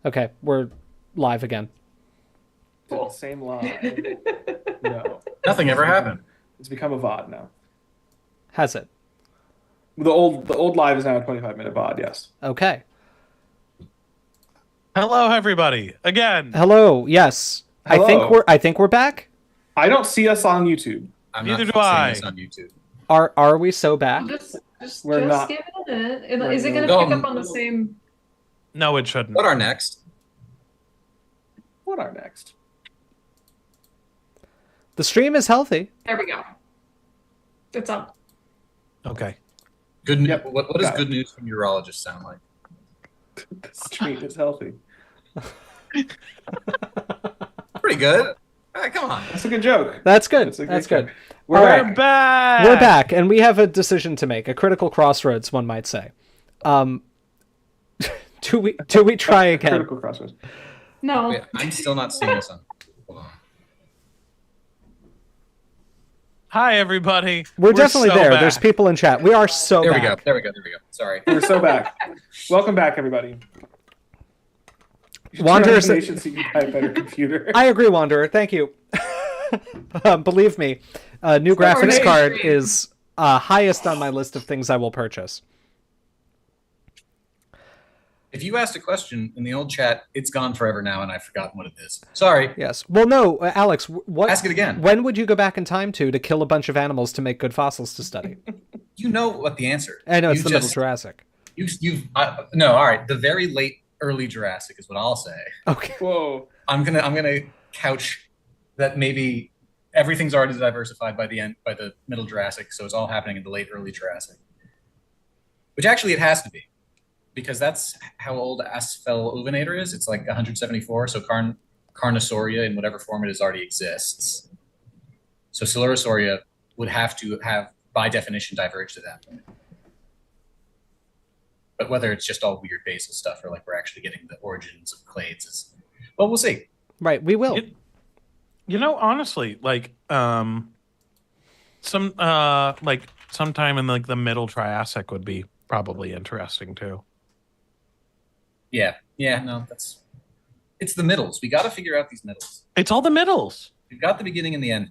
Okay, we're live again. Cool. Same live. No. Nothing ever happened. It's become a VOD now. Has it? The old live is now a 25-minute VOD, yes. Okay. Hello, everybody. Again. Hello. Yes. Hello. I think we're back. I don't see us on YouTube. Neither do seeing I. this on YouTube. Are we so back? We're not. Give it a minute. We're Is it going not. to pick up on the same? No, it shouldn't. What are next? What are next? The stream is healthy. There we go. It's up. Okay. Good news. Yep, What does got good news from urologists sound like? The stream is healthy. Pretty good. Come on. That's a good joke. That's good. That's a That's good good. joke. We're All back. right. back. We're back, and we have a decision to make. A critical crossroads, one might say. Do we try again? Critical crossroads. No. Wait, I'm still not seeing this on. Hold on. Hi, everybody. We're definitely so there. back. There's people in chat. We are so There back. we go. There we go. Sorry. We're so back. Welcome back, everybody. Wanderer so you can buy a better computer. I agree, Wanderer. Thank you. Believe me, a new graphics Sorry. card is highest on my list of things I will purchase. If you asked a question in the old chat, it's gone forever now, and I've forgotten what it is. Sorry. Yes. Well, no, Alex. What? Ask it again. When would you go back in time to kill a bunch of animals to make good fossils to study? You know what the answer. I know it's You the Middle just- Jurassic. No. All right. The very late, early Jurassic is what I'll say. Okay. Whoa. I'm gonna couch that maybe everything's already diversified by the Middle Jurassic, so it's all happening in the late, early Jurassic. Which actually it has to be, because that's how old Asphelovinator is. It's like 174, so Carnosauria in whatever form it is already exists. So Silurosauria would have to have, by definition, diverged to that point. But whether it's just all weird basal stuff or like we're actually getting the origins of clades is, well, we'll see. Right. We will. You know, honestly, like sometime in like the Middle Triassic would be probably interesting too. Yeah, no, it's the middles. We got to figure out these middles. It's all the middles. We've got the beginning and the end.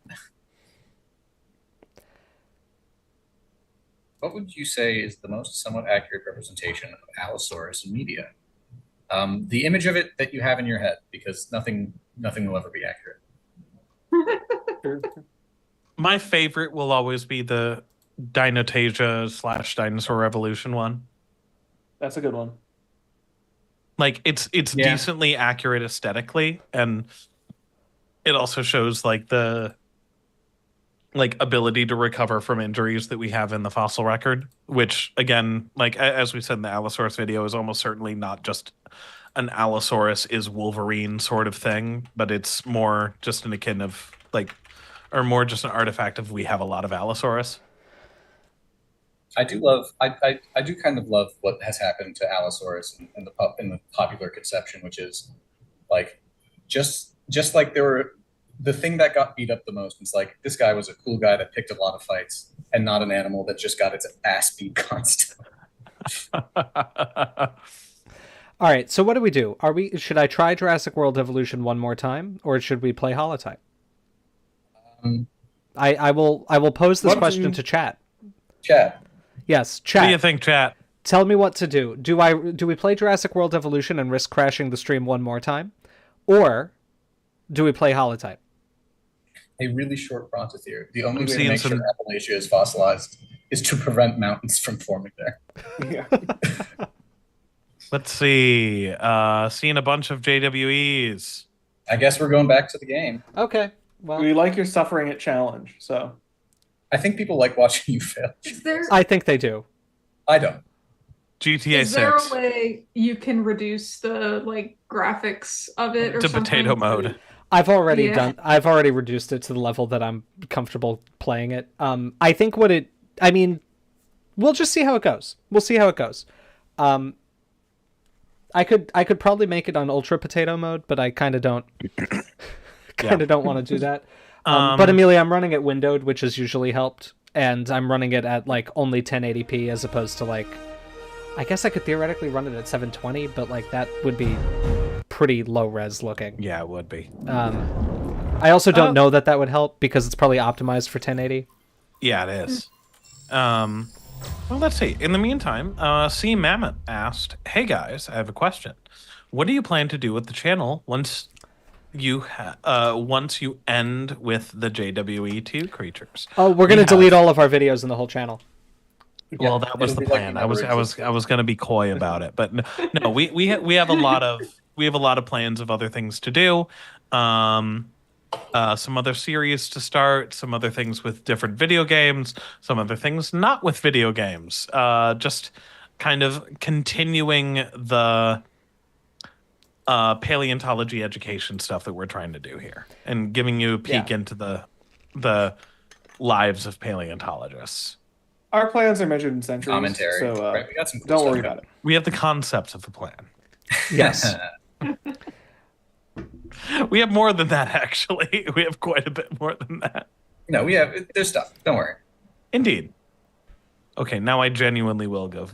What would you say is the most somewhat accurate representation of Allosaurus in media? The image of it that you have in your head, because nothing will ever be accurate. My favorite will always be the Dinotasia / Dinosaur Revolution one. That's a good one. Like it's Yeah. decently accurate aesthetically, and it also shows like the ability to recover from injuries that we have in the fossil record, which again, like as we said in the Allosaurus video, is almost certainly not just an Allosaurus is Wolverine sort of thing, but it's more just an akin of more just an artifact of we have a lot of Allosaurus. I do kind of love what has happened to Allosaurus in the popular conception, which is like just like there were the thing that got beat up the most was like this guy was a cool guy that picked a lot of fights and not an animal that just got its ass beat constantly. All right. So what do we do? Should I try Jurassic World Evolution one more time, or should we play Holotype? I will pose this question to chat. Chat. Yes, What do you chat. think, chat? Tell me what to do. Do we play Jurassic World Evolution and risk crashing the stream one more time, or do we play Holotype? A really short brontotherium. The only I'm way to seeing make some- sure Appalachia is fossilized is to prevent mountains from forming there. Yeah. Let's see. Seeing a bunch of JWEs. I guess we're going back to the game. Okay. Well, We like your suffering at challenge, so. I think people like watching you fail. Is there I think they do. I don't. GTA is there 6 a way you can reduce the graphics of it or to something? potato mode. I've already Yeah. I've already reduced it to the level that I'm comfortable playing it. I think we'll just see how it goes. We'll see how it goes. I could probably make it on ultra potato mode, but I kind of don't don't want to do that. But Amelia, I'm running it windowed, which has usually helped, and I'm running it at like only 1080p as opposed to like I guess I could theoretically run it at 720, but like that would be pretty low res looking. Yeah, it would be. I also don't know that would help because it's probably optimized for 1080. Yeah, it is. Well, let's see. In the meantime, C. Mammoth asked, "Hey guys, I have a question. What do you plan to do with the channel once you end with the JWE2 creatures?" Oh, we're gonna delete all of our videos in the whole channel. Well, that was the plan. I was going to be coy about it, but no, we have a lot of plans of other things to do. Some other series to start, some other things with different video games, some other things not with video games. Just kind of continuing the paleontology education stuff that we're trying to do here, and giving you a peek into the lives of paleontologists. Our plans are measured in centuries. Commentary. So right, we got some cool don't stuff worry going. about it. We have the concepts of the plan. Yes. We have more than that, actually. We have quite a bit more than that. No, there's stuff. Don't worry. Indeed. Okay, now I genuinely will go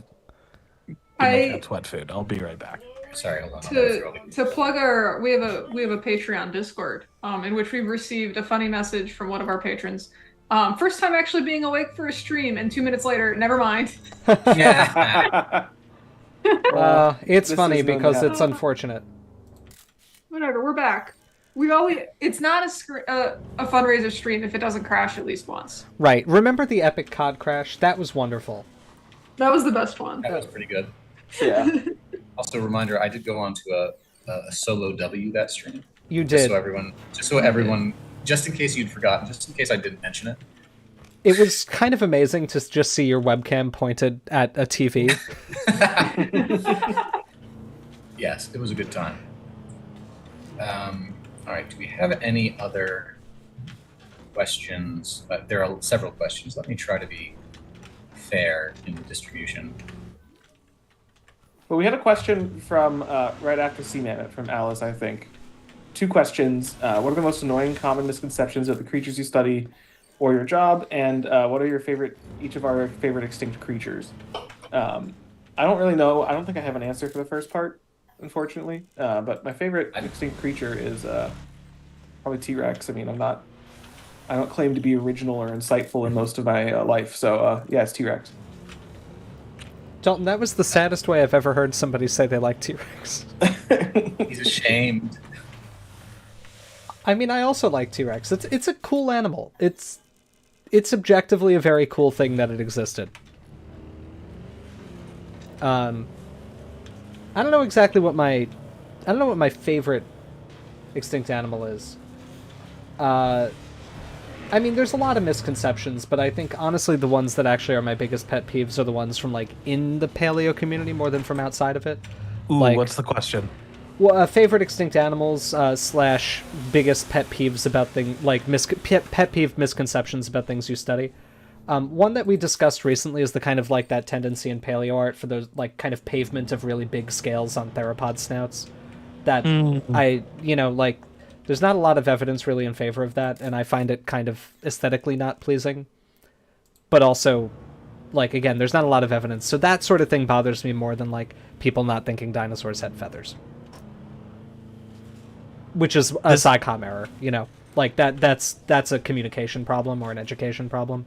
give my cats wet food. I'll be right back. Sorry, hold on. To plug we have a Patreon Discord, in which we've received a funny message from one of our patrons. First time actually being awake for a stream, and 2 minutes later, never mind. Yeah. It's funny because it's unfortunate. Whatever, we're back. It's not a fundraiser stream if it doesn't crash at least once. Right. Remember the epic COD crash? That was wonderful. That was the best one. That was pretty good. Yeah. Also, a reminder: I did go on to a solo W that stream. You did. Just in case you'd forgotten, just in case I didn't mention it. It was kind of amazing to just see your webcam pointed at a TV. Yes, it was a good time. All right, do we have any other questions? There are several questions. Let me try to be fair in the distribution. Well, we had a question from right after CMAMIT from Alice, I think. 2 questions. What are the most annoying common misconceptions of the creatures you study or your job? And what are each of our favorite extinct creatures? I don't really know. I don't think I have an answer for the first part, unfortunately. But my favorite extinct creature is probably T-Rex. I mean, I don't claim to be original or insightful in most of my life. So yeah, it's T-Rex. Dalton, that was the saddest way I've ever heard somebody say they like T-Rex. He's ashamed. I mean, I also like T-Rex. It's a cool animal. It's objectively a very cool thing that it existed. I don't know exactly what my favorite extinct animal is. I mean, there's a lot of misconceptions, but I think honestly the ones that actually are my biggest pet peeves are the ones from like in the paleo community more than from outside of it. Ooh, like, what's the question? Well, favorite extinct animals / biggest pet peeves about things like pet peeve misconceptions about things you study. One that we discussed recently is the kind of like that tendency in Paleo-art for those like kind of pavement of really big scales on theropod snouts. That there's not a lot of evidence really in favor of that, and I find it kind of aesthetically not pleasing. But also, like, again, there's not a lot of evidence, so that sort of thing bothers me more than like people not thinking dinosaurs had feathers. Which is a SciComm error, like that's a communication problem or an education problem.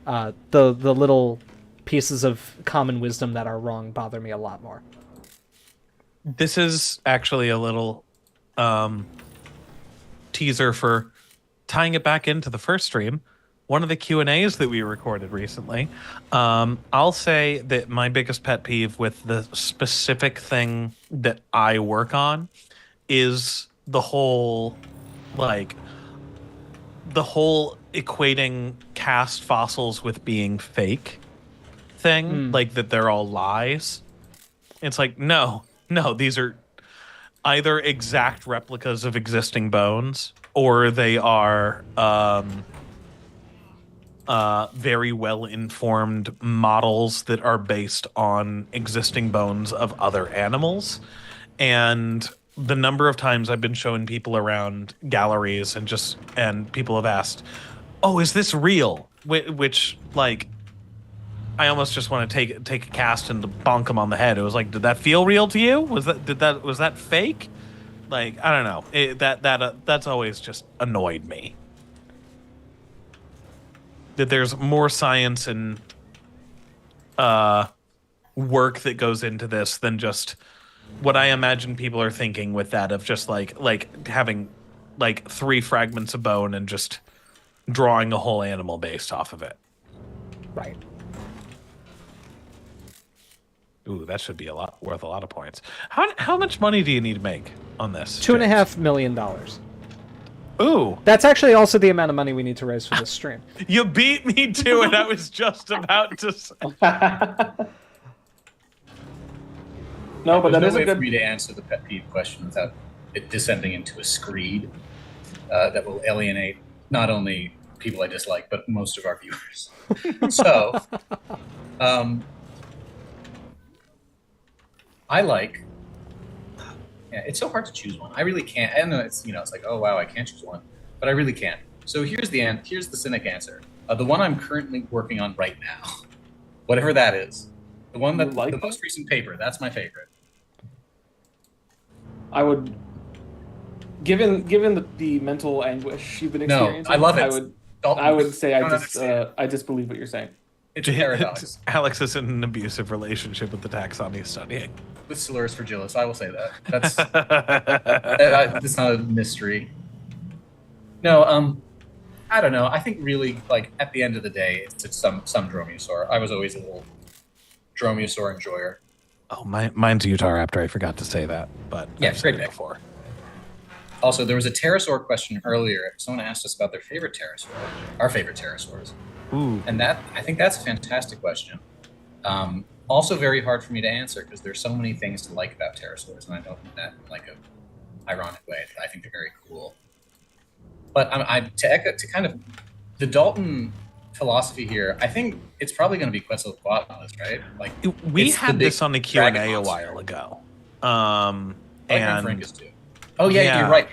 The little pieces of common wisdom that are wrong bother me a lot more. This is actually a little teaser for tying it back into the first stream. One of the Q&As that we recorded recently. I'll say that my biggest pet peeve with the specific thing that I work on is the whole equating cast fossils with being fake thing, like that they're all lies. It's like, no, these are either exact replicas of existing bones, or they are very well-informed models that are based on existing bones of other animals. And the number of times I've been showing people around galleries and people have asked, "Oh, is this real?" Which like, I almost just want to take a cast and bonk them on the head. It was like, did that feel real to you? Was that fake? Like, I don't know. That's always just annoyed me. That there's more science and work that goes into this than just what I imagine people are thinking with that of just like having like 3 fragments of bone and just drawing a whole animal based off of it. Right. Ooh, that should be worth a lot of points. How much money do you need to make on this? $2.5 million. Ooh. That's actually also the amount of money we need to raise for this stream. You beat me to it. I was just about to say. No, but There's that is no way a good. for me to answer the pet peeve question without it descending into a screed that will alienate not only people I dislike, but most of our viewers. So, I like. Yeah, it's so hard to choose one. I really can't. I know it's it's like, oh wow, I can't choose one, but I really can't. So here's the cynic answer. The one I'm currently working on right now, whatever that is, the one that the most recent paper. That's my favorite. I would, given the mental anguish you've been experiencing. No, I love it. I would say I disbelieve what you're saying. It's a paradox. Alex is in an abusive relationship with the taxon he's studying. With Silurus fragilis, I will say that. That's not a mystery. No, I don't know. I think really, like, at the end of the day, it's some dromaeosaur. I was always a little dromaeosaur enjoyer. Oh, mine's Utah Raptor. I forgot to say that, but yeah, I've great said it pick. Before. Also, there was a pterosaur question earlier. Someone asked us about their favorite pterosaur, our favorite pterosaurs. Ooh. And I think that's a fantastic question. Also very hard for me to answer because there's so many things to like about pterosaurs, and I don't mean that in like a ironic way. I think they're very cool. But to kind of the Dalton philosophy here, I think it's probably going to be Quetzalcoatlus, right? Like we had this on the Q&A a while ago. And Frankus too. Oh yeah, you're right.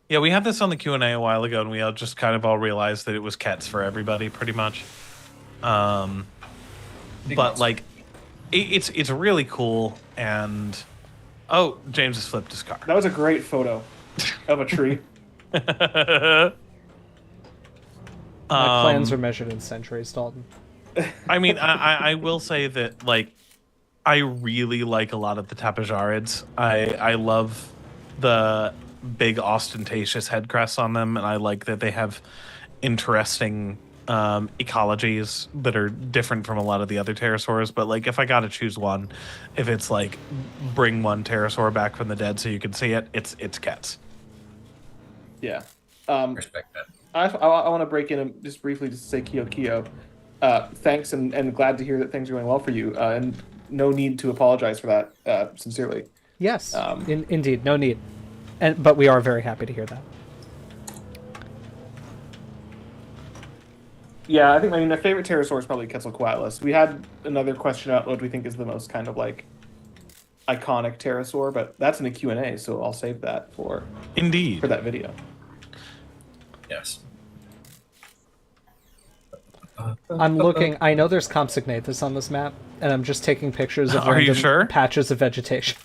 Yeah, we had this on the Q&A a while ago, and we all just kind of all realized that it was Kets for everybody, pretty much. But like, it's really cool, and James has flipped his car. That was a great photo of a tree. My plans are measured in centuries, Dalton. I mean, I will say that, like, I really like a lot of the tapajarids. I love the big ostentatious head crests on them, and I like that they have interesting ecologies that are different from a lot of the other pterosaurs. But like, if I gotta choose one, if it's like bring one pterosaur back from the dead so you can see it, it's Kets. Yeah. Respect that. I want to break in just briefly to say Kyo. Thanks and glad to hear that things are going well for you. And no need to apologize for that, sincerely. Yes, indeed, no need. But we are very happy to hear that. Yeah, I think my favorite pterosaur is probably Quetzalcoatlus. We had another question out what we think is the most kind of like iconic pterosaur, but that's in the Q&A, so I'll save that for that video. Yes. I'm looking. I know there's Compsognathus on this map, and I'm just taking pictures of random patches of vegetation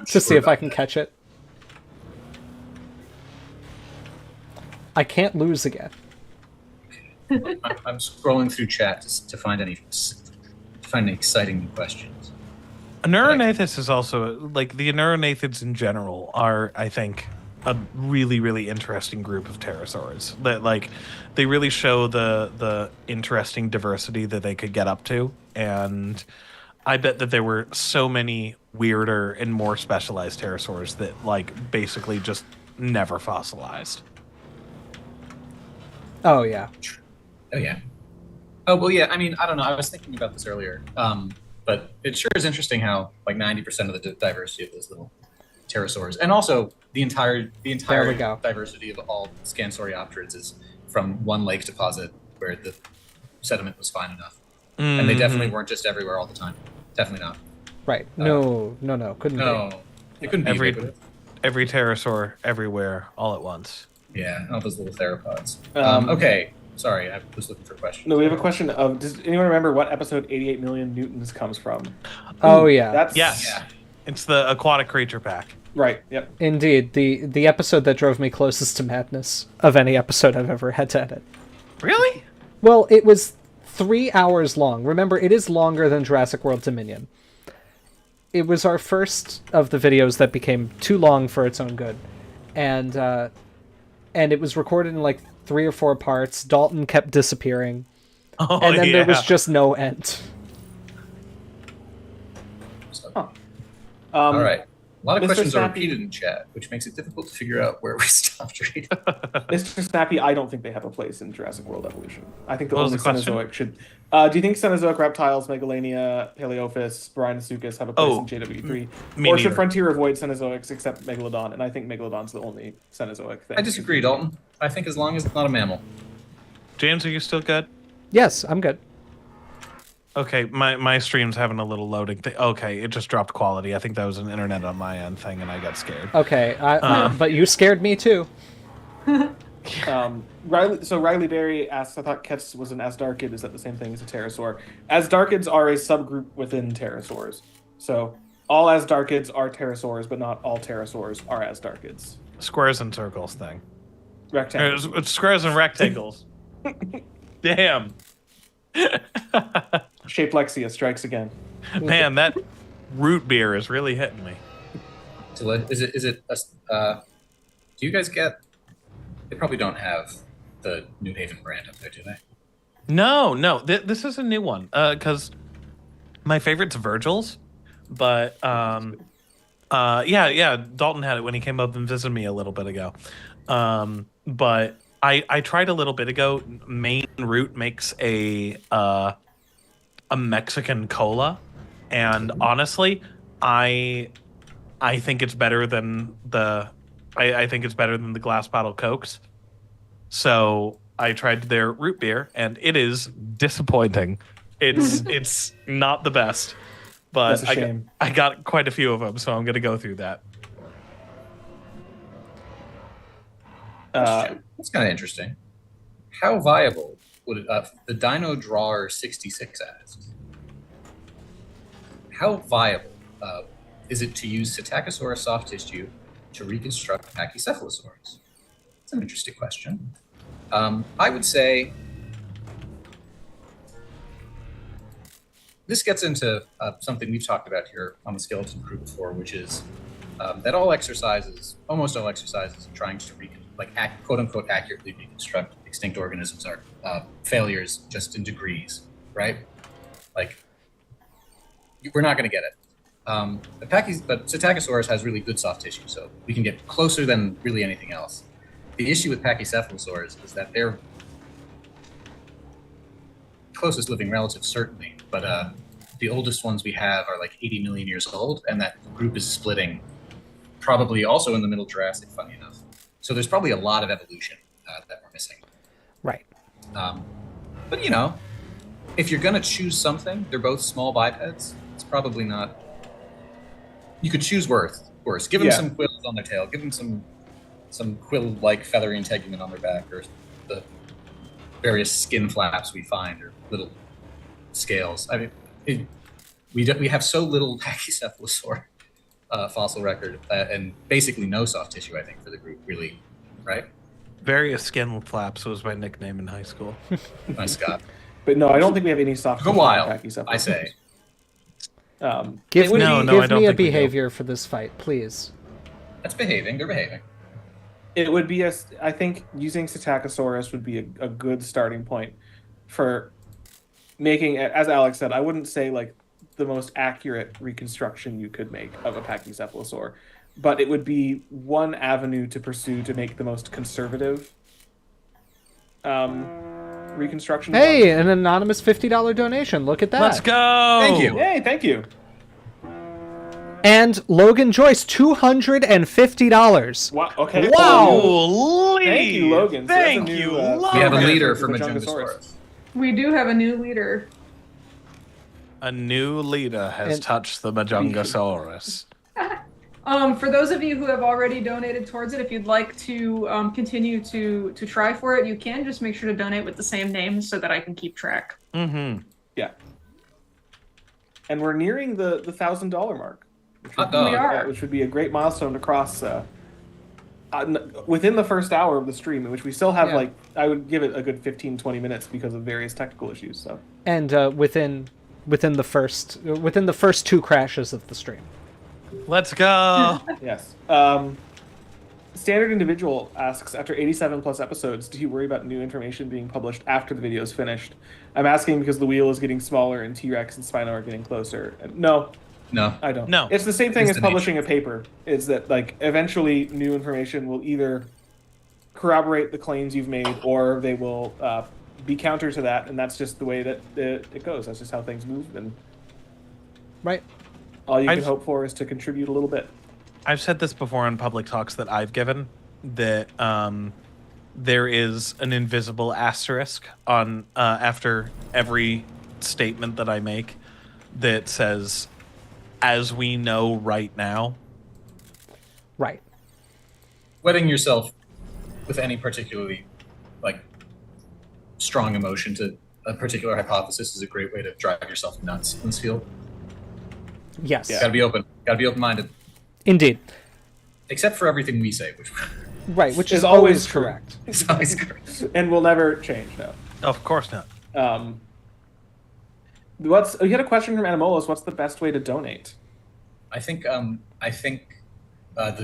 to see if I can catch it. I can't lose again. I'm scrolling through chat to find any exciting new questions. Neuronathids is also, like, the Neuronathids in general are, I think, a really, really interesting group of pterosaurs that, like, they really show the interesting diversity that they could get up to. And I bet that there were so many weirder and more specialized pterosaurs that, like, basically just never fossilized. Oh, yeah. Oh, yeah. Oh, well, yeah, I mean, I don't know. I was thinking about this earlier. But it sure is interesting how, like, 90% of the diversity of those little pterosaurs, and also the entire diversity of all Scansoriopterids is from one lake deposit where the sediment was fine enough. Mm-hmm. And they definitely weren't just everywhere all the time. Definitely not. Right. No. Couldn't be. No. It couldn't be. Every pterosaur, everywhere, all at once. Yeah, all those little theropods. Okay. Sorry, I was looking for questions. No, we have a question of, does anyone remember what episode 88 million newtons comes from? Oh, yeah. That's... Yes. Yeah. It's the aquatic creature pack. Right. Yep. Indeed, the episode that drove me closest to madness of any episode I've ever had to edit. Really? Well, it was 3 hours long. Remember, it is longer than Jurassic World Dominion. It was our first of the videos that became too long for its own good. And it was recorded in like 3 or 4 parts. Dalton kept disappearing. Oh, And then yeah. there was just no end. All right. A lot of Mr. questions are Snappy- repeated in chat, which makes it difficult to figure out where we stopped reading. Mr. Snappy, I don't think they have a place in Jurassic World evolution. I think the What was only the question? Cenozoic should. Do you think Cenozoic reptiles, Megalania, Paleophis, Bryonosuchus have a place Oh, in JW3? me Or should neither. Frontier avoid Cenozoics except Megalodon? And I think Megalodon's the only Cenozoic thing. I disagree, Dalton. I think as long as it's not a mammal. James, are you still good? Yes, I'm good. Okay, my stream's having a little loading thing. Okay, it just dropped quality. I think that was an internet on my end thing, and I got scared. Okay, but you scared me too. Riley Berry asks, I thought Ketz was an Asdarchid. Is that the same thing as a pterosaur? Asdarchids are a subgroup within pterosaurs. So all Asdarchids are pterosaurs, but not all pterosaurs are Asdarchids. Squares and circles thing. Rectangles. It's squares and rectangles. Damn. Shapelexia strikes again. Man, that root beer is really hitting me. So is it do you guys get? They probably don't have the New Haven brand up there, do they? No. This is a new one. Because my favorite's Virgil's, but yeah. Dalton had it when he came up and visited me a little bit ago. But I tried a little bit ago. Maine Root makes a Mexican cola, and honestly, I think it's better than the glass bottle Cokes. So I tried their root beer, and it is disappointing. It's not the best, but That's a shame. I got quite a few of them, so I'm gonna go through that. That's kind of interesting. How viable would the Dino Drawer 66 asks? How viable is it to use Psittacosaurus soft tissue to reconstruct Pachycephalosaurs? That's an interesting question. I would say this gets into something we've talked about here on the Skeleton Crew before, which is that almost all exercises in trying to quote unquote accurately reconstruct extinct organisms are failures just in degrees, right? Like, we're not going to get it. But Psittacosaurus has really good soft tissue, so we can get closer than really anything else. The issue with Pachycephalosaurs is that they're closest living relatives, certainly, but the oldest ones we have are like 80 million years old, and that group is splitting, probably also in the Middle Jurassic, funny enough. So there's probably a lot of evolution that we're missing. Right. But if you're going to choose something, they're both small bipeds. It's probably not. You could choose worse. Give them some quills on their tail. Give them some quill-like feathery integument on their back, or the various skin flaps we find, or little scales. I mean, we have so little Pachycephalosaur fossil record, and basically no soft tissue, I think, for the group, really, right? Various skin flaps was my nickname in high school. Nice, Scott. But no, I don't think we have any soft Go tissue wild, Pachycephalosaurs. I say. Give I me don't a think we do. behavior for this fight, please. That's behaving. They're behaving. It would be I think using Psittacosaurus would be a good starting point for making, as Alex said, I wouldn't say like the most accurate reconstruction you could make of a Pachycephalosaur, but it would be one avenue to pursue to make the most conservative reconstruction. Hey, an anonymous $50 donation. Look at that. Let's go. Thank you. Yay, thank you. And Logan Joyce, $250. Wow. Okay. Wow. Holy. Thank you, Logan. So that's a Thank new, you, we We have a Logan. leader for for Majungasaurus. We do have a new leader. A new leader has And- touched the Majungasaurus. For those of you who have already donated towards it, if you'd like to continue to try for it, you can. Just make sure to donate with the same name so that I can keep track. Mm-hmm. Yeah. And we're nearing the $1,000 mark. which would be a great milestone to cross within the first hour of the stream, in which we still have I would give it a good 15-20 minutes because of various technical issues. So and within the first 2 crashes of the stream. Let's go. Yes. Standard Individual asks, after 87 plus episodes, do you worry about new information being published after the video is finished? I'm asking because the wheel is getting smaller and T-Rex and Spino are getting closer. No, I don't. No. It's the same thing as publishing a paper. Is that eventually new information will either corroborate the claims you've made or they will be counter to that, and that's just the way that it goes. That's just how things move, and right. All you can hope for is to contribute a little bit. I've said this before on public talks that I've given, that there is an invisible asterisk on after every statement that I make that says, as we know right now. Right. Wedding yourself with any particularly strong emotion to a particular hypothesis is a great way to drive yourself nuts in this field. Yes. Gotta be open. Gotta be open-minded. Indeed. Except for everything we say, which is always correct. It's always correct. And will never change, no. Of course not. You had a question from Animolus. What's the best way to donate? I think the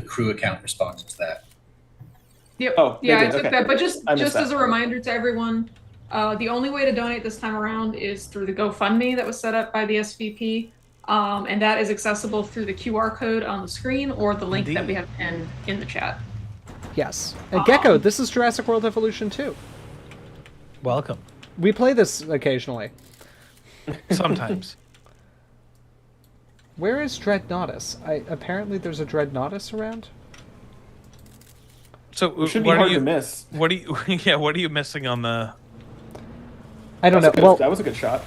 crew account responds to that. Yep. Oh, yeah, I did. took Okay. that. But just that. as a reminder to everyone, the only way to donate this time around is through the GoFundMe that was set up by the SVP. And that is accessible through the QR code on the screen or the link that we have pinned in the chat. Yes. And Gecko, this is Jurassic World Evolution 2. Welcome. We play this occasionally. Sometimes. Where is Dreadnoughtus? Apparently there's a Dreadnoughtus around. So it should be hard to miss. What are you missing on the... I don't know. Well, that was a good shot.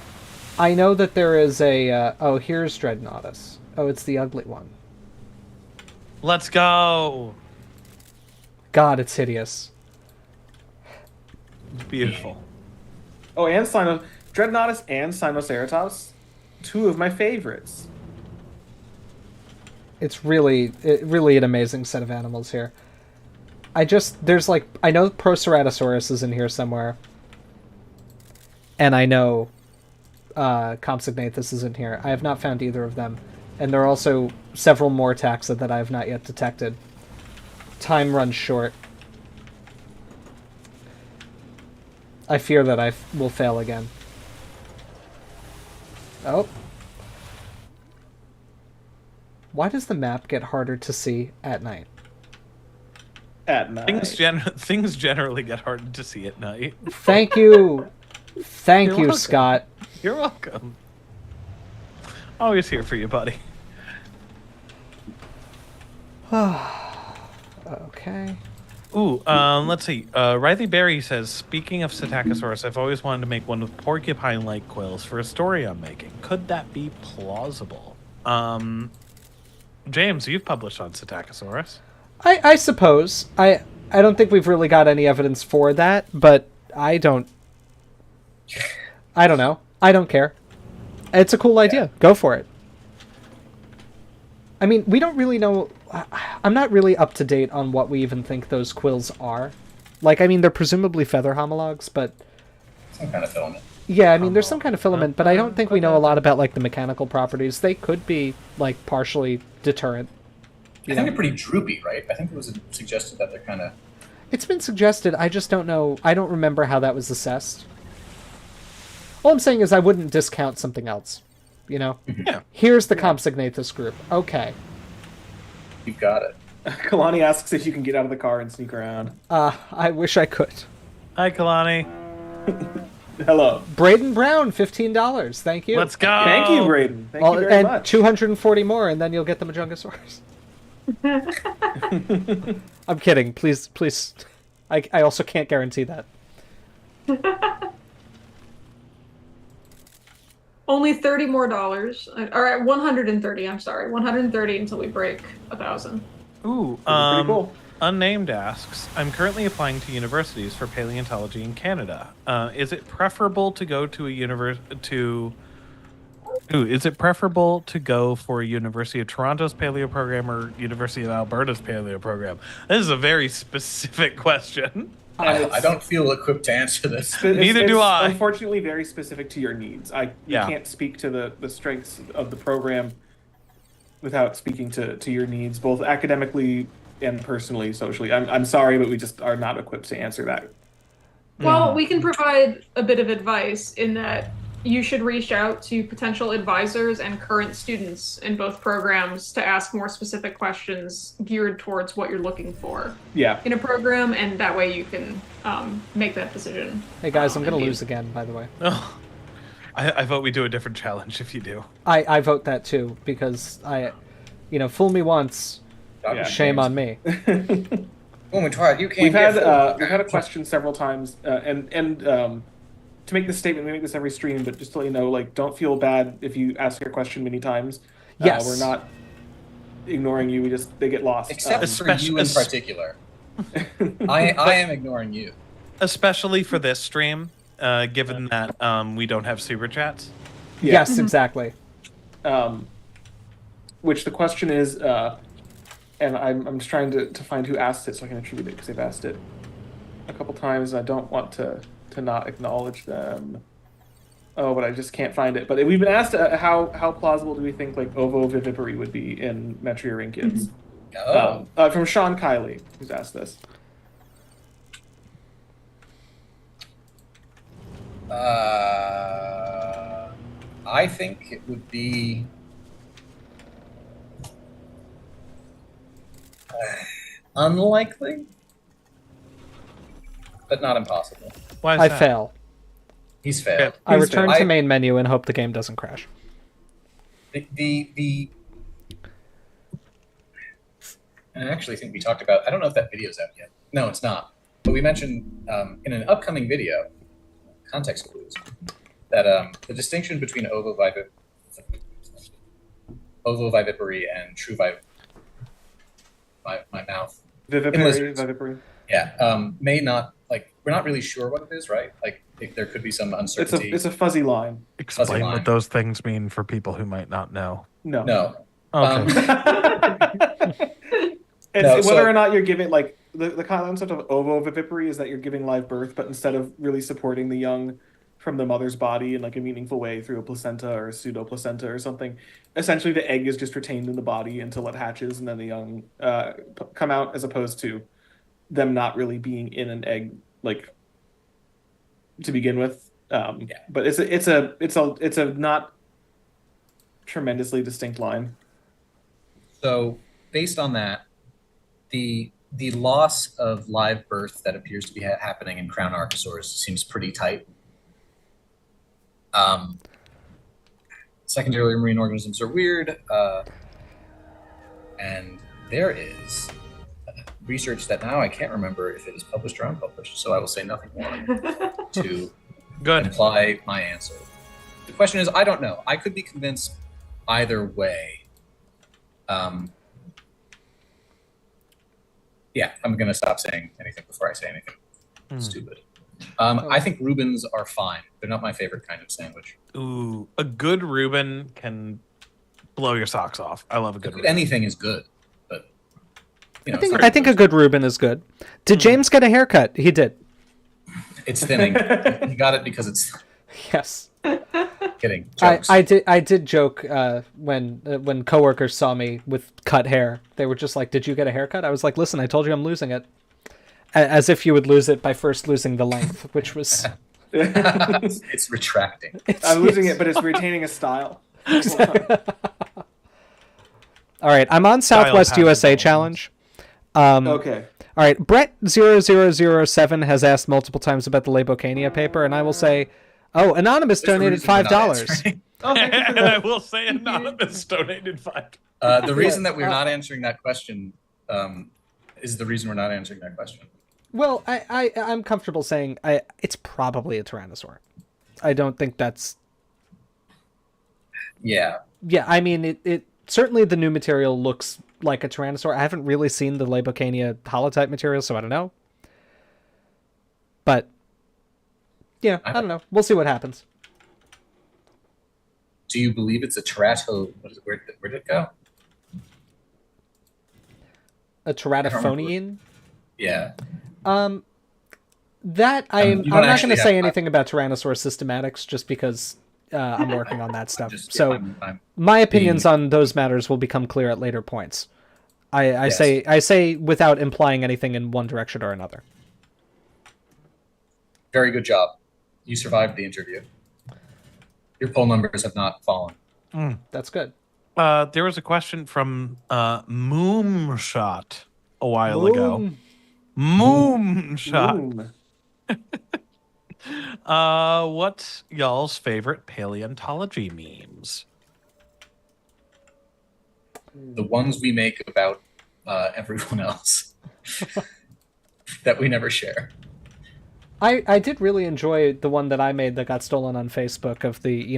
I know that there is a... here's Dreadnoughtus. Oh, it's the ugly one. Let's go! God, it's hideous. Beautiful. Oh, and Dreadnoughtus and Sinoceratops, 2 of my favorites. It's really an amazing set of animals here. I know Proceratosaurus is in here somewhere. And I know Compsognathus is in here. I have not found either of them. And there are also several more taxa that I have not yet detected. Time runs short. I fear that I will fail again. Oh. Why does the map get harder to see at night? At night. Things generally get hard to see at night. Thank you. Thank you, welcome. Scott. You're welcome. Always here for you, buddy. Okay. Ooh, let's see. Riley Berry says, speaking of Psittacosaurus, I've always wanted to make one with porcupine-like quills for a story I'm making. Could that be plausible? James, you've published on Psittacosaurus. I suppose. I don't think we've really got any evidence for that, but I don't know. I don't care. It's a cool idea. Go for it. I mean, we don't really know... I'm not really up to date on what we even think those quills are. They're presumably feather homologs, but... Some kind of filament. Yeah, I mean, there's some kind of filament, but I don't think we know a lot about, the mechanical properties. They could be, partially deterrent. I think they're pretty droopy, right? I think it was suggested that they're kind of... It's been suggested. I just don't know. I don't remember how that was assessed. All I'm saying is I wouldn't discount something else. Yeah. Here's the Compsognathus group. Okay. You've got it. Kalani asks if you can get out of the car and sneak around. I wish I could. Hi, Kalani. Hello. Braden Brown, $15. Thank you. Let's go. Thank you, Braden. Thank you very much. 240 more, and then you'll get the Majungasaurus. I'm kidding. Please. I also can't guarantee that. Only $30 more. All right, 130. I'm sorry, 130 until we break 1,000. Ooh, pretty cool. Unnamed asks, I'm currently applying to universities for paleontology in Canada. Is it preferable to go to a Ooh, is it preferable to go for University of Toronto's paleo program or University of Alberta's paleo program? This is a very specific question. I don't feel equipped to answer this. Neither do I. Unfortunately, very specific to your needs. You can't speak to the strengths of the program without speaking to your needs, both academically and personally, socially. I'm sorry, but we just are not equipped to answer that. Well, we can provide a bit of advice in that you should reach out to potential advisors and current students in both programs to ask more specific questions geared towards what you're looking for in a program, and that way you can make that decision. Hey guys, I'm going to lose again, by the way. Oh, I vote we do a different challenge if you do. I vote that too, because fool me once, shame on me. When we tried, you can't. We've had a question several times, and to make this statement, we make this every stream, but just to let you know, like, don't feel bad if you ask your question many times. Yes, we're not ignoring you. They get lost. Except for you in particular. I am ignoring you, especially for this stream, given that we don't have super chats. Yeah. Yes, exactly. Which the question is, and I'm just trying to find who asked it so I can attribute it, because they've asked it a couple times. And I don't want to not acknowledge them. Oh, but I just can't find it. But we've been asked how plausible do we think like ovovivipary would be in Metriorhynchids? From Sean Kiley, who's asked this. I think it would be unlikely, but not impossible. Why is I that? fail. He's failed. I return to main menu and hope the game doesn't crash. The and I actually think we talked about, I don't know if that video's out yet. No, it's not. But we mentioned in an upcoming video, context clues, that the distinction between ovovivipary and true my mouth. Vivipary. Yeah, may not, like, we're not really sure what it is, right? Like, there could be some uncertainty. It's a fuzzy line. Explain what those things mean for people who might not know. No. Okay. Whether or not you're giving, like, the concept of ovovivipary is that you're giving live birth, but instead of really supporting the young from the mother's body in like a meaningful way through a placenta or a pseudoplacenta or something, essentially the egg is just retained in the body until it hatches, and then the young come out, as opposed to them not really being in an egg, like, to begin with. But it's a not tremendously distinct line. So based on that, the loss of live birth that appears to be happening in crown archosaurs seems pretty tight. Secondary marine organisms are weird, and there is research that now I can't remember if it is published or unpublished, so I will say nothing more to imply my answer. The question is, I don't know. I could be convinced either way. Yeah, I'm going to stop saying anything before I say anything stupid. I think Reubens are fine. They're not my favorite kind of sandwich. Ooh, a good Reuben can blow your socks off. I love a good Reuben. Anything is good, but I think a good Reuben is good. Did James get a haircut? He did. It's thinning. He got it because it's. Yes. Kidding. Jokes. I did joke when coworkers saw me with cut hair. They were just like, "Did you get a haircut?" I was like, "Listen, I told you I'm losing it." As if you would lose it by first losing the length, which was. It's retracting. I'm losing it, but it's retaining a style. Exactly. All right, I'm on Southwest USA Challenge. Okay. All right, Brett0007 has asked multiple times about the Labocania paper, and I will say, Anonymous donated $5. And I will say Anonymous donated $5. The reason that we're not answering that question is the reason we're not answering that question. Well, I'm comfortable saying it's probably a Tyrannosaur. I don't think that's... Yeah. Yeah, I mean, it certainly the new material looks like a Tyrannosaur. I haven't really seen the Labocania holotype material, so I don't know. But, yeah, I don't know. We'll see what happens. Do you believe it's a terato? Where did it go? A teratophonian? Yeah. That I'm you not don't going to actually say have- anything about Tyrannosaurus systematics just because I'm working on that stuff. Just- So I'm my opinions being- on those matters will become clear at later points. I Yes. say without implying anything in one direction or another. Very good job. You survived the interview. Your poll numbers have not fallen. That's good. There was a question from Moomshot a while ago. Moomshot. Boom. What's y'all's favorite paleontology memes? The ones we make about everyone else that we never share. I did really enjoy the one that I made that got stolen on Facebook of the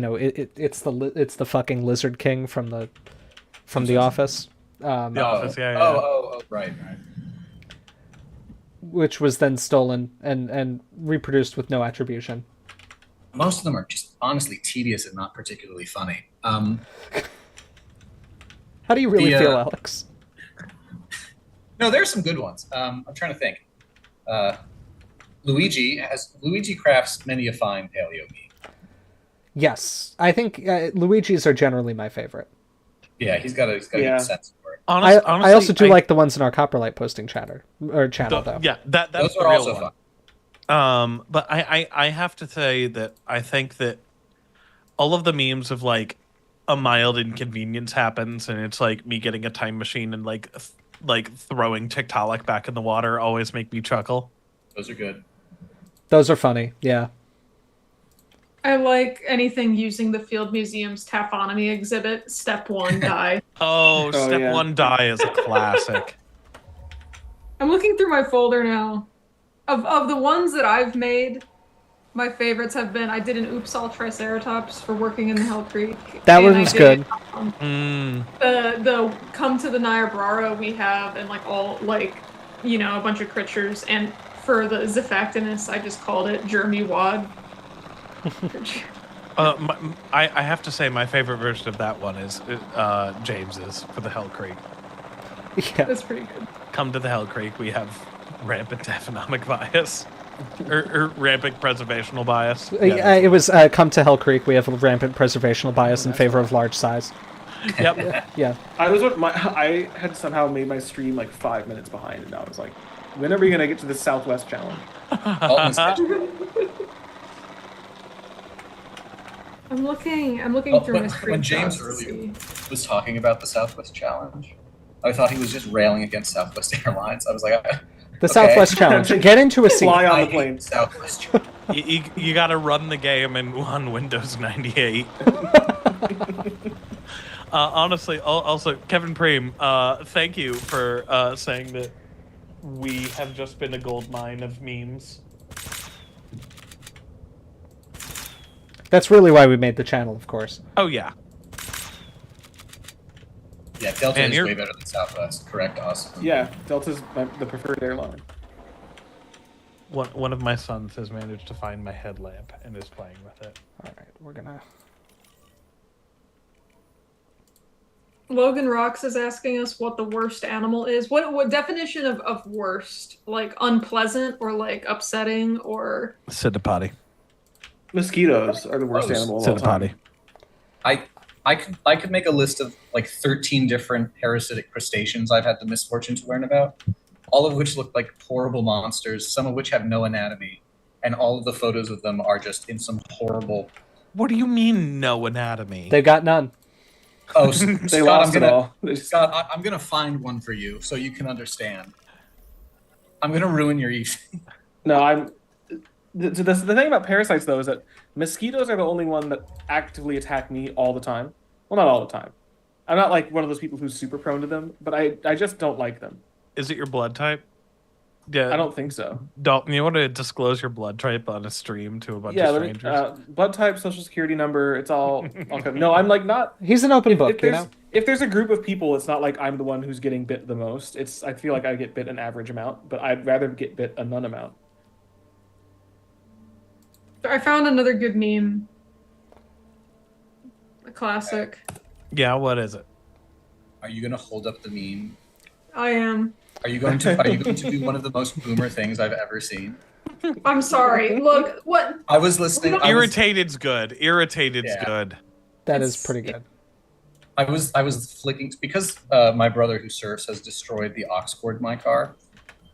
it's the fucking Lizard King from the Office. The Office, yeah. Oh, right. Which was then stolen and reproduced with no attribution. Most of them are just honestly tedious and not particularly funny. How do you really feel, Alex? No, there's some good ones. I'm trying to think. Luigi crafts many a fine paleo meme. Yes, I think Luigi's are generally my favorite. Yeah, he's got a good sense for it. Honestly, I also do like the ones in our Copperlight posting channel though. Yeah, that's Those the are real also one. fun. But I have to say that I think that all of the memes of like a mild inconvenience happens and it's like me getting a time machine and like throwing Tiktaalik back in the water always make me chuckle. Those are good. Those are funny, yeah. I like anything using the Field Museum's taphonomy exhibit. Step 1, die. Step 1 die is a classic. I'm looking through my folder now. Of the ones that I've made, my favorites have been I did an Oops All Triceratops for working in the Hell Creek. That one was good. The Come to the Niobrara we have and like all like a bunch of creatures, and for the Zephyctinus I just called it Jeremy Wad. I have to say my favorite version of that one is James's for the Hell Creek. Yeah, that's pretty good. Come to the Hell Creek, we have rampant economic bias. or rampant preservational bias. It was come to Hell Creek. We have a rampant preservational bias in favor of large size. Yep. Yeah. I had somehow made my stream like 5 minutes behind, and I was like, when are we gonna get to the Southwest Challenge? I'm looking through my screen. When James earlier was talking about the Southwest Challenge, I thought he was just railing against Southwest Airlines. I was like, the Southwest Challenge. Get into a seat. Fly on the plane. Southwest. You got to run the game on Windows 98. Honestly, also Kevin Preem, thank you for saying that we have just been a gold mine of memes. That's really why we made the channel, of course. Oh yeah. Yeah, Delta is way better than Southwest. Correct us. Yeah, Delta's the preferred airline. One of my sons has managed to find my headlamp and is playing with it. All right, we're gonna. Logan Rocks is asking us what the worst animal is. What definition of worst? Like unpleasant or like upsetting or? Centipede. Mosquitoes are the worst animal of all time. I could make a list of like 13 different parasitic crustaceans I've had the misfortune to learn about, all of which look like horrible monsters, some of which have no anatomy, and all of the photos of them are just in some horrible... What do you mean, no anatomy? They've got none. Oh, they lost it all. Scott, I'm going to find one for you so you can understand. I'm going to ruin your evening. No, the thing about parasites, though, is that mosquitoes are the only one that actively attack me all the time. Well, not all the time. I'm not like one of those people who's super prone to them, but I just don't like them. Is it your blood type? Yeah, I don't think so. Dalton, you want to disclose your blood type on a stream to a bunch of strangers? Blood type, social security number, it's all good. No, I'm like not. He's an open book, If there's a group of people, it's not like I'm the one who's getting bit the most. I feel like I get bit an average amount, but I'd rather get bit a none amount. I found another good meme. A classic. Yeah, what is it? Are you going to hold up the meme? I am. Are you going to do one of the most boomer things I've ever seen? I'm sorry. Look, what? I was listening. Irritated's good. Irritated's good. That is pretty good. I was flicking because my brother who surfs has destroyed the aux cord in my car.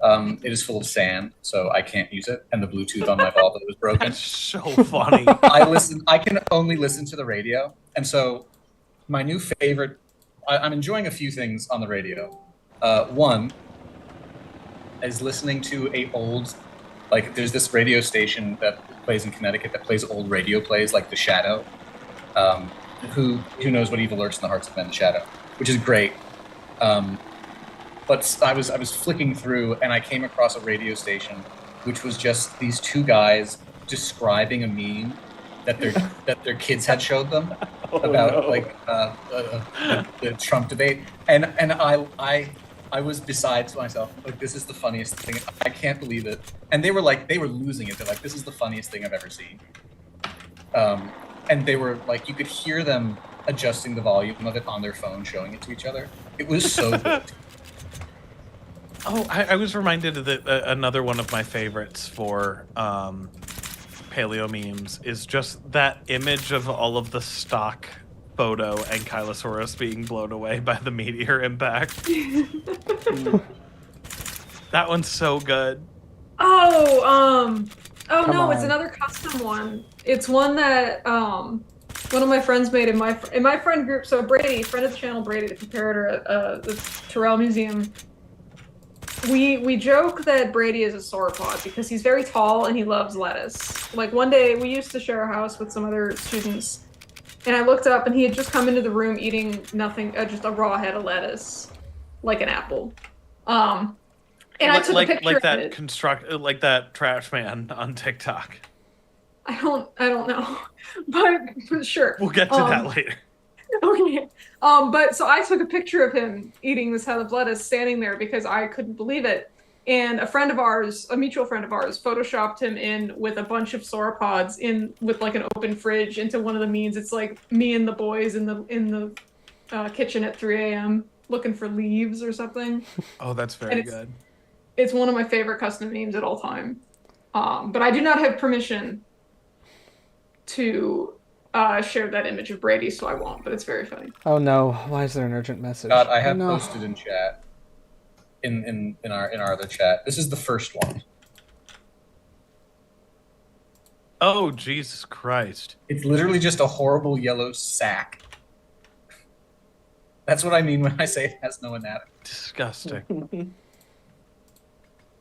It is full of sand, so I can't use it, and the Bluetooth on my Volvo was broken. That's so funny. I can only listen to the radio, and so my new favorite. I'm enjoying a few things on the radio. One is listening to a old, like there's this radio station that plays in Connecticut that plays old radio plays like The Shadow. Who knows what evil lurks in the hearts of men? The Shadow, which is great. But I was flicking through and I came across a radio station, which was just these two guys describing a meme that their kids had showed them about the Trump debate, and I was beside myself, like, this is the funniest thing. I can't believe it. And they were losing it. They're like, this is the funniest thing I've ever seen. And they were like, you could hear them adjusting the volume of it on their phone, showing it to each other. It was so good. Oh, I was reminded that another one of my favorites for paleo memes is just that image of all of the stock photo Ankylosaurus being blown away by the meteor impact. That one's so good. It's another custom one. It's one that one of my friends made in my friend group. So Brady, friend of the channel, Brady, the preparator at the Territorial Museum. We joke that Brady is a sauropod because he's very tall and he loves lettuce. Like one day we used to share a house with some other students, and I looked up and he had just come into the room eating nothing, just a raw head of lettuce, like an apple. And I took a picture of it. Like that trash man on TikTok. I don't know, but sure. We'll get to that later. Okay. But so I took a picture of him eating this head of lettuce standing there because I couldn't believe it. And a friend of ours, a mutual friend of ours, photoshopped him in with a bunch of sauropods with like an open fridge into one of the memes. It's like me and the boys in the kitchen at 3 a.m. looking for leaves or something. Oh, that's very good. It's one of my favorite custom memes at all time. But I do not have permission to share that image of Brady, so I won't, but it's very funny. Oh no, why is there an urgent message? God, I have posted in chat, in our other chat. This is the first one. Oh, Jesus Christ. It's literally just a horrible yellow sack. That's what I mean when I say it has no anatomy. Disgusting.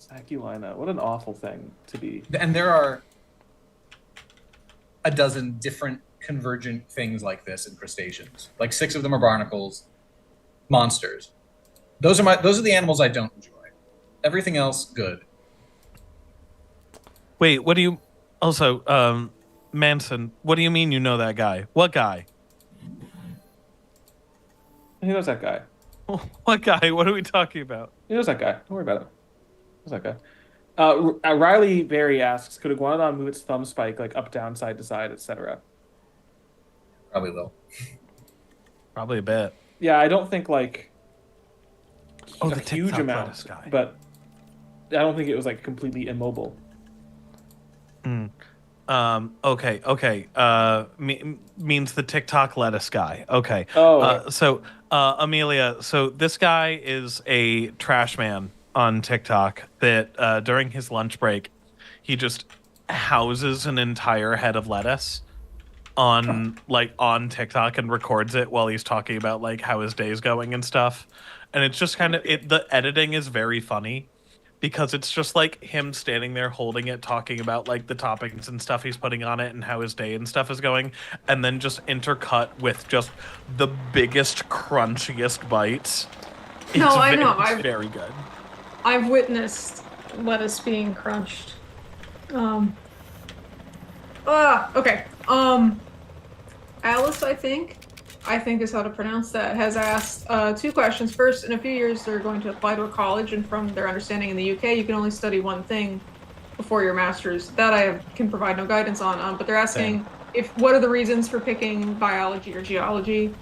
Saculina, what an awful thing to be. And there are a dozen different convergent things like this in crustaceans. Like 6 of them are barnacles, monsters. Those are the animals I don't enjoy. Everything else, good. Wait, what do you... Also, Manson, what do you mean you know that guy? What guy? He knows that guy. What guy? What are we talking about? He knows that guy. Don't worry about it. He knows that guy. Riley Berry asks, could Iguanodon move its thumb spike like up, down, side to side, etc.? Probably will. Probably a bit. Yeah, I don't think like a the huge amount, but I don't think it was like completely immobile. Okay. Means the TikTok lettuce guy. Okay. Oh. Amelia, so this guy is a trash man on TikTok that during his lunch break, he just houses an entire head of lettuce on TikTok and records it while he's talking about like how his day's going and stuff. And it's just kind of the editing is very funny because it's just like him standing there holding it, talking about like the toppings and stuff he's putting on it and how his day and stuff is going, and then just intercut with just the biggest, crunchiest bites. I know. It's very good. I've witnessed lettuce being crunched. Okay. Alice, I think is how to pronounce that, has asked 2 questions. First, in a few years, they're going to apply to a college, and from their understanding in the UK, you can only study one thing before your master's. That I can provide no guidance on. But they're asking, what are the reasons for picking biology or geology?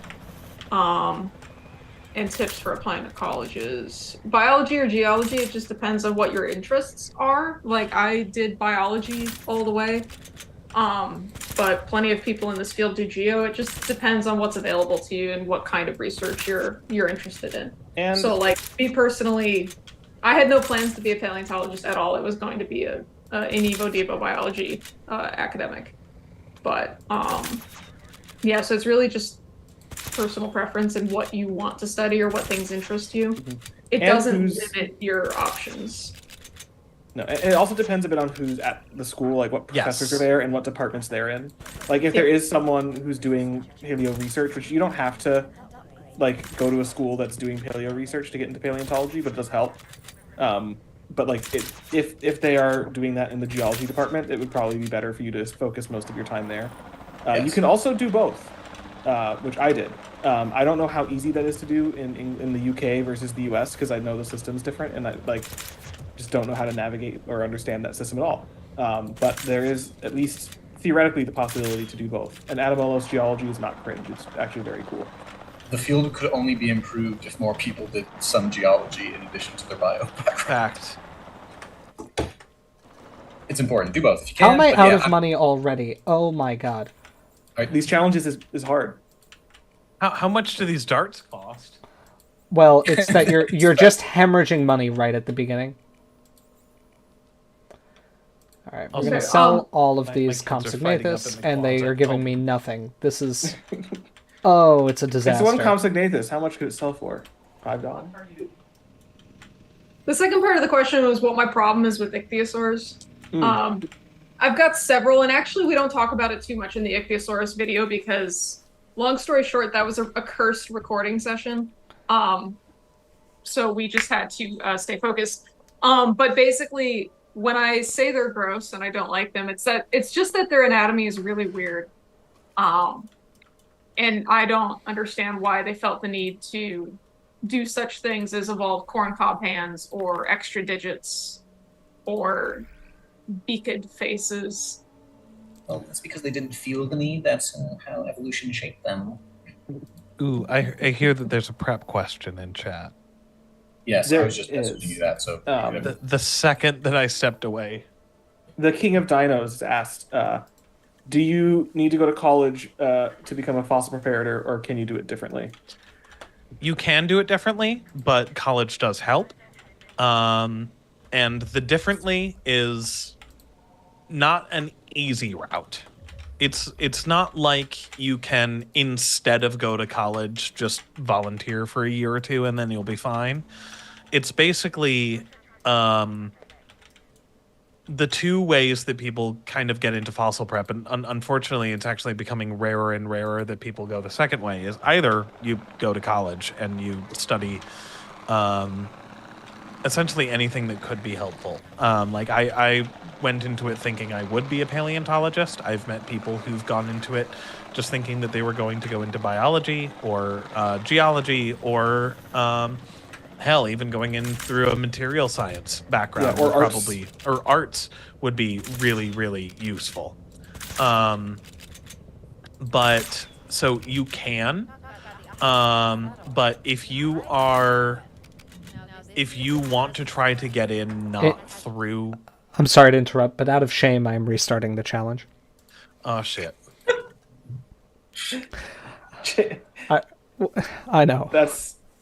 And tips for applying to colleges. Biology or geology, it just depends on what your interests are. Like I did biology all the way. But plenty of people in this field do geo. It just depends on what's available to you and what kind of research you're interested in. And so like me personally, I had no plans to be a paleontologist at all. It was going to be a in evo devo biology academic. But yeah, so it's really just personal preference and what you want to study or what things interest you. It doesn't limit your options. No, it also depends a bit on who's at the school, like what professors are there and what departments they're in. Like if there is someone who's doing paleo research, which you don't have to like go to a school that's doing paleo research to get into paleontology, but it does help. But like if they are doing that in the geology department, it would probably be better for you to focus most of your time there. You can also do both, which I did. I don't know how easy that is to do in the UK versus the US because I know the system's different and I like just don't know how to navigate or understand that system at all. But there is at least theoretically the possibility to do both. And Adamolos geology is not cringe. It's actually very cool. The field could only be improved if more people did some geology in addition to their bio background. Fact. It's important. Do both if you can. How am I out of money already? Oh my god. Right, these challenges is hard. How much do these darts cost? Well, it's that you're just hemorrhaging money right at the beginning. All right, we're going to sell all of these Compsognathus, and they are giving me nothing. This is... Oh, it's a disaster. It's one Compsognathus. How much could it sell for? $5? The second part of the question was what my problem is with ichthyosaurs. I've got several, and actually we don't talk about it too much in the ichthyosaurus video because, long story short, that was a cursed recording session. So we just had to stay focused. But basically, when I say they're gross and I don't like them, it's just that their anatomy is really weird. And I don't understand why they felt the need to do such things as evolve corncob hands or extra digits or beaked faces. Well, that's because they didn't feel the need. That's how evolution shaped them. Ooh, I hear that there's a prep question in chat. Yes, I was just messaging you that. So the second that I stepped away, the King of Dinos asked, "Do you need to go to college to become a fossil preparator, or can you do it differently?" You can do it differently, but college does help. And the differently is not an easy route. It's not like you can, instead of go to college, just volunteer for a year or two and then you'll be fine. It's basically the two ways that people kind of get into fossil prep, and unfortunately it's actually becoming rarer and rarer that people go the second way, is either you go to college and you study essentially anything that could be helpful. Like I went into it thinking I would be a paleontologist. I've met people who've gone into it just thinking that they were going to go into biology or geology or hell, even going in through a material science background, or probably arts. Or arts would be really, really useful. But so you can, but if you want to try to get in through... I'm sorry to interrupt, but out of shame, I am restarting the challenge. Oh, shit. I know.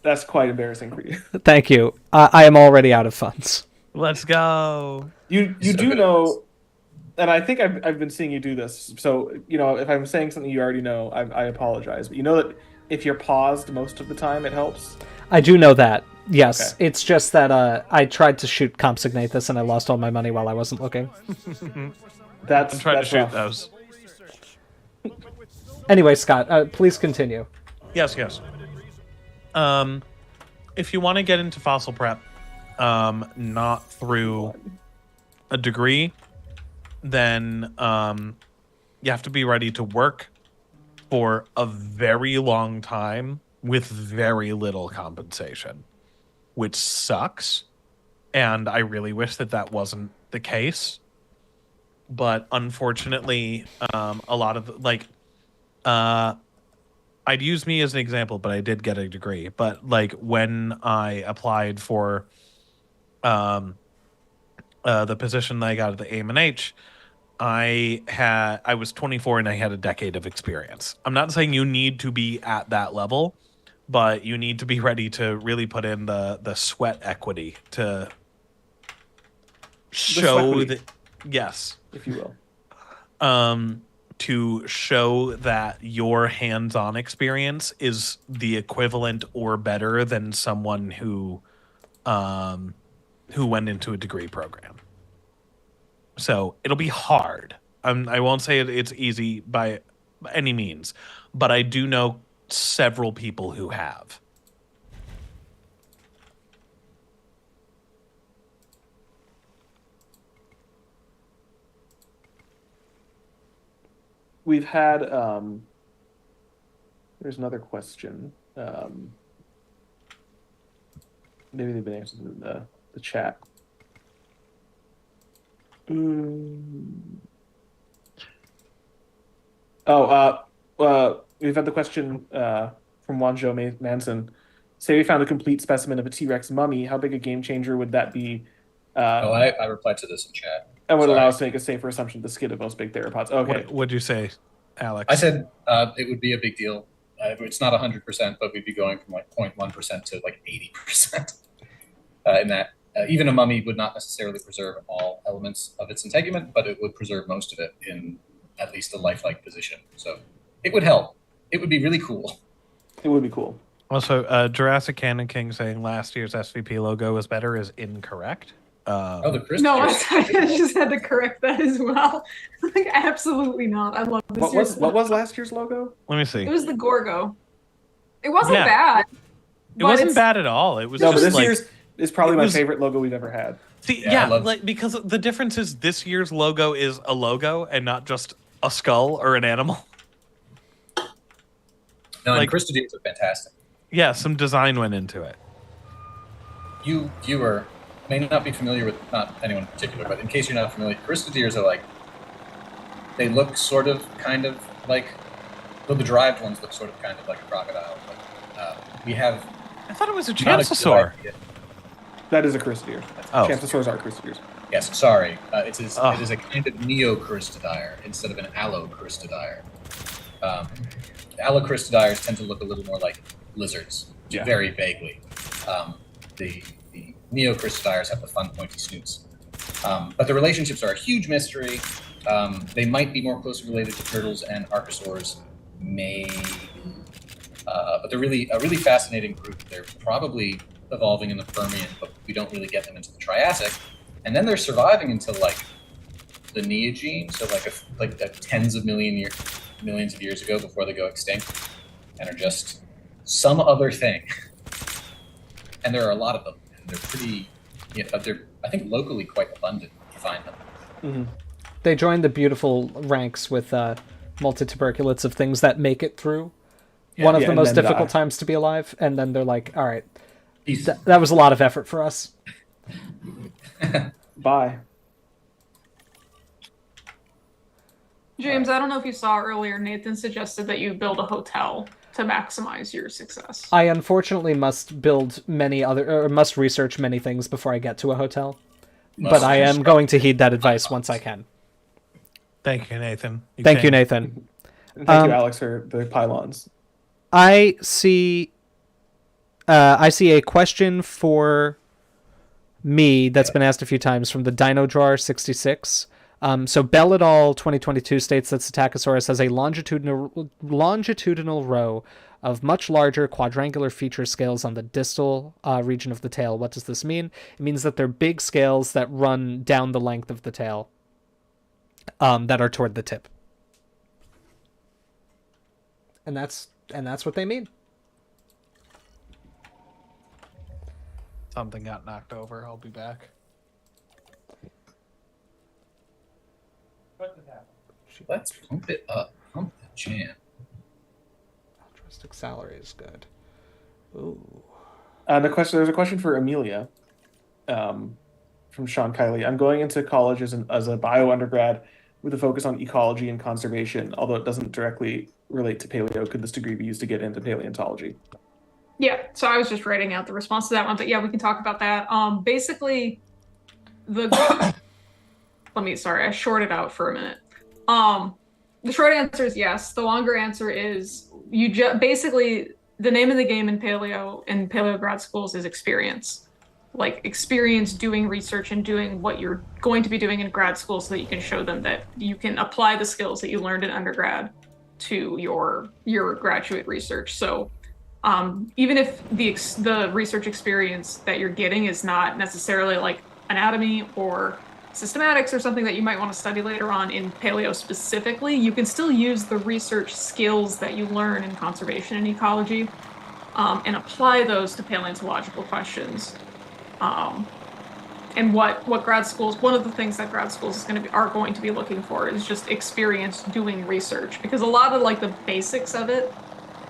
That's quite embarrassing for you. Thank you. I am already out of funds. Let's go. You do know, and I think I've been seeing you do this. So, you know, if I'm saying something you already know, I apologize. But you know that if you're paused most of the time, it helps? I do know that. Yes. Okay. It's just that I tried to shoot Compsognathus and I lost all my money while I wasn't looking. I'm trying to shoot rough. those. Anyway, Scott, please continue. Yes. If you want to get into fossil prep, not through a degree, then you have to be ready to work for a very long time with very little compensation, which sucks. And I really wish that wasn't the case. but unfortunately, a lot of like, I'd use me as an example, but I did get a degree. But like when I applied for the position that I got at the AIM&H, I was 24 and I had a decade of experience. I'm not saying you need to be at that level, but you need to be ready to really put in the sweat equity to show that, yes, if you will, to show that your hands-on experience is the equivalent or better than someone who went into a degree program. So it'll be hard. I won't say it's easy by any means, but I do know several people who have. we've had there's another question. Maybe they've been answered in the chat. We've had the question from Wanzhou Manson. Say we found a complete specimen of a T-Rex mummy. How big a game changer would that be? I replied to this in chat. And would allow us to make a safer assumption the skid of most big theropods. Okay. What'd you say, Alex? I said it would be a big deal. It's not 100%, but we'd be going from like 0.1% to like 80%. In that, even a mummy would not necessarily preserve all elements of its integument, but it would preserve most of it in at least a lifelike position. So it would help. It would be really cool. It would be cool. Also, Jurassic Canon King saying last year's SVP logo was better is incorrect. The Chris. No, I just had to correct that as well. Like, absolutely not. I love this. What was last year's logo? Let me see. It was the Gorgo. It wasn't bad. It wasn't bad at all. It was no, just but this like, year's is probably my favorite logo we've ever had. See, like because the difference is this year's logo is a logo and not just a skull or an animal. No, like, and Cristideers are fantastic. Yeah, some design went into it. You viewer may not be familiar with, not anyone in particular, but in case you're not familiar, Cristideers are like, they look sort of kind of like, well, the derived ones look sort of kind of like a crocodile. But we have. I thought it was a Champsosaur. That is a Cristideer. Champsosaurs are Cristideers. Yes, sorry. It is a kind of neo-Cristidier instead of an allo-Cristidier. Allo-Cristidiers tend to look a little more like lizards, very vaguely. The neo-Cristidiers have the fun pointy snoots. But the relationships are a huge mystery. They might be more closely related to turtles and archosaurs, maybe. But they're a really fascinating group. They're probably evolving in the Permian, but we don't really get them into the Triassic. And then they're surviving until like the Neogene, so like tens of millions of years ago before they go extinct, and are just some other thing. And there are a lot of them, and they're pretty. They're I think locally quite abundant if you find them. Mm-hmm. They join the beautiful ranks with multituberculates of things that make it through one of the most difficult times to be alive, and then they're like, all right, that was a lot of effort for us. Bye. James, I don't know if you saw earlier, Nathan suggested that you build a hotel to maximize your success. I unfortunately must research many things before I get to a hotel. But I am going to heed that advice once I can. Thank you, Nathan. Thank you, Nathan. And thank you, Alex, for the pylons. I see a question for me that's been asked a few times from the Dino Drawer 66. So Bell et al. 2022 states that Psittacosaurus has a longitudinal row of much larger quadrangular feature scales on the distal region of the tail. What does this mean? It means that they're big scales that run down the length of the tail that are toward the tip. And that's what they mean. Something got knocked over. I'll be back. What did happen? Let's pump it up. Pump the jam. Altruistic salary is good. Ooh. There's a question for Amelia from Sean Kiley. I'm going into college as a bio undergrad. with a focus on ecology and conservation, although it doesn't directly relate to paleo. Could this degree be used to get into paleontology? Yeah, so I was just writing out the response to that one, but yeah, we can talk about that. Basically, I shorted out for a minute. The short answer is yes. The longer answer is basically the name of the game in paleo grad schools is experience. Like experience doing research and doing what you're going to be doing in grad school so that you can show them that you can apply the skills that you learned in undergrad to your graduate research. So even if the research experience that you're getting is not necessarily like anatomy or systematics or something that you might want to study later on in paleo specifically, you can still use the research skills that you learn in conservation and ecology and apply those to paleontological questions. And what grad schools, one of the things that grad schools are going to be looking for is just experience doing research, because a lot of like the basics of it,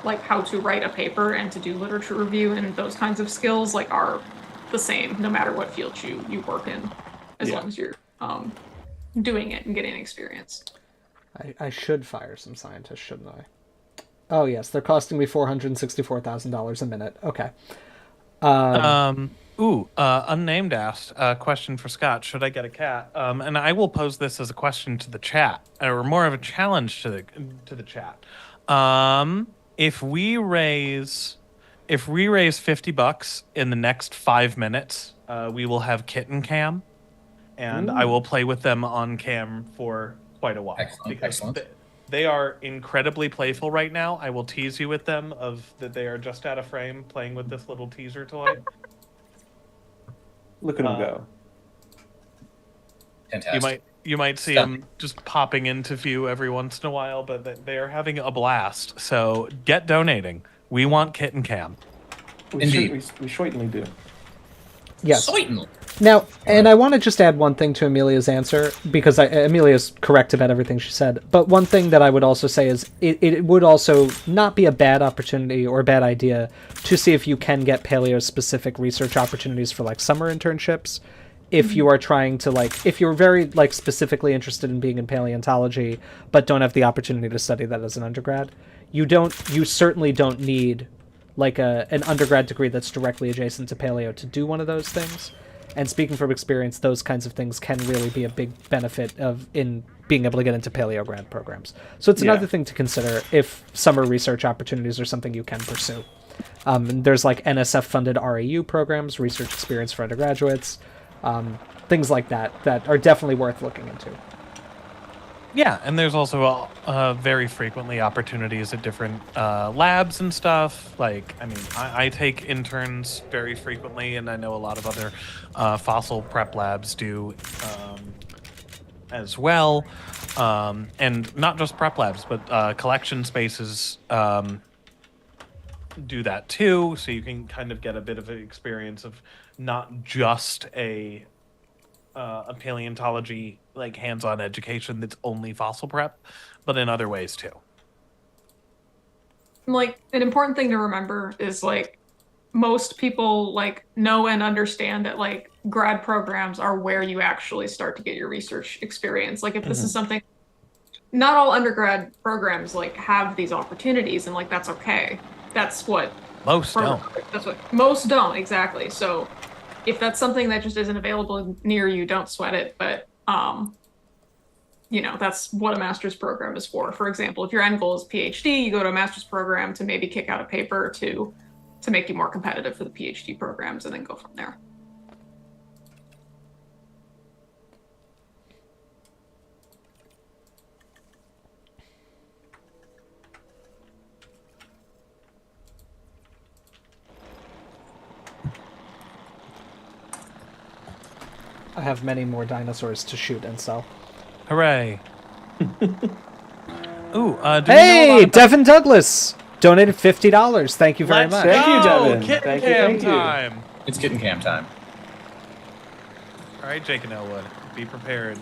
like how to write a paper and to do literature review and those kinds of skills, like are the same no matter what field you work in, as long as you're doing it and getting experience. I should fire some scientists, shouldn't I? Oh yes, they're costing me $464,000 a minute. Okay. Unnamed asked a question for Scott. Should I get a cat? And I will pose this as a question to the chat, or more of a challenge to the chat. If we raise $50 in the next 5 minutes, we will have Kitten Cam, and I will play with them on cam for quite a while. Excellent. They are incredibly playful right now. I will tease you with them that they are just out of frame playing with this little teaser toy. Look at them go. Fantastic. You might see them just popping into view every once in a while, but they are having a blast. So get donating. We want Kitten Cam. We certainly do. Yes. Certainly. Now, and I want to just add one thing to Amelia's answer, because Amelia's correct about everything she said. But one thing that I would also say is it would also not be a bad opportunity or a bad idea to see if you can get paleo-specific research opportunities for like summer internships. If you are trying to if you're very specifically interested in being in paleontology, but don't have the opportunity to study that as an undergrad, you certainly don't need an undergrad degree that's directly adjacent to paleo to do one of those things. And speaking from experience, those kinds of things can really be a big benefit in being able to get into paleo grad programs. So it's another thing to consider if summer research opportunities are something you can pursue. And there's NSF-funded RAU programs, research experience for undergraduates, things like that are definitely worth looking into. Yeah, and there's also very frequently opportunities at different labs and stuff. I take interns very frequently, and I know a lot of other fossil prep labs do as well. And not just prep labs, but collection spaces do that too, so you can kind of get a bit of an experience of not just a paleontology hands-on education that's only fossil prep, but in other ways too. An important thing to remember is most people know and understand that grad programs are where you actually start to get your research experience. If this is something, not all undergrad programs have these opportunities, and that's okay. That's what most don't. That's what most don't, exactly. So if that's something that just isn't available near you, don't sweat it. But that's what a master's program is for. For example, if your end goal is PhD, you go to a master's program to maybe kick out a paper to make you more competitive for the PhD programs, and then go from there. I have many more dinosaurs to shoot and sell. Hooray! Ooh, hey, Devin Douglas donated $50. Thank you very much. Thank you, Devin. Kitten Cam time. It's Kitten Cam time. All right, Jake and Elwood, be prepared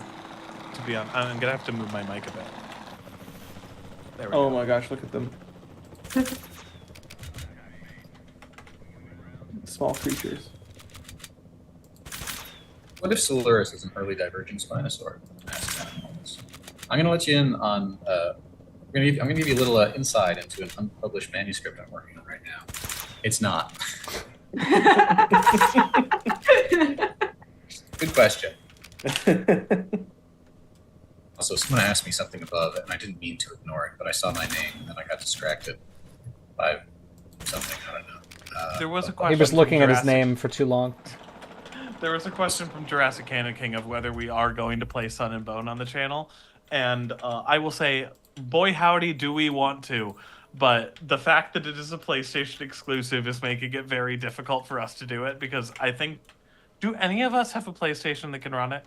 to be on. I'm gonna have to move my mic a bit. There we go. Oh my gosh, look at them. Small creatures. What if Solaris is an early divergent spinosaur? Massive animals. I'm gonna let you in on. I'm gonna give you a little insight into an unpublished manuscript I'm working on right now. It's not. Good question. Also, someone asked me something above, and I didn't mean to ignore it, but I saw my name and I got distracted by something. I don't know. There was a question. He was looking from at his Jurassic- name for too long. There was a question from Jurassic Canon King of whether we are going to play Sun and Bone on the channel, and I will say, boy howdy, do we want to. But the fact that it is a PlayStation exclusive is making it very difficult for us to do it, because I think... Do any of us have a PlayStation that can run it?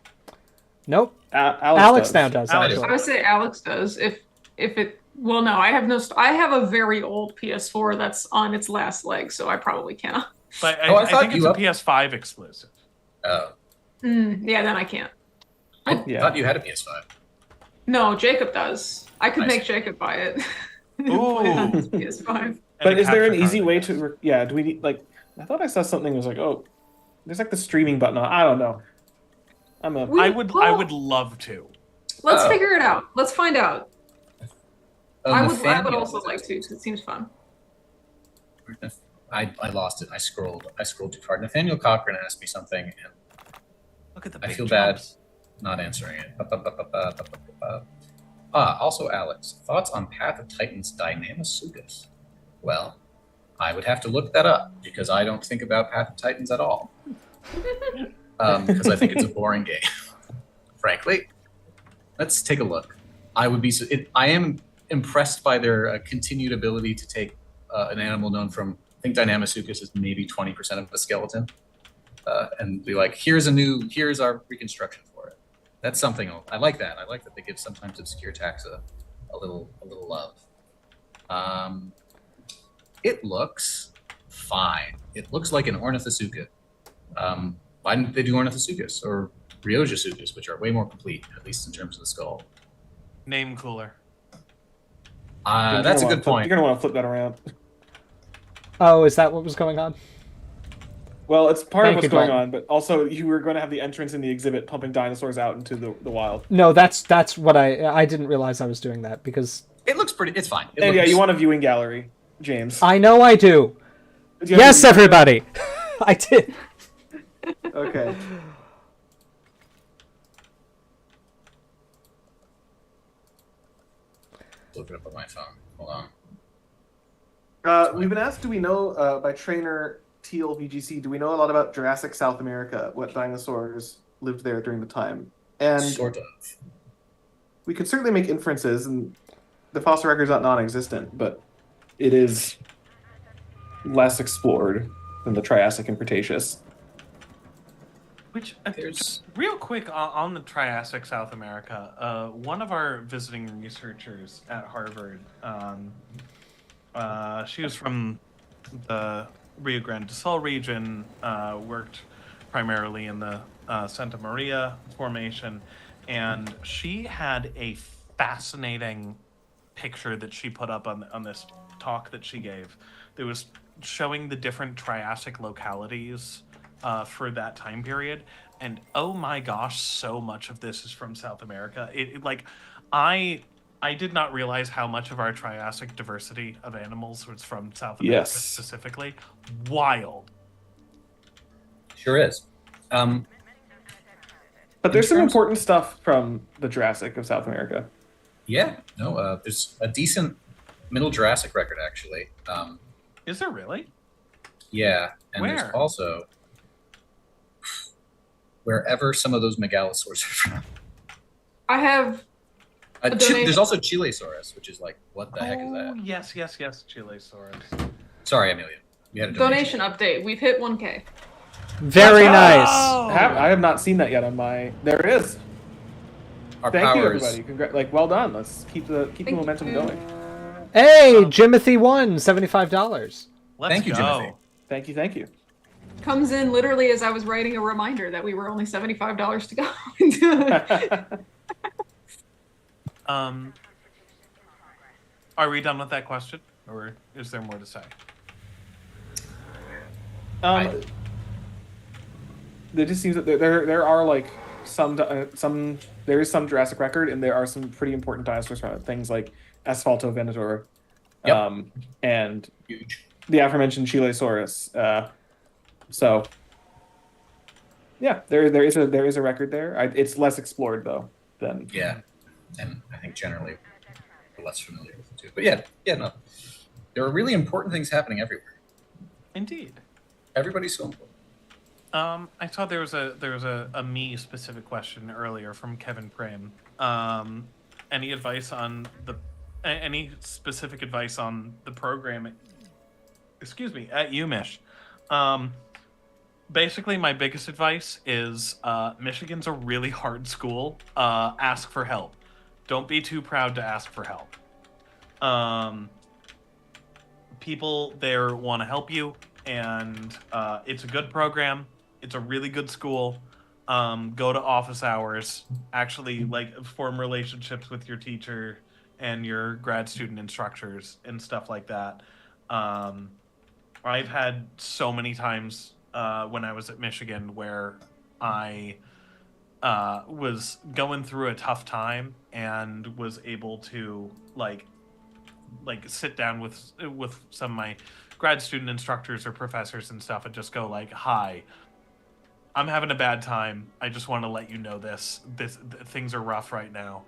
Nope. Alex now does. Alex. Actually. I would say Alex does. If it, well, no, I have no. I have a very old PS4 that's on its last leg, so I probably cannot. But I I thought think it's you a up- PS5 exclusive. Oh, Yeah, then I can't. I Yeah. thought you had a PS5. No, Jacob does. I could Nice. make Jacob buy it. Ooh. Play it on his PS5. But And a is there an capture easy card, way I guess. to? Yeah. Do we need like? I thought I saw something that was like, oh, there's like the streaming button. I don't know. I'm a. I would love to. Let's Oh. figure it out. Let's find out. Oh, I would Nathaniel also was like asking. to, 'cause it seems fun. I lost it. I scrolled too far. Nathaniel Cochran asked me something, and Look at the I big feel bad jumps. not answering it. Also, Alex, thoughts on Path of Titans Dynamasuchus? Well, I would have to look that up because I don't think about Path of Titans at all. Because I think it's a boring game, frankly. Let's take a look. I am impressed by their continued ability to take an animal known from, I think Dynamasuchus is maybe 20% of a skeleton, and be like, here's our reconstruction for it. That's something I like that. I like that they give sometimes obscure taxa a little love. It looks fine. It looks like an Ornithomimids. Why didn't they do Ornithomimids or Rheosuchus, which are way more complete, at least in terms of the skull? Name cooler. That's a good point. You're gonna want to flip that around. Oh, is that what was going on? Well, it's part Thank of you, what's going Dalton. on, but also you were going to have the entrance in the exhibit pumping dinosaurs out into the wild. No, that's what I didn't realize I was doing that because It looks pretty. It's fine. And yeah, you want a viewing gallery, James. I know I do. Do you have Yes, a- everybody. I did. Okay. Look it up on my phone. Hold on. We've been asked, do we know, by trainer Teal VGC, do we know a lot about Jurassic South America, what dinosaurs lived there during the time? And Sort of. we could certainly make inferences, and the fossil record's not non-existent, but it is less explored than the Triassic and Cretaceous. Which, There's- real quick on the Triassic South America, one of our visiting researchers at Harvard, she was from the Rio Grande do Sul region, worked primarily in the Santa Maria Formation, and she had a fascinating picture that she put up on this talk that she gave. That was showing the different Triassic localities for that time period, and oh my gosh, so much of this is from South America. I did not realize how much of our Triassic diversity of animals was from South America Yes. specifically. Wild. Sure is. But there's some terms- important stuff from the Jurassic of South America. Yeah. No. There's a decent Middle Jurassic record actually. Is there really? Yeah, and there's Where? also wherever some of those megalosaurs are from. I have donation. There's also Chilesaurus, which is like, what the heck is Oh, that? yes, Chilesaurus. Sorry, Amelia. We had a donation update. We've hit 1K. Very nice. Oh! I have not seen that yet on my. There it is. Our Thank you, powers. everybody. Well done. Let's keep the Thank momentum you. going. Hey, Jimothy won $75. Let's Thank you, go. Timothy. Thank you. Comes in literally as I was writing a reminder that we were only $75 to go. Are we done with that question, or is there more to say? It just seems that there are like there is some Jurassic record, and there are some pretty important dinosaurs from it. Things like Asphaltovenator, Yep. and Huge. the aforementioned Chilesaurus. So yeah, there is a record there. It's less explored though than Yeah, and I think generally we're less familiar with it too. But yeah, no, there are really important things happening everywhere. Indeed. Everybody's so important. I saw there was a me specific question earlier from Kevin Prame. Any advice on any specific advice on the program? Excuse me, at UMich. Basically, my biggest advice is Michigan's a really hard school. Ask for help. Don't be too proud to ask for help. People there want to help you, and it's a good program. It's a really good school. Go to office hours. Actually, form relationships with your teacher and your grad student instructors and stuff like that. I've had so many times when I was at Michigan where I was going through a tough time and was able to sit down with some of my grad student instructors or professors and stuff and just go hi, I'm having a bad time. I just want to let you know things are rough right now.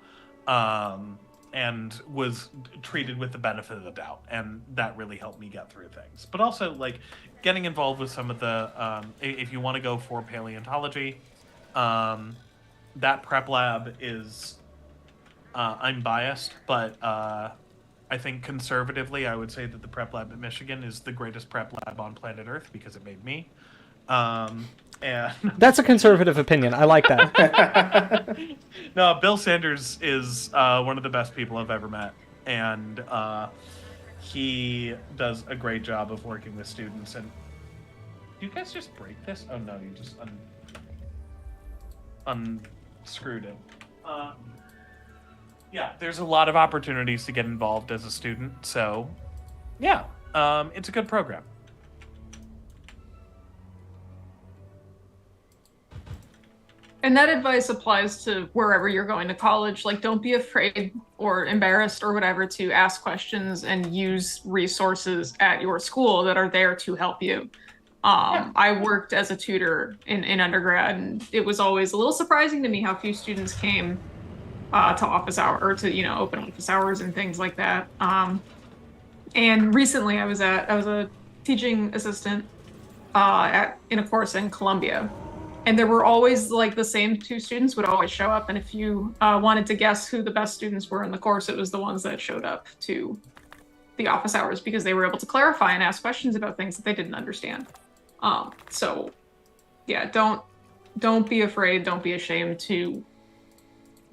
And was treated with the benefit of the doubt, and that really helped me get through things. But also getting involved with some of the if you want to go for paleontology, that prep lab is I'm biased, but I think conservatively I would say that the prep lab at Michigan is the greatest prep lab on planet Earth because it made me. And that's a conservative opinion. I like that. No, Bill Sanders is one of the best people I've ever met, and he does a great job of working with students. And do you guys just break this? Oh no, you just unscrewed it. Yeah, there's a lot of opportunities to get involved as a student, so yeah, it's a good program. And that advice applies to wherever you're going to college. Don't be afraid or embarrassed or whatever to ask questions and use resources at your school that are there to help you. I worked as a tutor in undergrad, and it was always a little surprising to me how few students came to office hour or to open office hours and things like that. And recently, I was a teaching assistant in a course in Columbia. And there were always the same two students would always show up. And if you wanted to guess who the best students were in the course, it was the ones that showed up to the office hours because they were able to clarify and ask questions about things that they didn't understand. So yeah, don't be afraid. Don't be ashamed to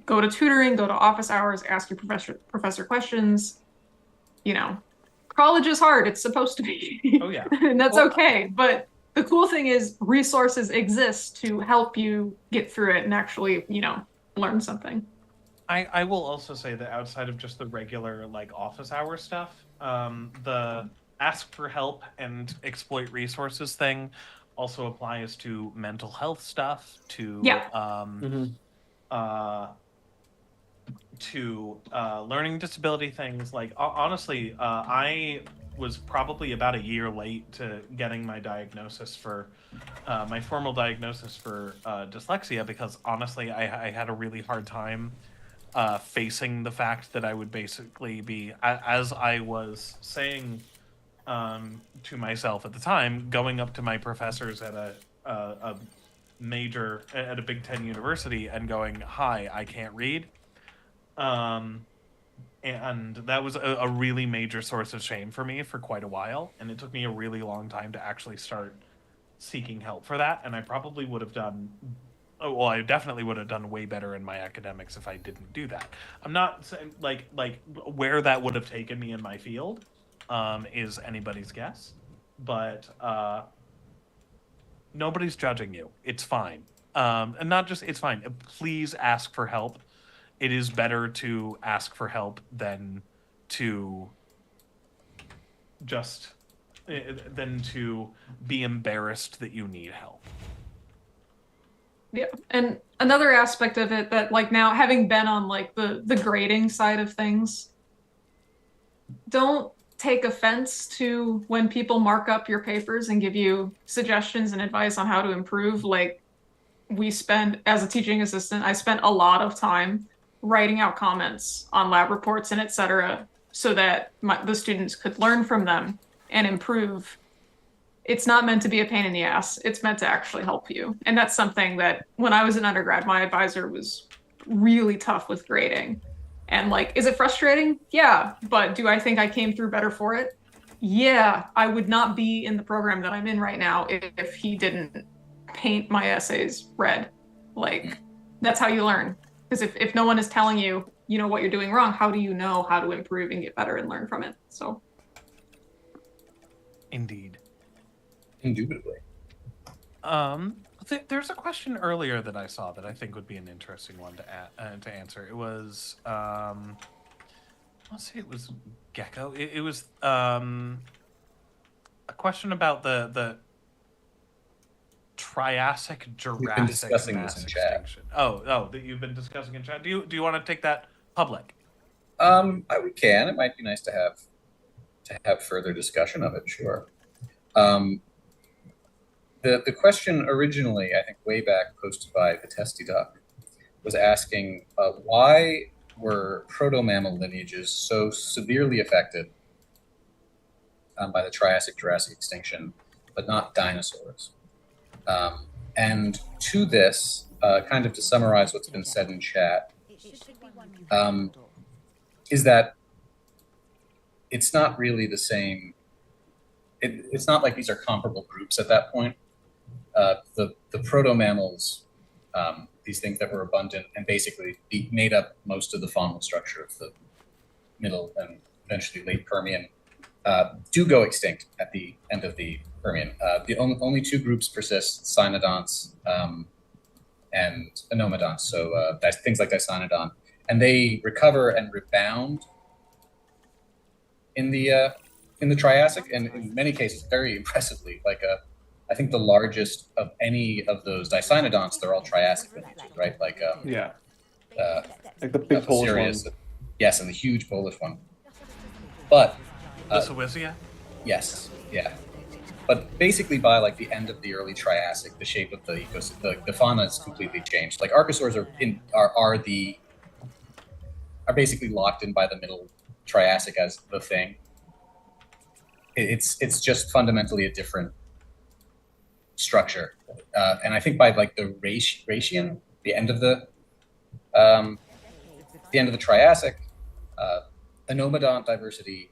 go to tutoring, go to office hours, ask your professor questions. College is hard. It's supposed to be. Oh yeah. And that's okay. But the cool thing is resources exist to help you get through it and actually, learn something. I will also say that outside of just the regular office hour stuff, the ask for help and exploit resources thing also applies to mental health stuff, to learning disability things. Honestly, I was probably about a year late to getting my diagnosis for my formal diagnosis for dyslexia because honestly I had a really hard time facing the fact that I would basically be, as I was saying to myself at the time, going up to my professors at a Big Ten university and going, "Hi, I can't read." And that was a really major source of shame for me for quite a while. And it took me a really long time to actually start seeking help for that. And I probably would have done, I definitely would have done way better in my academics if I didn't do that. I'm not saying where that would have taken me in my field is anybody's guess. But nobody's judging you. It's fine. And not just, it's fine. Please ask for help. It is better to ask for help than to be embarrassed that you need help. Yeah, and another aspect of it that, like, now having been on like the grading side of things, don't take offense to when people mark up your papers and give you suggestions and advice on how to improve. Like, we spend, as a teaching assistant, I spent a lot of time writing out comments on lab reports and etc. so that the students could learn from them and improve. It's not meant to be a pain in the ass. It's meant to actually help you. And that's something that when I was an undergrad, my advisor was really tough with grading. And like, is it frustrating? Yeah. But do I think I came through better for it? Yeah. I would not be in the program that I'm in right now if he didn't paint my essays red. Like, that's how you learn. Because if no one is telling you, you know, what you're doing wrong, how do you know how to improve and get better and learn from it? So. Indeed. Indubitably. There's a question earlier that I saw that I think would be an interesting one to answer. It was, let's see, it was Gecko. It was a question about the Triassic Jurassic discussing mass this in chat. extinction. Oh, that you've been discussing in chat. Do you want to take that public? We can. It might be nice to have further discussion of it. Sure. The question originally, I think, way back posted by the Testy Duck, was asking why were proto-mammal lineages so severely affected by the Triassic-Jurassic extinction, but not dinosaurs? And to this, kind of to summarize what's been said in chat, is that it's not really the same. It's not like these are comparable groups at that point. The proto-mammals, these things that were abundant and basically made up most of the faunal structure of the middle and eventually late Permian, do go extinct at the end of the Permian. The only two groups persist: Cynodonts and Anomodonts, so that's things like Dicynodon. And they recover and rebound in the Triassic, and in many cases very impressively. Like I think the largest of any of those Dicynodonts, they're all Triassic lineages, right? Like like the big Polish one. Yes, and the huge Polish one. But Lysowizia? Yes, yeah. But basically, by like the end of the early Triassic, the shape of the ecosystem, the fauna is completely changed. Like archosaurs are basically locked in by the middle Triassic as the thing. It's just fundamentally a different structure, and I think by like the Ratian, the end of the Triassic, Anomodont diversity.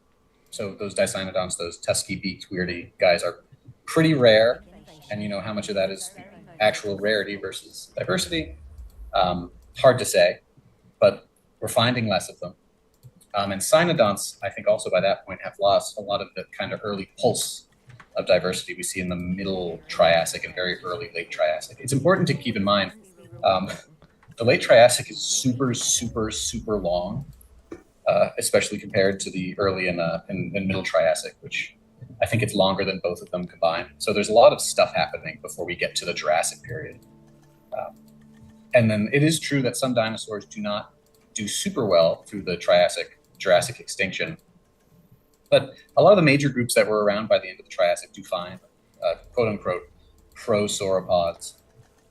So those Dicynodonts, those tusky-beaked weirdy guys, are pretty rare, and you know how much of that is actual rarity versus diversity. Hard to say, but we're finding less of them. And Cynodonts, I think, also by that point have lost a lot of the kind of early pulse of diversity we see in the middle Triassic and very early late Triassic. It's important to keep in mind the late Triassic is super, super, super long, especially compared to the early and middle Triassic, which I think it's longer than both of them combined. So there's a lot of stuff happening before we get to the Jurassic period. And then it is true that some dinosaurs do not do super well through the Jurassic extinction. But a lot of the major groups that were around by the end of the Triassic do fine, quote-unquote, prosauropods.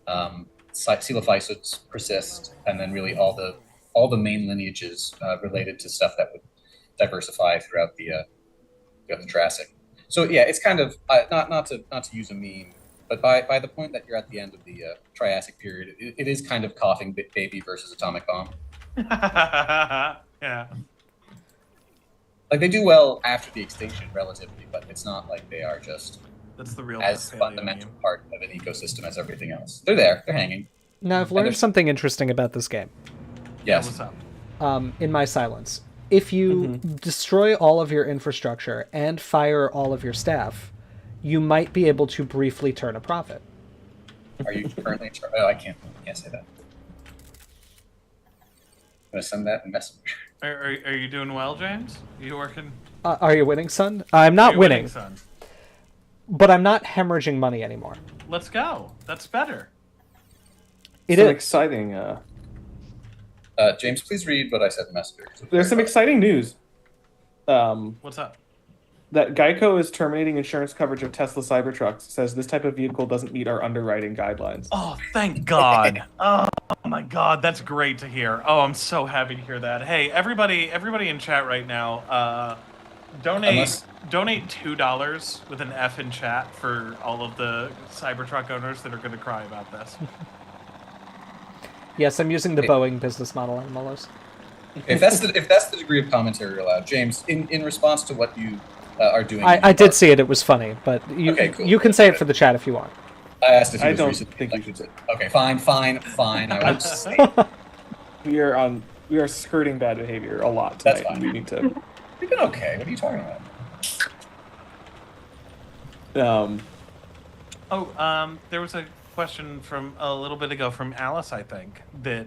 Coelophysoids persist, and then really all the main lineages related to stuff that would diversify throughout the Jurassic. So yeah, it's kind of not to use a meme, but by the point that you're at the end of the Triassic period, it is kind of coughing baby versus atomic bomb. Yeah. Like they do well after the extinction relatively, but it's not like they are just That's the real as fundamental part of an ecosystem as everything else. They're there, they're hanging. Now I've learned something interesting about this game. Yes. What's up? In my silence. If you destroy all of your infrastructure and fire all of your staff, you might be able to briefly turn a profit. Are you currently? Oh, I can't say that. I'm gonna send that in Messenger. Are you doing well, James? You working? Are you winning, son? I'm not winning, son. But I'm not hemorrhaging money anymore. Let's go. That's better. It some is. exciting. James, please read what I said in Messenger. There's some exciting news. What's up? That Geico is terminating insurance coverage of Tesla Cybertrucks. Says this type of vehicle doesn't meet our underwriting guidelines. Oh, thank God. Oh my God, that's great to hear. Oh, I'm so happy to hear that. Hey, everybody in chat right now, donate $2 with an F in chat for all of the Cybertruck owners that are going to cry about this. Yes, I'm using the Boeing business model on Mullis. If that's the degree of commentary you're allowed, James, in response to what you are doing, I did see it. It was funny, but you can say it for the chat if you want. I asked if I don't think you should say. Okay, fine. I won't say. We are skirting bad behavior a lot tonight. That's fine. We need to. We've been okay. What are you talking about? There was a question from a little bit ago from Alice, I think, that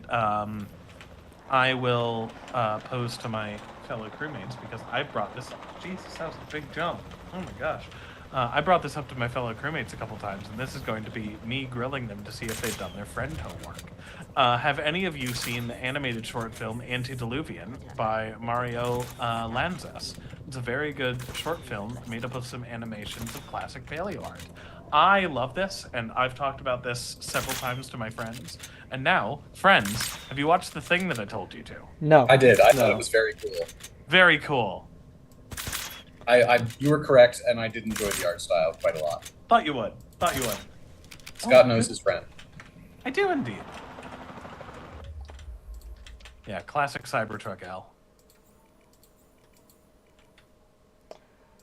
I will pose to my fellow crewmates because I brought this up. Jesus, that was a big jump. Oh my gosh. I brought this up to my fellow crewmates a couple times, and this is going to be me grilling them to see if they've done their friend homework. Have any of you seen the animated short film Antediluvian by Mario Lanzas? It's a very good short film made up of some animations of classic paleo-art. I love this, and I've talked about this several times to my friends. And now, friends, have you watched the thing that I told you to? No. I did. I thought it was very cool. Very cool. You were correct, and I did enjoy the art style quite a lot. Thought you would. Scott knows his friend. I do indeed. Yeah, classic Cybertruck L.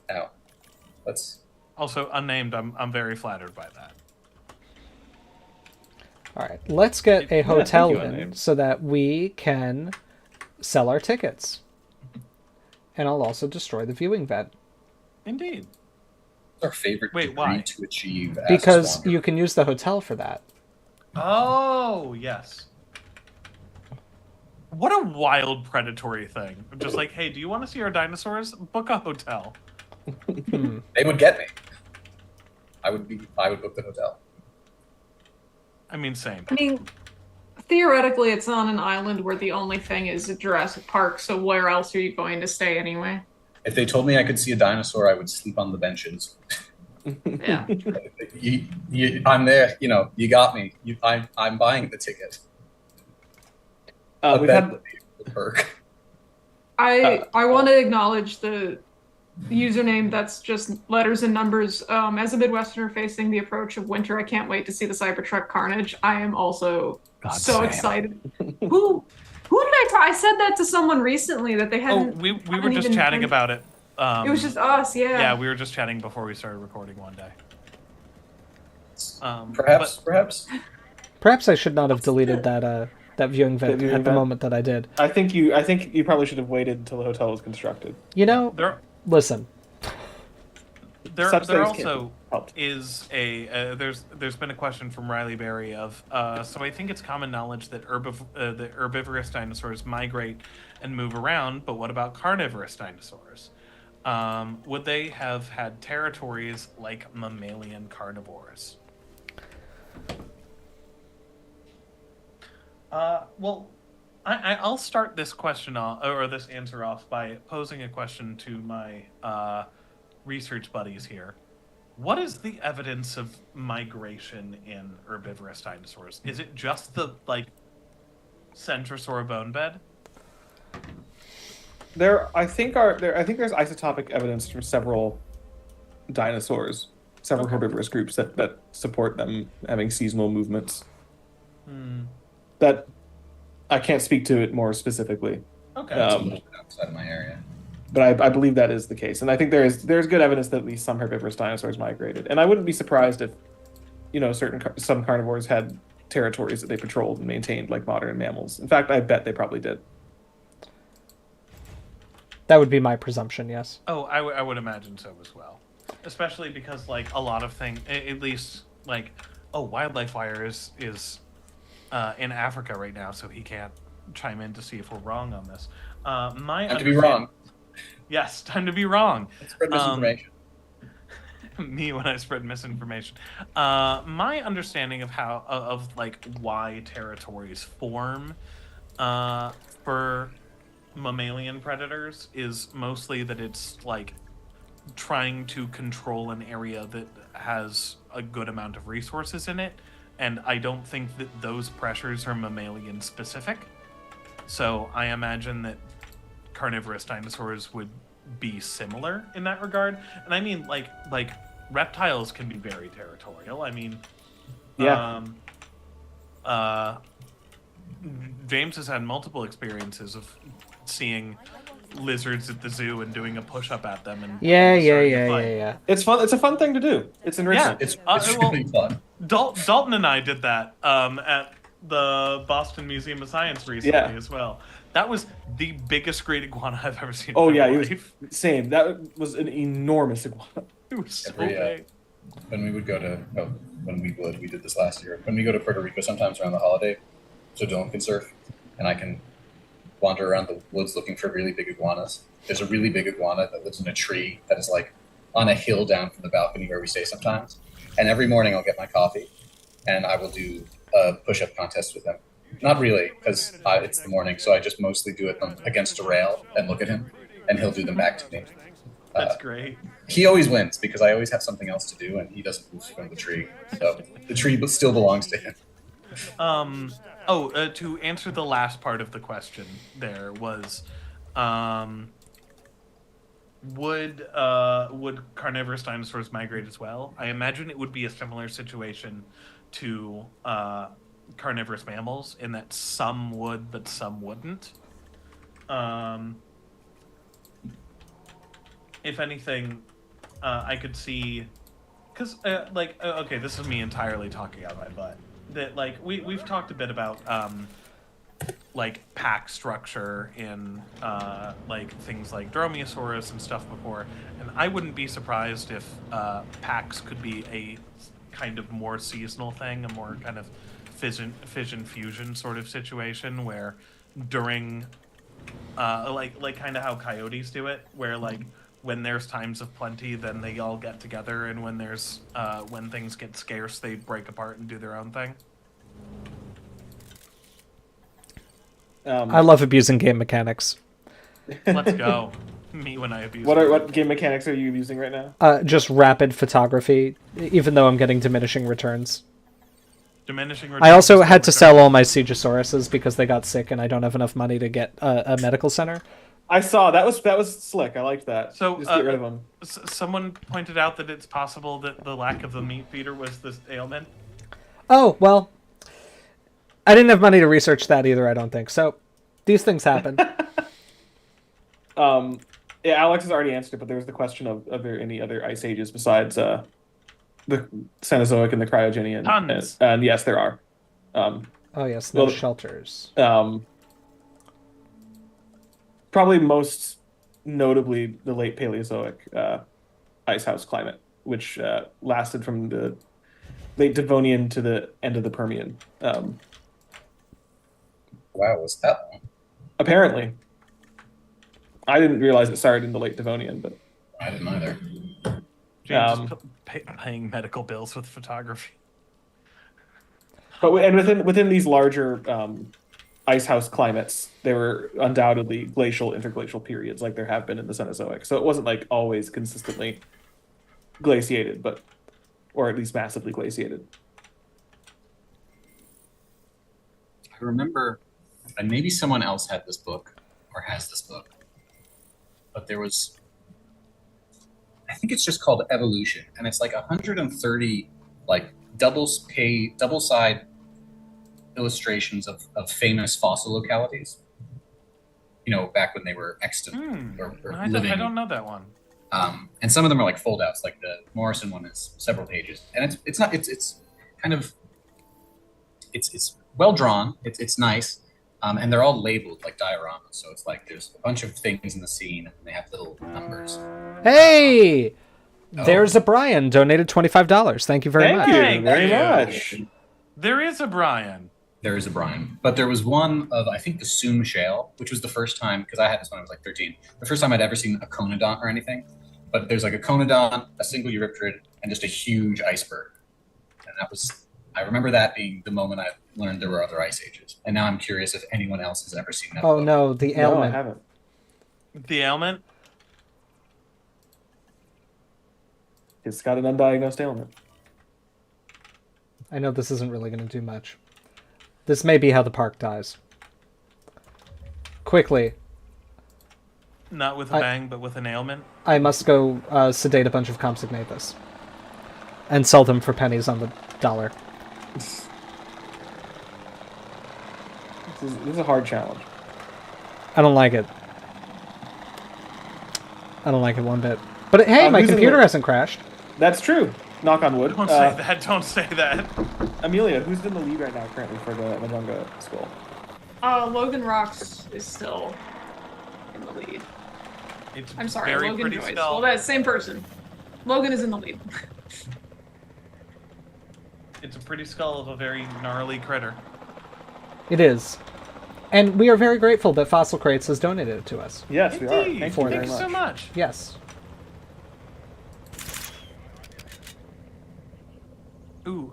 Now, let's. Also unnamed. I'm very flattered by that. All right, let's get a hotel you, in unnamed. so that we can sell our tickets. And I'll also destroy the viewing vent. Indeed. It's our favorite Wait, degree why? to achieve. As Because Swander. you can use the hotel for that. Oh, yes. What a wild predatory thing. Just like, hey, do you want to see our dinosaurs? Book a hotel. They would get me. I would book the hotel. I mean, same. I mean, theoretically, it's on an island where the only thing is a Jurassic Park, so where else are you going to stay anyway? If they told me I could see a dinosaur, I would sleep on the benches. Yeah. I'm there. You got me. I'm buying the ticket. We've had the perk. I want to acknowledge the username that's just letters and numbers. As a Midwesterner facing the approach of winter, I can't wait to see the Cybertruck carnage. I am also excited. Who did I tell? I said that to someone recently that they hadn't. We were just chatting about it. It was just us, yeah. Yeah, we were just chatting before we started recording one day. Perhaps I should not have deleted that viewing vent at the moment that I did. I think you probably should have waited until the hotel was constructed. Listen. There Such things also helped. is there's been a question from Riley Berry of so I think it's common knowledge that the herbivorous dinosaurs migrate and move around, but what about carnivorous dinosaurs? Would they have had territories like mammalian carnivores? Well, I'll start this question off, or this answer off by posing a question to my research buddies here. What is the evidence of migration in herbivorous dinosaurs? Is it just the centrosaur bone bed? I think there's isotopic evidence from several dinosaurs, several herbivorous groups that support them having seasonal movements. That I can't speak to it more specifically. Okay. Outside of my area. But I believe that is the case, and I think there's good evidence that at least some herbivorous dinosaurs migrated. And I wouldn't be surprised if, some carnivores had territories that they patrolled and maintained like modern mammals. In fact, I bet they probably did. That would be my presumption, yes. Oh, I would imagine so as well. Especially because a lot of things, at least Wildlife Wire is in Africa right now, so he can't chime in to see if we're wrong on this. Time to be wrong. Yes, time to be wrong. Let's spread misinformation. Me when I spread misinformation. My understanding of why territories form for mammalian predators is mostly that it's like trying to control an area that has a good amount of resources in it, and I don't think that those pressures are mammalian specific. So I imagine that carnivorous dinosaurs would be similar in that regard. And I mean, like reptiles can be very territorial. I mean, James has had multiple experiences of seeing lizards at the zoo and doing a push-up at them. And Yeah. It's fun. It's a fun thing to do. It's enriching. Yeah, it's really fun. Dalton and I did that at the Boston Museum of Science recently as well. That was the biggest great iguana I've ever seen. Oh yeah, it was same. That was an enormous iguana. It was so big. When we would go to, we did this last year. When we go to Puerto Rico sometimes around the holiday, so Dylan can surf, and I can wander around the woods looking for really big iguanas. There's a really big iguana that lives in a tree that is like on a hill down from the balcony where we stay sometimes. And every morning I'll get my coffee, and I will do a push-up contest with him. Not really, because it's the morning, so I just mostly do it against a rail and look at him, and he'll do them back to me. That's great. He always wins because I always have something else to do, and he doesn't move from the tree. So the tree still belongs to him. To answer the last part of the question, there was, would carnivorous dinosaurs migrate as well? I imagine it would be a similar situation to carnivorous mammals in that some would, but some wouldn't. If anything, I could see, because okay, this is me entirely talking out my butt. That we've talked a bit about pack structure in things like Dromaeosaurus and stuff before, and I wouldn't be surprised if packs could be a kind of more seasonal thing, a more kind of fission fusion sort of situation where during kind of how coyotes do it, where when there's times of plenty, then they all get together, and when there's when things get scarce, they break apart and do their own thing. I love abusing game mechanics. Let's go. Me when I abuse. What game mechanics are you using right now? Just rapid photography, even though I'm getting diminishing returns. Diminishing returns. I also had to sell all my Cejosauruses because they got sick, and I don't have enough money to get a medical center. I saw that was slick. I liked that. So just get rid of them. Someone pointed out that it's possible that the lack of the meat feeder was this ailment. Oh well, I didn't have money to research that either. I don't think so. These things happen. Yeah, Alex has already answered it, but there was the question of are there any other ice ages besides the Cenozoic and the Cryogenian? Tons. And yes, there are. Oh yes, no shelters. Probably most notably the late Paleozoic icehouse climate, which lasted from the late Devonian to the end of the Permian. Wow, was that long? Apparently. I didn't realize it started in the late Devonian, but I didn't either. James paying medical bills with photography. But within these larger icehouse climates, there were undoubtedly glacial, interglacial periods, like there have been in the Cenozoic. So it wasn't always consistently glaciated, or at least massively glaciated. I remember, and maybe someone else had this book or has this book, but there was, I think it's just called Evolution, and it's 130 double-side illustrations of famous fossil localities. Back when they were extant or living. I don't know that one. And some of them are fold-outs. Like the Morrison one is several pages, and it's well drawn. It's nice. And they're all labeled like dioramas, so it's there's a bunch of things in the scene, and they have little numbers. Hey, there's a Brian donated $25. Thank you very much. Thank you very much. There is a Brian. There is a Brian, but there was one of I think the Soom Shale, which was the first time because I had this when I was 13. The first time I'd ever seen a conodont or anything. But there's a conodont, a single eurypterid, and just a huge iceberg. And I remember that being the moment I learned there were other ice ages. And now I'm curious if anyone else has ever seen that. Oh no, the ailment. No, I haven't. The ailment? It's got an undiagnosed ailment. I know this isn't really going to do much. This may be how the park dies. Quickly. Not with a bang, but with an ailment? I must go sedate a bunch of compsognathus. And sell them for pennies on the dollar. This is a hard challenge. I don't like it. I don't like it one bit. But hey, my computer hasn't crashed. That's true. Knock on wood. Don't say that. Don't say that. Amelia, who's in the lead right now currently for the Magunga skull? Logan Rocks is still in the lead. I'm sorry, very Logan pretty Joyce. skull. Well, that's same person. Logan is in the lead. It's a pretty skull of a very gnarly critter. It is. And we are very grateful that Fossil Crates has donated it to us. Yes, we are. Indeed. Thank you very Thanks so much. Yes. Ooh,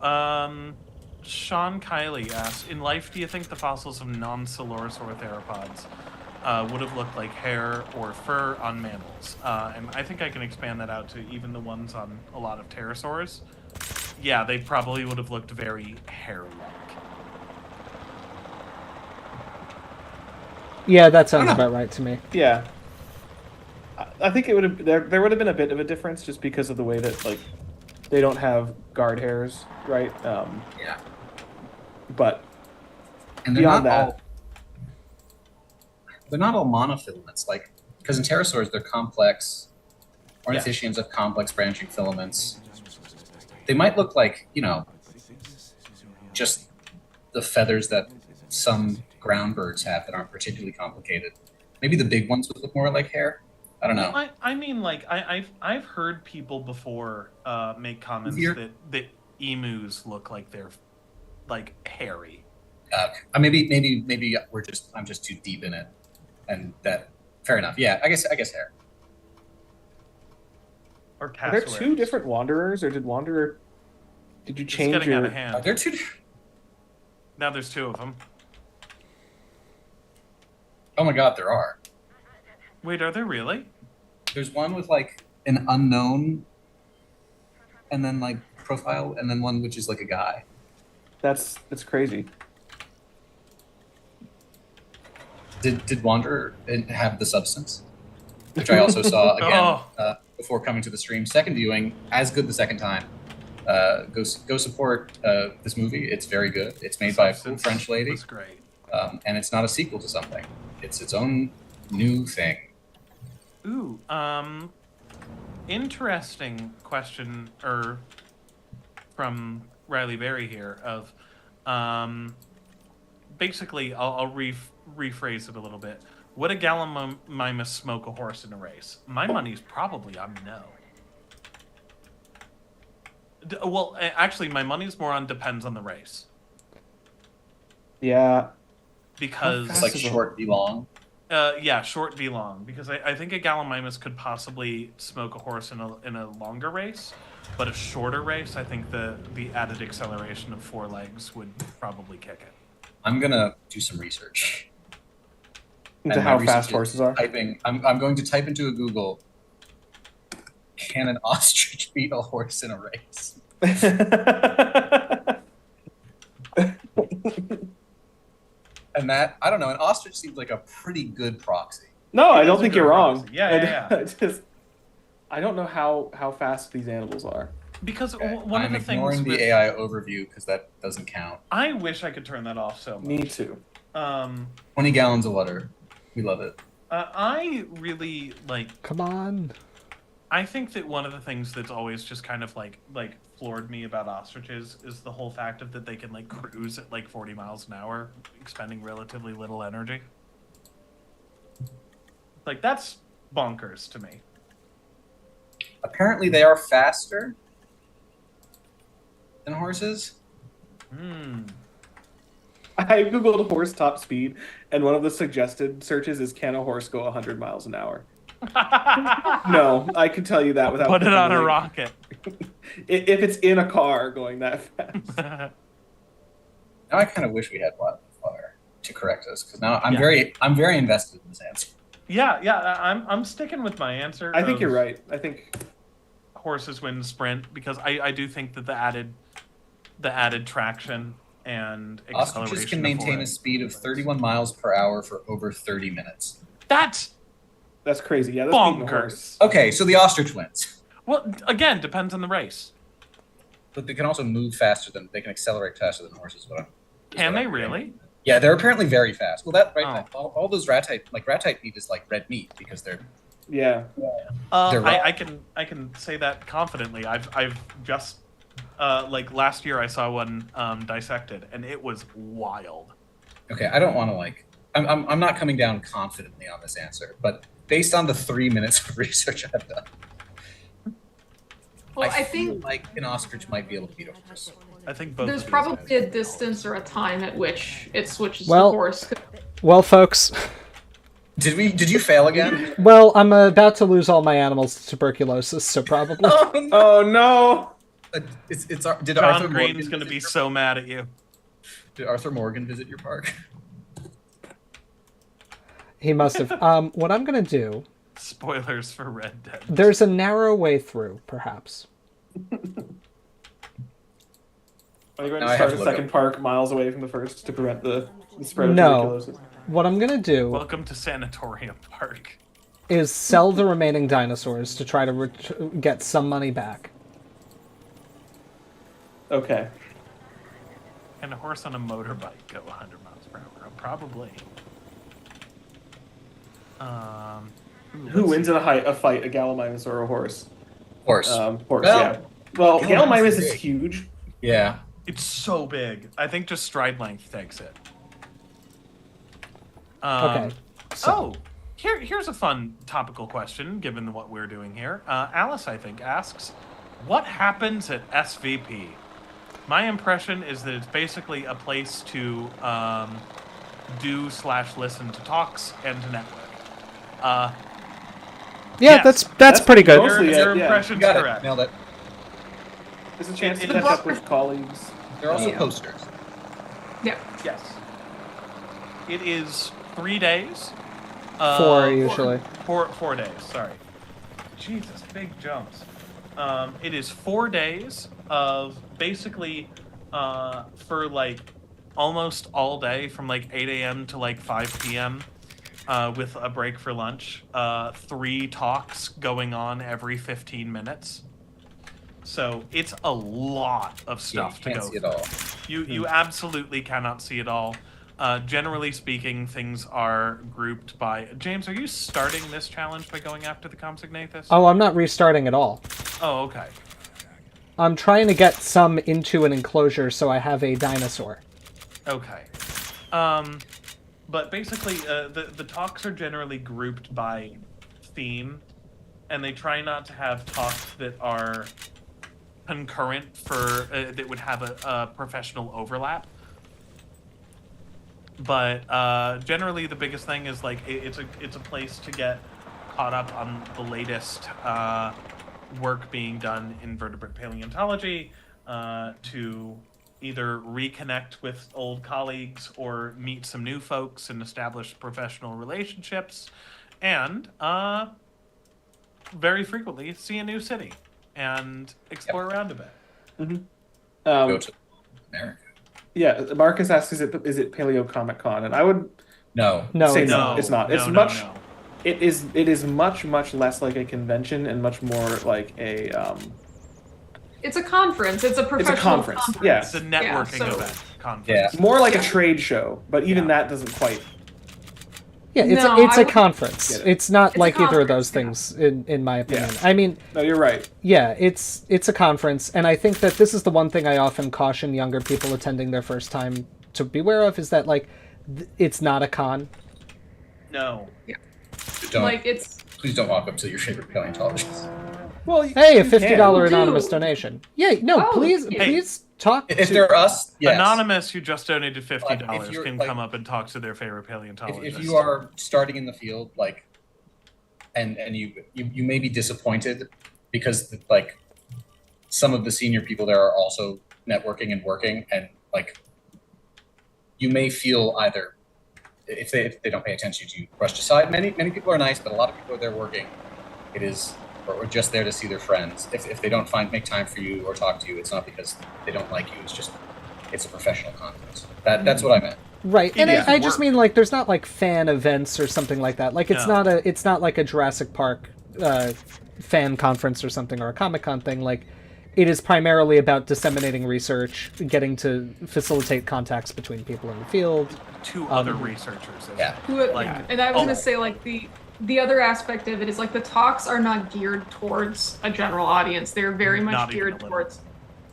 Sean Kiley asks, in life, do you think the fossils of non-Coelurosaur theropods would have looked like hair or fur on mammals? And I think I can expand that out to even the ones on a lot of pterosaurs. Yeah, they probably would have looked very hair-like. Yeah, that sounds about right to me. Yeah. I think it would have there would have been a bit of a difference just because of the way that like they don't have guard hairs, right? Yeah. But and beyond that, they're not all monofilaments. Like, because in pterosaurs they're complex. Ornithischians have complex branching filaments. They might look like, you know, just the feathers that some ground birds have that aren't particularly complicated. Maybe the big ones would look more like hair. I don't know. I mean, like, I've heard people before make comments that emus look like they're like hairy. Maybe I'm just too deep in it, and that fair enough. Yeah, I guess hair. Or are there two different wanderers, or did you change getting your? out of hand. Are there two? Now there's two of them. Oh my God, there are. Wait, are there really? There's one with like an unknown, and then like profile, and then one which is like a guy. That's crazy. Did Wanderer have the substance? Which I also saw again before coming to the stream. Second viewing, as good the second time. Go support this movie. It's very good. It's made by a cool French lady. It's great. And it's not a sequel to something. It's its own new thing. Ooh, interesting question, from Riley Berry here of, basically, I'll rephrase it a little bit. Would a Gallimimus smoke a horse in a race? My money's probably on no. Well, actually, my money's more on depends on the race. Yeah. Because it's like short v long. Yeah, short v long. Because I think a Gallimimus could possibly smoke a horse in a longer race, but a shorter race, I think the added acceleration of 4 legs would probably kick it. I'm gonna do some research. Into how fast horses are. I'm going to type into a Google. Can an ostrich beat a horse in a race? And that, I don't know, an ostrich seems like a pretty good proxy. No, I don't think you're wrong. Yeah. I don't know how fast these animals are. Because Okay. one of the things I'm ignoring the AI overview because that doesn't count. I wish I could turn that off so much. Me too. 20 gallons of water. We love it. I really like. Come on. I think that one of the things that's always just kind of like floored me about ostriches is the whole fact of that they can like cruise at like 40 miles an hour, expending relatively little energy. Like that's bonkers to me. Apparently they are faster than horses. I googled horse top speed, and one of the suggested searches is can a horse go 100 miles an hour? No, I can tell you that without Put it on a link. rocket. If it's in a car going that fast. Now I kind of wish we had wildfire to correct us, because now I'm Yeah. very invested in this answer. Yeah, I'm sticking with my answer. I think you're right. I think horses win sprint because I do think that the added traction and acceleration. Ostriches can maintain a speed of 31 miles per hour for over 30 minutes. That's crazy. Yeah, that's beating the bonkers. horse. Okay, so the ostrich wins. Well, again, depends on the race. But they can also move faster than they can accelerate faster than horses. Can they really? Yeah, they're apparently very fast. Well, that right. Oh. All those rat type meat is like red meat because they're Yeah. I can say that confidently. I've just like last year I saw one dissected and it was wild. okay. I don't want to like. I'm not coming down confidently on this answer, but based on the 3 minutes of research I've done, Well, I feel think like an ostrich might be able to beat a horse. I think both. there's of these probably guys- a distance or a time at which it switches Well- to horse. Well, folks, Did you fail again? well, I'm about to lose all my animals to tuberculosis, so probably. Oh no. Did John Arthur Green's Morgan going to visit be your- so mad at you. Did Arthur Morgan visit your park? He must have. What I'm gonna do? Spoilers for Red Dead. There's a narrow way through, perhaps. Are you going Now to I have start to a look second park miles away from the first to prevent the spread of No. tuberculosis? What I'm gonna do Welcome to Sanatorium Park. is sell the remaining dinosaurs to try to get some money back. Okay. Can a horse on a motorbike go 100 miles per hour? Probably. Who wins in a fight, a Gallimimus or a horse? Horse. Horse, Well, yeah. Well, Gallimimus Gallimimus is is big. huge. Yeah. It's so big. I think just stride length takes it. Okay. Oh, here's a fun topical question, given what we're doing here. Alice, I think, asks, what happens at SVP? My impression is that it's basically a place to do/listen to talks and to network. Yeah, Yes. that's pretty good. Mostly Your yeah. impression's Got correct. it. Nailed it. There's a chance to It- catch it- up with colleagues. They're also Yeah. posters. Yeah. Yes. It is 3 days. Four usually. 4 days, sorry. Jesus, big jumps. It is 4 days of basically for like almost all day from like 8 a.m. to like 5 p.m. With a break for lunch. 3 talks going on every 15 minutes. So it's a lot of stuff to Can't go see it through. all. You absolutely cannot see it all. Generally speaking, things are grouped by... James, are you starting this challenge by going after the Compsognathus? Oh, I'm not restarting at all. Oh, okay. I'm trying to get some into an enclosure so I have a dinosaur. Okay. But basically, the talks are generally grouped by theme, and they try not to have talks that are concurrent for that would have a professional overlap. But generally, the biggest thing is like it's a place to get caught up on the latest work being done in vertebrate paleontology, to either reconnect with old colleagues or meet some new folks and establish professional relationships, and very frequently see a new city and explore around a bit. Go to America. Yeah, Marcus asks, is it Paleo Comic Con? And I would No. No, say it's no, not. it's not. It's no, much. no. It is much less like a convention and much more like a It's a conference. It's a professional conference, yeah. It's a networking so- event conference. Yeah. more like a trade show, but even Yeah. that doesn't quite. Yeah, it's No, it's I a would- conference. Get it. It's not It's a like either of those conference, things, in my opinion. Yeah. I mean, No, you're right. yeah, it's a conference, and I think that this is the one thing I often caution younger people attending their first time to beware of is that like it's not a con. No. Don't, Like it's please don't walk up to your favorite paleontologist. Well, Hey, a you $50 can. anonymous Do. donation. Yeah, no, Oh, please hey. please talk If to they're us, yes. Anonymous who just donated $50 But if you're, can like- come up and talk to their favorite paleontologist. If you are starting in the field, like, and you may be disappointed because like some of the senior people there are also networking and working, and like you may feel either if they don't pay attention to you, brushed aside. Many people are nice, but a lot of people are there working. It is or just there to see their friends. If they don't make time for you or talk to you, it's not because they don't like you. It's just it's a professional conference. That's what I meant. Right, and I just mean like there's not like fan events or something like that. Like it's not like a Jurassic Park fan conference or something, or a Comic-Con thing. Like it is primarily about disseminating research, getting to facilitate contacts between people in the field. To other researchers. And I was going to say, like, the other aspect of it is, like, the talks are not geared towards a general audience. They're very much geared towards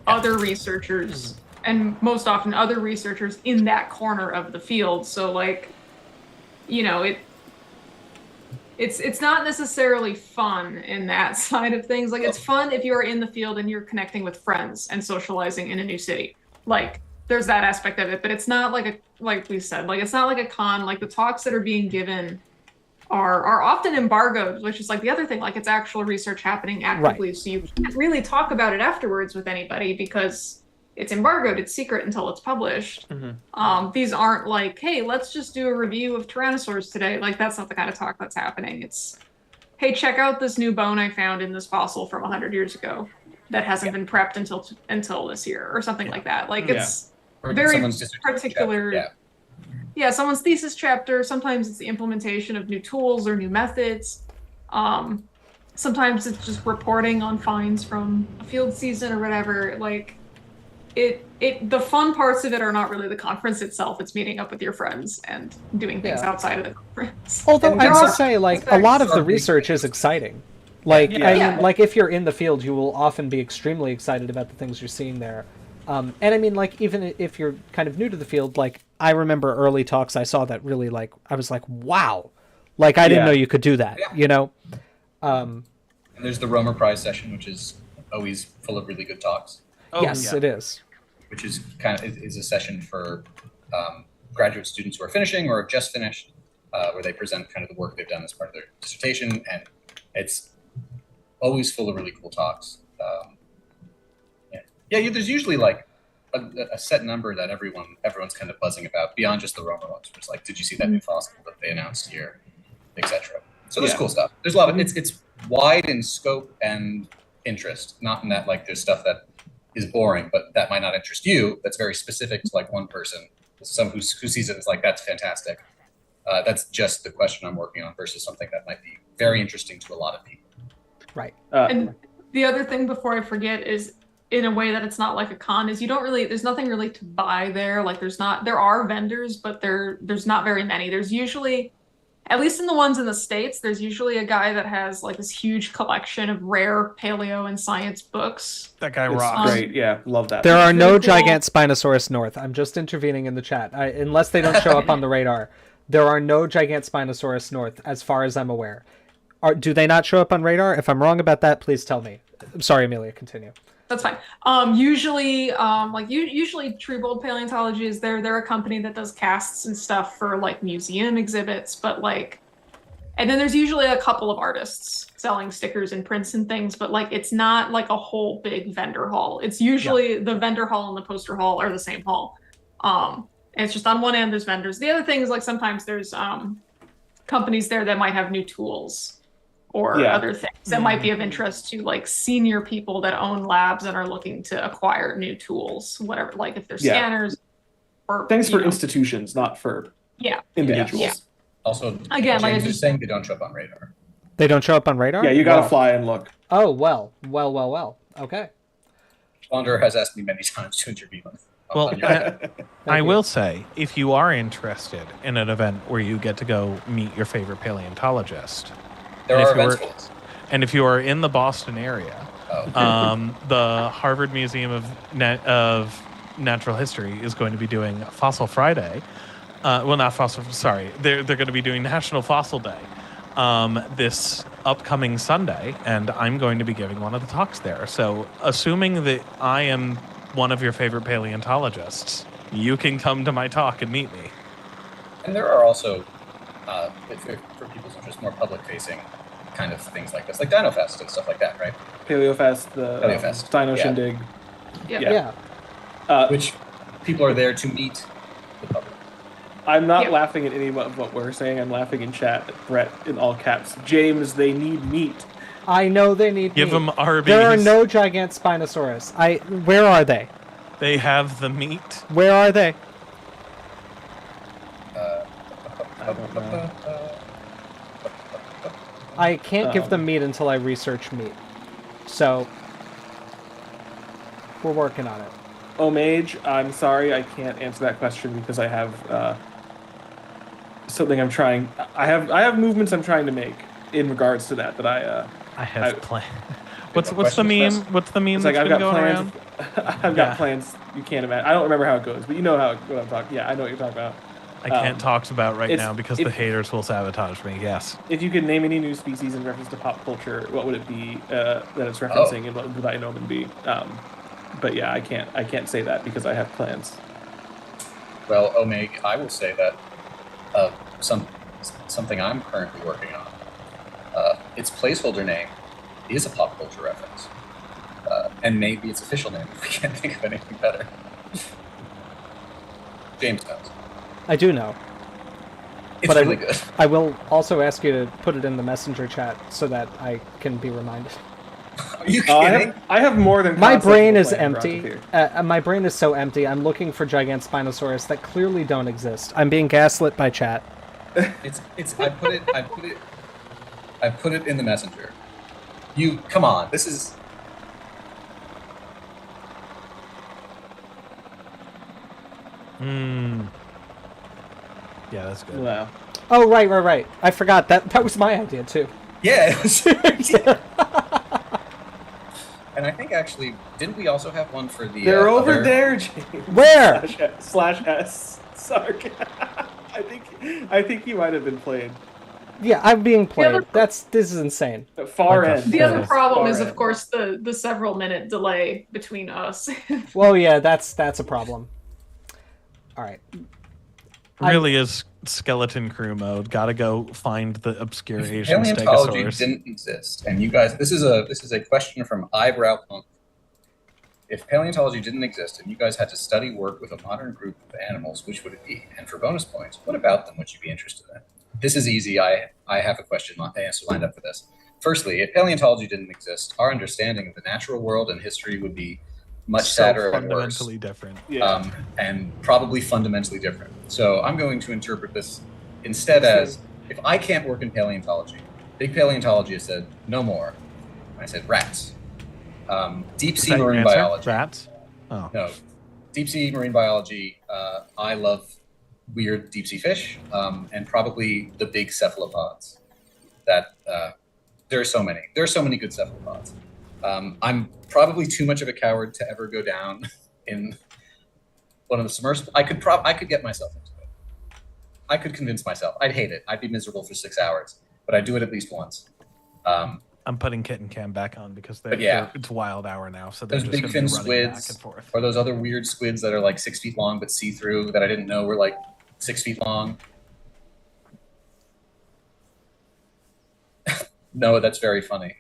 other researchers, and most often other researchers in that corner of the field. So, like, you know, it's not necessarily fun in that side of things. Like, it's fun if you're in the field and you're connecting with friends and socializing in a new city. Like, there's that aspect of it, but it's not like like we said, like it's not like a con. Like the talks that are being given are often embargoed, which is like the other thing. Like it's actual research happening actively, right. So you can't really talk about it afterwards with anybody because it's embargoed. It's secret until it's published. Mm-hmm. These aren't like, hey, let's just do a review of tyrannosaurs today. Like that's not the kind of talk that's happening. It's, hey, check out this new bone I found in this fossil from 100 years ago that hasn't been prepped until this year or something like that. Like it's very particular. Someone's thesis chapter. Sometimes it's the implementation of new tools or new methods. Sometimes it's just reporting on finds from a field season or whatever. Like the fun parts of it are not really the conference itself. It's meeting up with your friends and doing things outside of the conference. Although I will say, like, a lot of the research is exciting. Like, I mean, like if you're in the field, you will often be extremely excited about the things you're seeing there. And I mean, like, even if you're kind of new to the field, like, I remember early talks I saw that really, like, I was like, wow. Like, I didn't know you could do that, you know? And there's the Romer Prize session, which is always full of really good talks. It is. Which is kind of is a session for graduate students who are finishing or have just finished, where they present kind of the work they've done as part of their dissertation. And it's always full of really cool talks. There's usually like a set number that everyone's kind of buzzing about beyond just the Romer ones. It's like, did you see that new fossil that they announced here, etc. So there's cool stuff. There's a lot of it's wide in scope and interest. Not in that like there's stuff that is boring, but that might not interest you. That's very specific to like one person. Someone who sees it as like that's fantastic. That's just the question I'm working on versus something that might be very interesting to a lot of people. Right. And the other thing before I forget is, in a way that it's not like a con, is there's nothing really to buy there. Like there are vendors, but there's not very many. There's usually, at least in the ones in the States, there's usually a guy that has like this huge collection of rare paleo and science books. That guy rocks. Great, yeah, love that. There are no Gigant Spinosaurus North. I'm just intervening in the chat. Unless they don't show up on the radar, there are no Gigant Spinosaurus North, as far as I'm aware. Do they not show up on radar? If I'm wrong about that, please tell me. I'm sorry, Amelia, continue. That's fine. Usually Treebold Paleontology is there. They're a company that does casts and stuff for like museum exhibits, but like, and then there's usually a couple of artists selling stickers and prints and things, but like it's not like a whole big vendor hall. It's usually the vendor hall and the poster hall are the same hall. And it's just on one end there's vendors. The other thing is like sometimes there's companies there that might have new tools or other things that might be of interest to like senior people that own labs and are looking to acquire new tools, whatever, like if they're scanners or things for institutions, not for individuals. Yeah. Also, again, James like is saying they don't show up on radar. They don't show up on radar? Yeah, you gotta fly and look. Oh, well. Okay. Wander has asked me many times to intervene on. Well, I will say, if you are interested in an event where you get to go meet your favorite paleontologist, there are events for this. And if you are in the Boston area, the Harvard Museum of Natural History is going to be doing Fossil Friday. They're going to be doing National Fossil Day this upcoming Sunday, and I'm going to be giving one of the talks there. So, assuming that I am one of your favorite paleontologists, you can come to my talk and meet me. And there are also, for people's interest, more public-facing kind of things like this, like DinoFest and stuff like that, right? PaleoFest, the PaleoFest, Dino yeah. Shindig. Yeah. Which people are there to meet the public. I'm not laughing at any of what we're saying. I'm laughing in chat at Brett in all caps. James, they need meat. I know they need Give meat. them Arby's. There are no giant Spinosaurus. Where are they? They have the meat. Where are they? I don't know. I can't give them meat until I research meat. So, we're working on it. Omage, I'm sorry, I can't answer that question because I have something I'm trying. I have movements I'm trying to make in regards to that. I have plans. What's the meme? What's the meme It's that's like I've been got going plans. around? I've got plans. You can't imagine. I don't remember how it goes, but you know what I'm talking. Yeah, I know what you're talking about. I can't talk about right now because if- the haters will sabotage me. Yes. If you could name any new species in reference to pop culture, what would it be that it's referencing, and what would the Dinomin be? But yeah, I can't say that because I have plans. Well, Omega, I will say that something I'm currently working on. Its placeholder name is a pop culture reference, and maybe its official name if we can't think of anything better. James knows. I do know. It's really good. I will also ask you to put it in the messenger chat so that I can be reminded. Are you kidding? I have more than My brain is concept empty. My brain is so empty. I'm looking for giant Spinosaurus that clearly don't exist. I'm being gaslit by chat. It's. I put it in the messenger. You come on. This is. Yeah, that's good. Wow. Oh, right. I forgot. That was my idea, too. Yeah. It was, and I think actually, didn't we also have one for the? They're over other... there, James. Where? /S. Sorry. I think you might have been played. Yeah, I'm being played. This is insane. Far Okay. end. The other problem Far is, end. of course, the several minute delay between us. Well, yeah, that's a problem. All right. Really is skeleton crew mode. Gotta go find the obscure If Asian paleontology stegosaurus. didn't exist, and you guys, this is a question from Eyebrow Punk. If paleontology didn't exist, and you guys had to study work with a modern group of animals, which would it be? And for bonus points, what about them would you be interested in? This is easy. I have a question answer lined up for this. Firstly, if paleontology didn't exist, our understanding of the natural world and history would be much sadder and worse. Fundamentally different. Yeah. And probably fundamentally different. So I'm going to interpret this instead as, if I can't work in paleontology, big paleontology has said, no more. I said, rats. Deep sea marine biology. Rats? Oh. No. Deep sea marine biology, I love weird deep sea fish, and probably the big cephalopods. That there are so many. There are so many good cephalopods. I'm probably too much of a coward to ever go down in one of the submersible. I could get myself into it. I could convince myself. I'd hate it. I'd be miserable for 6 hours, but I'd do it at least once. I'm putting Kitten Cam back on because it's wild hour now, so they're Those just big going to fin be running back squids, and forth. or those other weird squids that are like 6 feet long but see-through that I didn't know were like 6 feet long. No, that's very funny.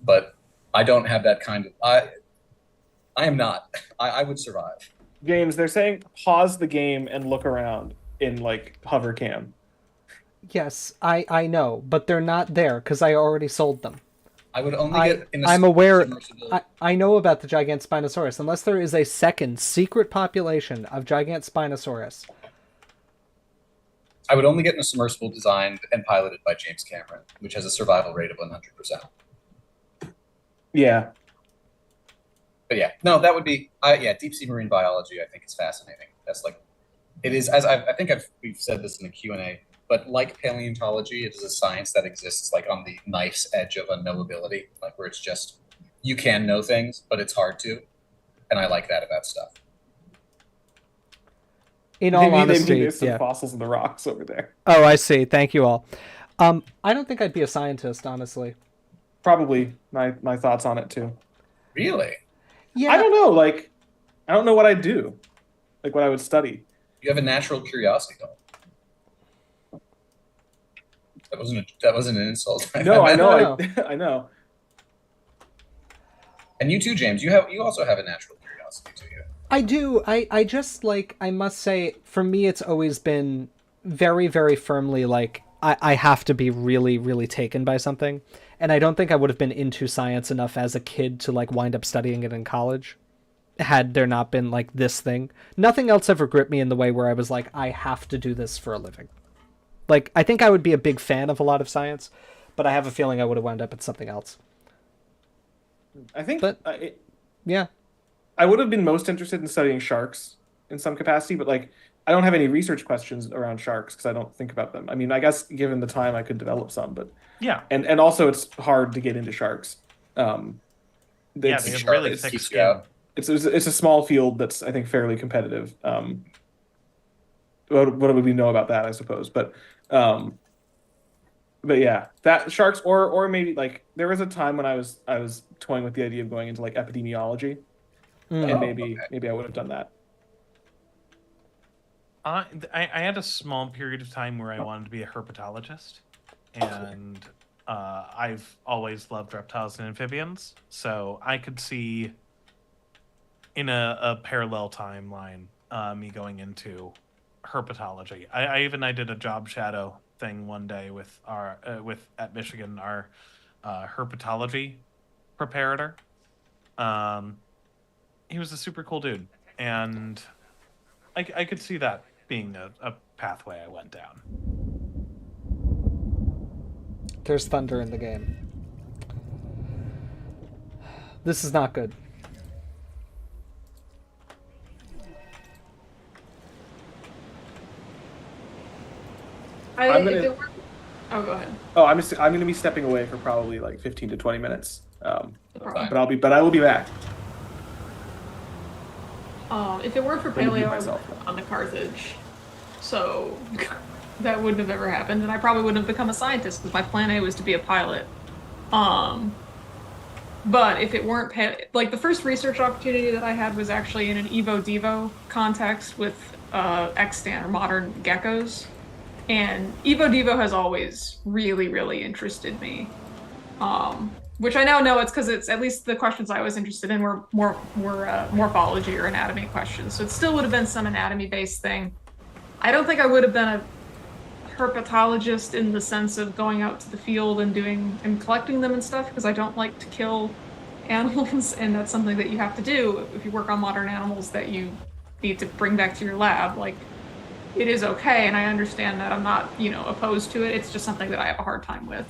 But I don't have that kind of. I am not. I would survive. James, they're saying pause the game and look around in like hover cam. Yes, I know, but they're not there because I already sold them. I would only get in a I'm aware. submersible. I know about the Gigant Spinosaurus. Unless there is a second secret population of Gigant Spinosaurus. I would only get in a submersible designed and piloted by James Cameron, which has a survival rate of 100%. Yeah. But yeah, no, that would be deep sea marine biology. I think is fascinating. That's like it is. As I think we've said this in the Q&A, but like paleontology, it is a science that exists like on the knife's edge of unknowability, like where it's just you can know things, but it's hard to, and I like that about stuff. In all honesty, there's some fossils in the rocks over there. Oh, I see. Thank you all. I don't think I'd be a scientist, honestly. Probably my thoughts on it too. Really? Yeah. I don't know. Like, I don't know what I'd do. Like what I would study. You have a natural curiosity, though. That wasn't an insult. No, I know. No. I know. And you too, James. You also have a natural curiosity to you. I do. I just like, I must say, for me, it's always been very, very firmly like I have to be really, really taken by something. And I don't think I would have been into science enough as a kid to like wind up studying it in college had there not been like this thing. Nothing else ever gripped me in the way where I was like, I have to do this for a living. Like, I think I would be a big fan of a lot of science, but I have a feeling I would have wound up at something else. I think, But yeah. I would have been most interested in studying sharks in some capacity, but like I don't have any research questions around sharks because I don't think about them. I mean, I guess given the time, I could develop some, but Yeah. and also it's hard to get into sharks. Yeah, they have really thick keeps you skin. out. It's a small field that's I think fairly competitive. What do we know about that? I suppose, but yeah, that sharks or maybe like there was a time when I was toying with the idea of going into like epidemiology, and maybe I would have done that. I had a small period of time where I wanted to be a herpetologist, and I've always loved reptiles and amphibians, so I could see in a parallel timeline me going into herpetology. I did a job shadow thing one day with our at Michigan, our herpetology preparator. He was a super cool dude, and I could see that being a pathway I went down. There's thunder in the game. This is not good. I'm gonna- If it were... Oh, go ahead. Oh, I'm going to be stepping away for probably like 15 to 20 minutes. No problem. But I will be back. If it weren't for Let me mute paleo, I would myself. have on the Carthage. So that wouldn't have ever happened, and I probably wouldn't have become a scientist because my plan A was to be a pilot. But if it weren't like the first research opportunity that I had was actually in an Evo Devo context with extant or modern geckos, and Evo Devo has always really, really interested me. Which I now know it's because it's at least the questions I was interested in were morphology or anatomy questions. So it still would have been some anatomy-based thing. I don't think I would have been a herpetologist in the sense of going out to the field and collecting them and stuff, because I don't like to kill animals, and that's something that you have to do if you work on modern animals that you need to bring back to your lab. Like, it is okay, and I understand that. I'm not, opposed to it. It's just something that I have a hard time with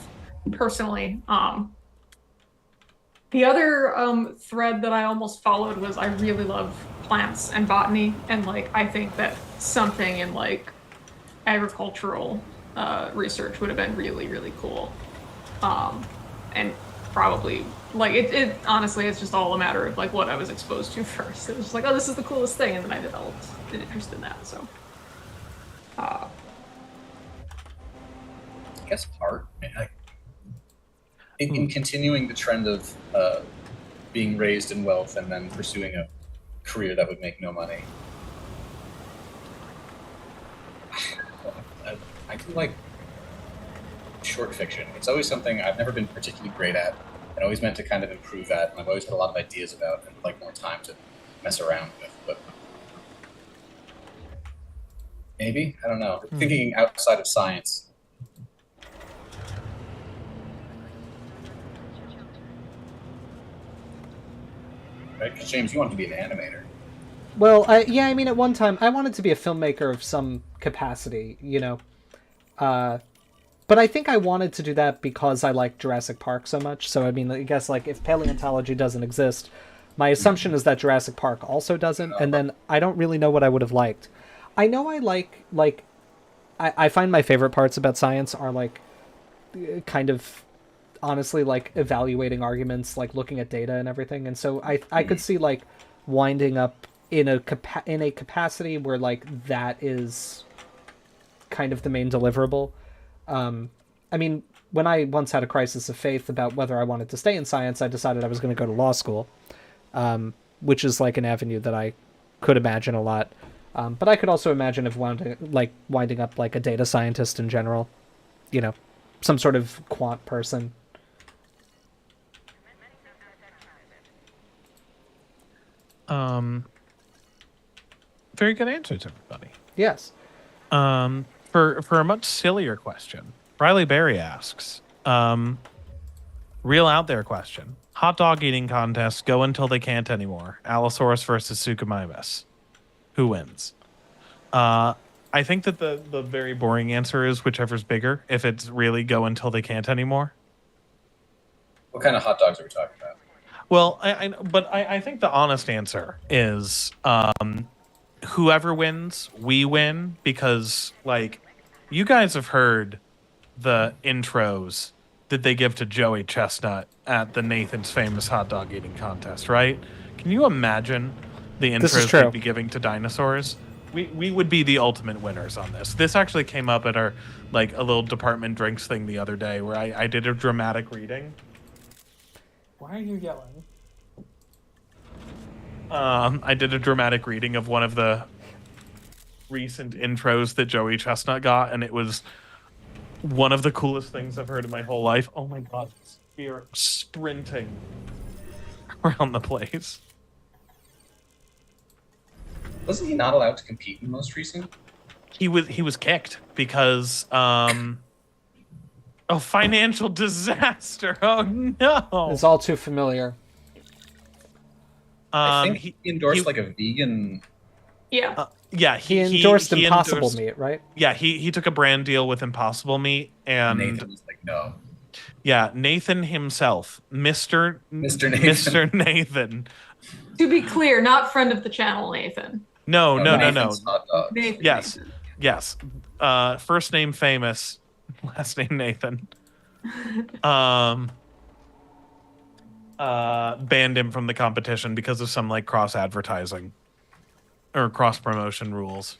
personally. The other thread that I almost followed was I really love plants and botany, and like I think that something in like agricultural research would have been really, really cool. And probably like it honestly, it's just all a matter of like what I was exposed to first. It was just like, oh, this is the coolest thing, and then I developed an interest in that. So I guess art. In continuing the trend of being raised in wealth and then pursuing a career that would make no money, I do like short fiction. It's always something I've never been particularly great at, and always meant to kind of improve at, and I've always had a lot of ideas about and like more time to mess around with. But maybe, I don't know. Thinking outside of science. Right? Because James, you wanted to be an animator. Well, at one time I wanted to be a filmmaker of some capacity, but I think I wanted to do that because I like Jurassic Park so much. So, I mean, I guess, like, if paleontology doesn't exist, my assumption is that Jurassic Park also doesn't, and then I don't really know what I would have liked. I know I I find my favorite parts about science are, like, kind of, honestly, like, evaluating arguments, like, looking at data and everything, and so I could see, like, winding up in a capacity where, like, that is kind of the main deliverable. I mean, when I once had a crisis of faith about whether I wanted to stay in science, I decided I was going to go to law school, which is like an avenue that I could imagine a lot. But I could also imagine winding up like a data scientist in general, some sort of quant person. Very good answers, everybody. Yes. For a much sillier question, Riley Berry asks, real out there question. Hot dog eating contests go until they can't anymore. Allosaurus versus Suchomimus. Who wins? I think that the very boring answer is whichever's bigger, if it's really go until they can't anymore. What kind of hot dogs are we talking about? Well, I think the honest answer is whoever wins, we win, because, like, you guys have heard the intros that they give to Joey Chestnut at the Nathan's Famous Hot Dog Eating Contest, right? Can you imagine the intros they'd be giving to dinosaurs? We would be the ultimate winners on this. This actually came up at our, like, a little department drinks thing the other day where I did a dramatic reading. Why are you yelling? I did a dramatic reading of one of the recent intros that Joey Chestnut got, and it was one of the coolest things I've heard in my whole life. Oh my god, we are sprinting around the place. Wasn't he not allowed to compete in the most recent? He was kicked because financial disaster. Oh no. It's all too familiar. I think he endorsed like a vegan. Yeah. Yeah, he endorsed Impossible Meat, right? Yeah, he took a brand deal with Impossible Meat, and Nathan was like, no. Yeah, Nathan himself, Mr. Nathan. To be clear, not friend of the channel, Nathan. No. Nathan, yes, Nathan. yes. First name famous, last name Nathan. Banned him from the competition because of some like cross advertising or cross promotion rules.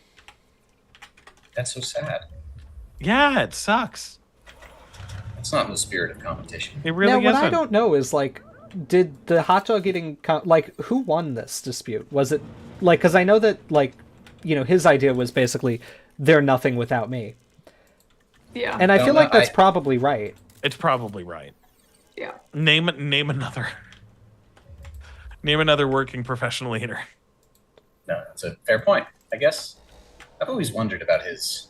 That's so sad. Yeah, it sucks. It's not in the spirit of competition. It really now, isn't. what I don't know is, like, did the hot dog eating who won this dispute? Was it like, because I know that, like, you know, his idea was basically they're nothing without me. Yeah. And I feel like that's probably right. It's probably right. Yeah. Name another working professional eater. No, that's a fair point. I guess I've always wondered about his.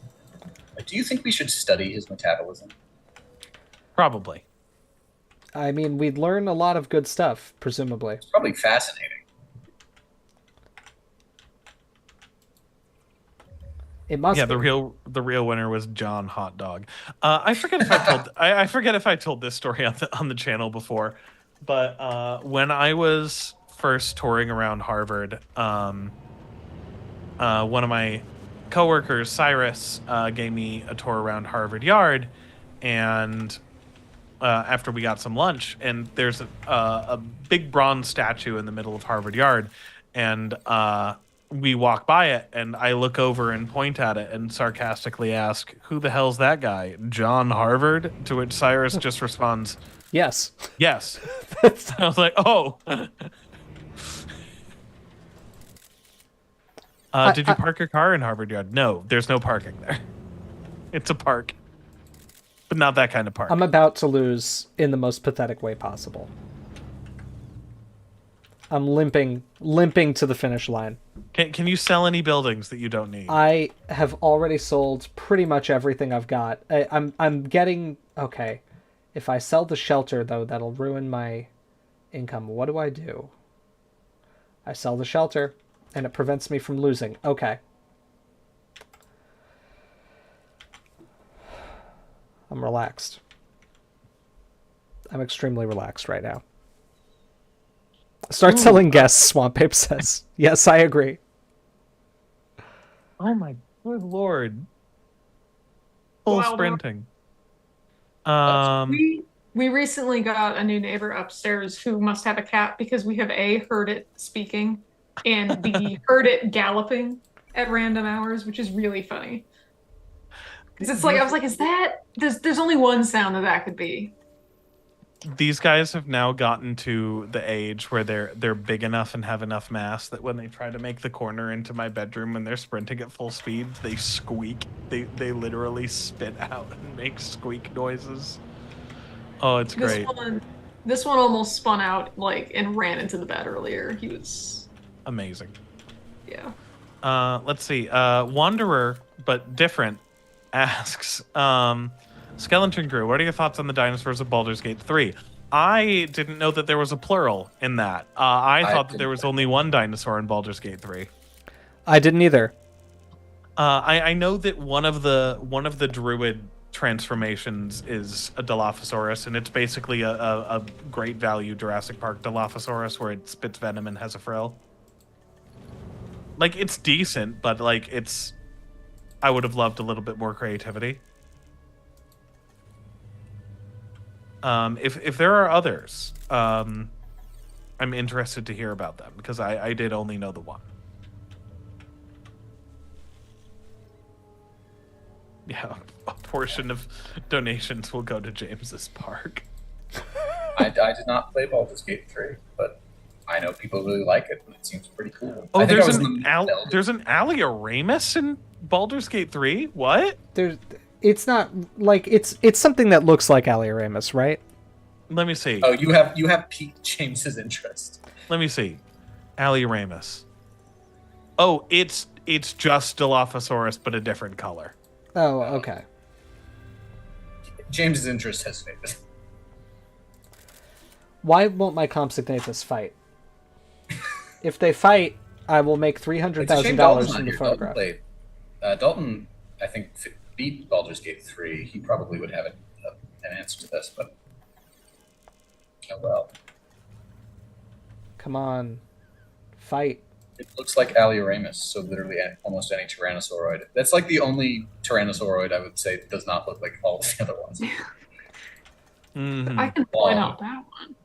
Like, do you think we should study his metabolism? Probably. I mean, we'd learn a lot of good stuff, presumably. It's probably fascinating. It must. Yeah, be. the real winner was John Hot Dog. I forget if I told I forget if I told this story on the channel before, but when I was first touring around Harvard, one of my coworkers, Cyrus, gave me a tour around Harvard Yard, and after we got some lunch, and there's a big bronze statue in the middle of Harvard Yard, and we walk by it, and I look over and point at it and sarcastically ask, "Who the hell's that guy? John Harvard?" To which Cyrus just responds, Yes. "Yes." I was like, "Oh." Did you park your car in Harvard Yard? No, there's no parking there. It's a park, but not that kind of park. I'm about to lose in the most pathetic way possible. I'm limping to the finish line. Can you sell any buildings that you don't need? I have already sold pretty much everything I've got. I'm getting okay. If I sell the shelter, though, that'll ruin my income. What do I do? I sell the shelter, and it prevents me from losing. Okay. I'm relaxed. I'm extremely relaxed right now. Start selling guests, Swamp Ape says. Yes, I agree. Oh my good lord. Full sprinting. We recently got a new neighbor upstairs who must have a cat because we have heard it speaking and heard it galloping at random hours, which is really funny. Because it's like, I was like, is that there's only one sound that could be. these guys have now gotten to the age where they're big enough and have enough mass that when they try to make the corner into my bedroom when they're sprinting at full speed, they squeak. They literally spit out and make squeak noises. Oh, it's great. This one almost spun out and ran into the bed earlier. He was amazing. Yeah. Let's see. Wanderer, but different, asks, Skeleton Crew, what are your thoughts on the dinosaurs of Baldur's Gate 3? I didn't know that there was a plural in that. I thought that there was only one dinosaur in Baldur's Gate 3. I didn't either. I know that one of the druid transformations is a Dilophosaurus, and it's basically a great value Jurassic Park Dilophosaurus where it spits venom and has a frill. Like, it's decent, but I would have loved a little bit more creativity. If there are others, I'm interested to hear about them because I did only know the one. Yeah, a portion of donations will go to James's park. I did not play Baldur's Gate 3, but I know people really like it, and it seems pretty cool. Oh, there's an Alioramus in Baldur's Gate 3? What? It's not it's something that looks like Alioramus, right? Let me see. Oh, you have piqued James's interest. Let me see. Alioramus. Oh, it's just Dilophosaurus, but a different color. Oh, okay. James's interest has faded. Why won't my compsognathus fight? If they fight, I will make $300,000 in the photograph. Dalton, I think, beat Baldur's Gate 3. He probably would have an answer to this, but oh well. Come on, fight. It looks like Alioramus, so literally almost any Tyrannosauroid. That's like the only Tyrannosauroid I would say does not look like all of the other ones. Mm-hmm. I can point out that one.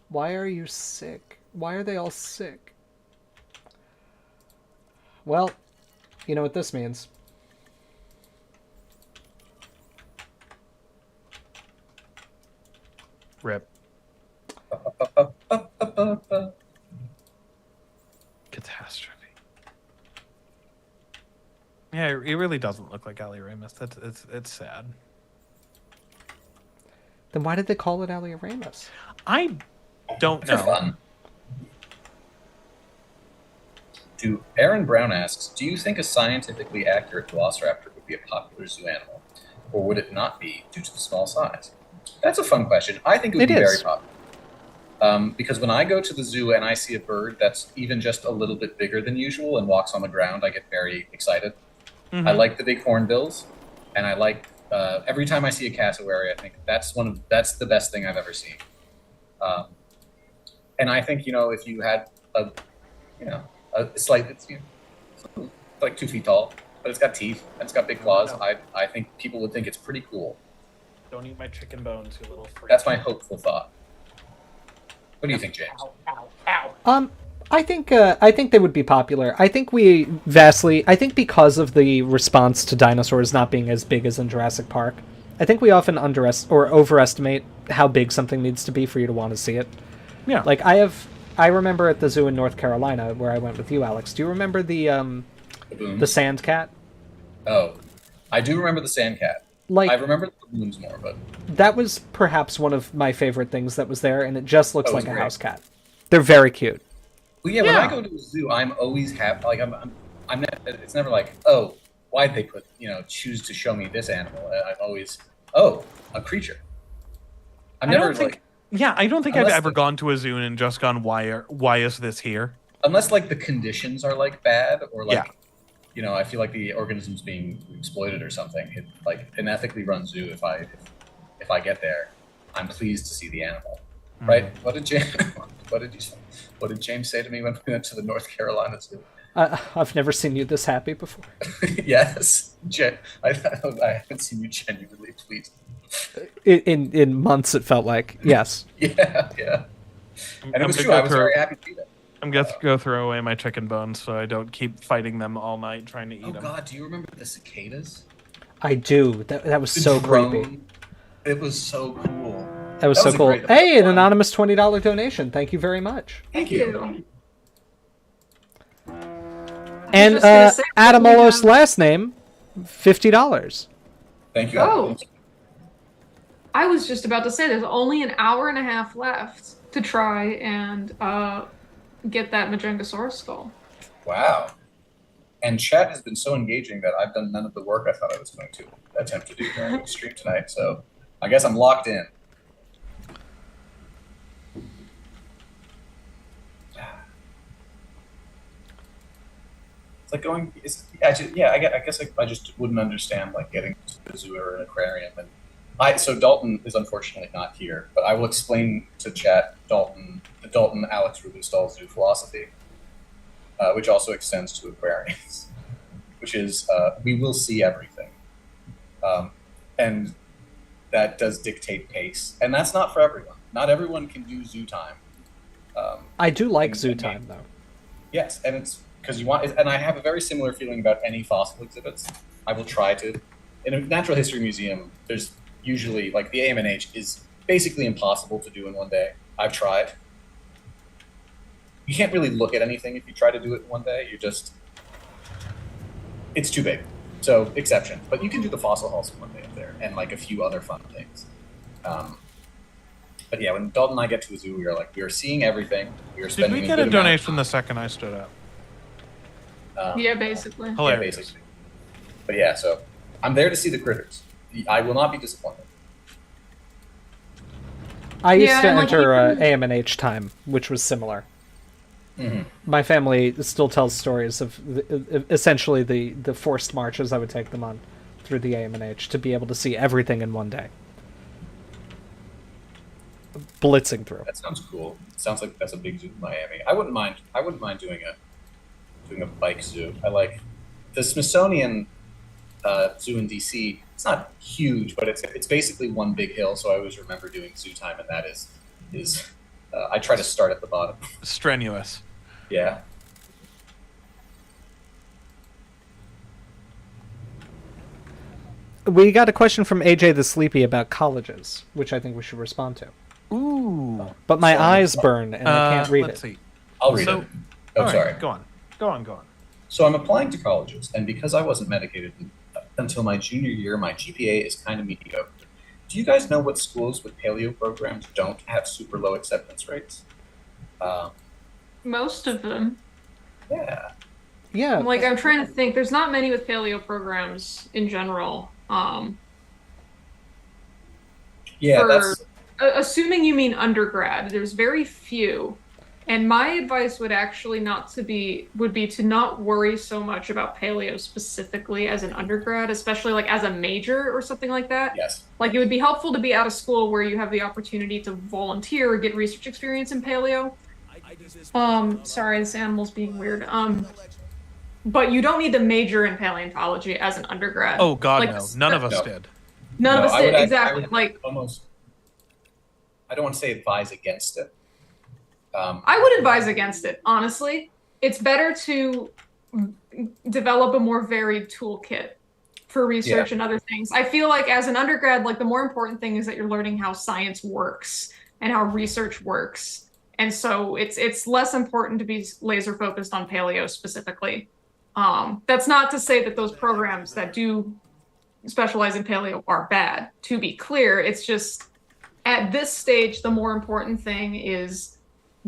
Why are you sick? Why are they all sick? Well, you know what this means. Rip. Catastrophe. Yeah, it really doesn't look like Alioramus. It's sad. Then why did they call it Alioramus? I don't know. Fun. Aaron Brown asks, do you think a scientifically accurate velociraptor would be a popular zoo animal? Or would it not be due to the small size? That's a fun question. I think it would be very popular. Because when I go to the zoo and I see a bird that's even just a little bit bigger than usual and walks on the ground, I get very excited. Mm-hmm. I like the big hornbills, and I like every time I see a cassowary, I think that's the best thing I've ever seen. And I think if you had it's like like 2 feet tall, but it's got teeth and it's got big claws. No. I think people would think it's pretty cool. Don't eat my chicken bones, you little freak. That's my hopeful thought. What do you think, James? Ow. I think they would be popular. I think because of the response to dinosaurs not being as big as in Jurassic Park, I think we often overestimate how big something needs to be for you to want to see it. Yeah. Like I remember at the zoo in North Carolina where I went with you, Alex. Do you remember the sand cat? Oh, I do remember the sand cat. I remember the balloons more, but that was perhaps one of my favorite things that was there, and it just looks like a house cat. They're very cute. Well, yeah. When I go to the zoo, I'm always happy. Like I'm not, it's never like, oh, why'd they choose to show me this animal? I'm always, oh, a creature. I don't think I've ever gone to a zoo and just gone, why is this here? Unless the conditions are bad or I feel like the organism's being exploited or something. An ethically run zoo. If I get there, I'm pleased to see the animal. Mm-hmm. Right? What did James say to me when we went to the North Carolina zoo? I've never seen you this happy before. Yes, I haven't seen you genuinely pleased. In months, it felt like. Yes. Yeah. And it was true. I was very happy to see that. I'm going to go throw away my chicken bones so I don't keep fighting them all night trying to eat them. Oh, God. Do you remember the cicadas? I do. That was so creepy. It was so cool. That was so cool. Hey, an anonymous $20 donation. Thank you very much. Thank you. And Adam Olo's last name, $50. Thank you. Oh. I was just about to say there's only an hour and a half left to try and get that Majengosaurus skull. Wow. And chat has been so engaging that I've done none of the work I thought I was going to attempt to do during the stream tonight. So I guess I'm locked in. It's like going. I guess I just wouldn't understand like getting to the zoo or an aquarium. And so Dalton is unfortunately not here, but I will explain to chat the Dalton Alex Rubenstahl zoo philosophy, which also extends to aquariums, which is we will see everything, and that does dictate pace, and that's not for everyone. Not everyone can do zoo time. I do like zoo time though. Yes, and it's because you want, and I have a very similar feeling about any fossil exhibits. I will try to. In a natural history museum, there's usually, like the AMNH is basically impossible to do in one day. I've tried. You can't really look at anything if you try to do it in one day. It's too big. So, exception. But you can do the fossil halls in one day up there, and like a few other fun things. But yeah, when Dalton and I get to a zoo, we are seeing everything. Did we get a donation the second I stood up? Yeah, basically. Hilarious. Yeah, basically. But yeah, so I'm there to see the critters. I will not be disappointed. I used to enter AMNH time, which was similar. Mm-hmm. My family still tells stories of essentially the forced marches I would take them on through the AMNH to be able to see everything in one day. Blitzing through. That sounds cool. Sounds like that's a big zoo in Miami. I wouldn't mind doing a bike zoo. I like the Smithsonian zoo in DC. It's not huge, but it's basically one big hill. So I always remember doing zoo time, and that is I try to start at the bottom. Strenuous. Yeah. We got a question from AJ the Sleepy about colleges, which I think we should respond to. Ooh. But my eyes burn, and I can't read let's it. See. I'll read it. Oh, right, sorry. Go on. So I'm applying to colleges, and because I wasn't medicated until my junior year, my GPA is kind of mediocre. Do you guys know what schools with paleo programs don't have super low acceptance rates? Most of them. Yeah. Yeah. Like, I'm trying to think. There's not many with paleo programs in general. Assuming you mean undergrad, there's very few. And my advice would actually be to not worry so much about paleo specifically as an undergrad, especially like as a major or something like that. Yes. Like, it would be helpful to be out of school where you have the opportunity to volunteer or get research experience in paleo. Sorry, this animal's being weird. But you don't need to major in paleontology as an undergrad. Oh God, no. None of us did. None of us did, exactly. I don't want to say advise against it. I would advise against it, honestly. It's better to develop a more varied toolkit for research and other things. I feel like as an undergrad, like the more important thing is that you're learning how science works and how research works. And so it's less important to be laser focused on paleo specifically. That's not to say that those programs that do specialize in paleo are bad. To be clear, it's just at this stage, the more important thing is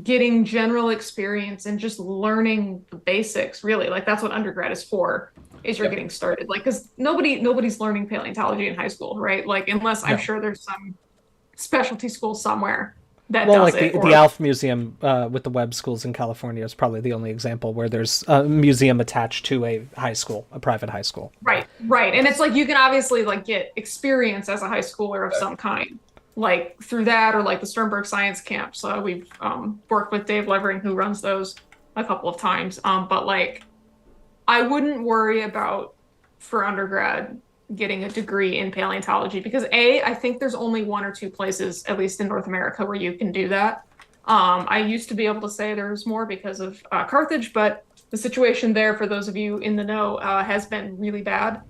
getting general experience and just learning the basics, really. Like, that's what undergrad is for, is you're getting started. Like, because nobody's learning paleontology in high school, right? Like, unless I'm sure there's some specialty school somewhere that does it. The ALF Museum with the Webb schools in California is probably the only example where there's a museum attached to a high school, a private high school. Right. And it's like you can obviously like get experience as a high schooler of some kind, like through that, or like the Sternberg Science Camps. We've worked with Dave Levering, who runs those, a couple of times. But like, I wouldn't worry about, for undergrad, getting a degree in paleontology, because I think there's only one or two places, at least in North America, where you can do that. I used to be able to say there's more because of Carthage, but the situation there, for those of you in the know, has been really bad.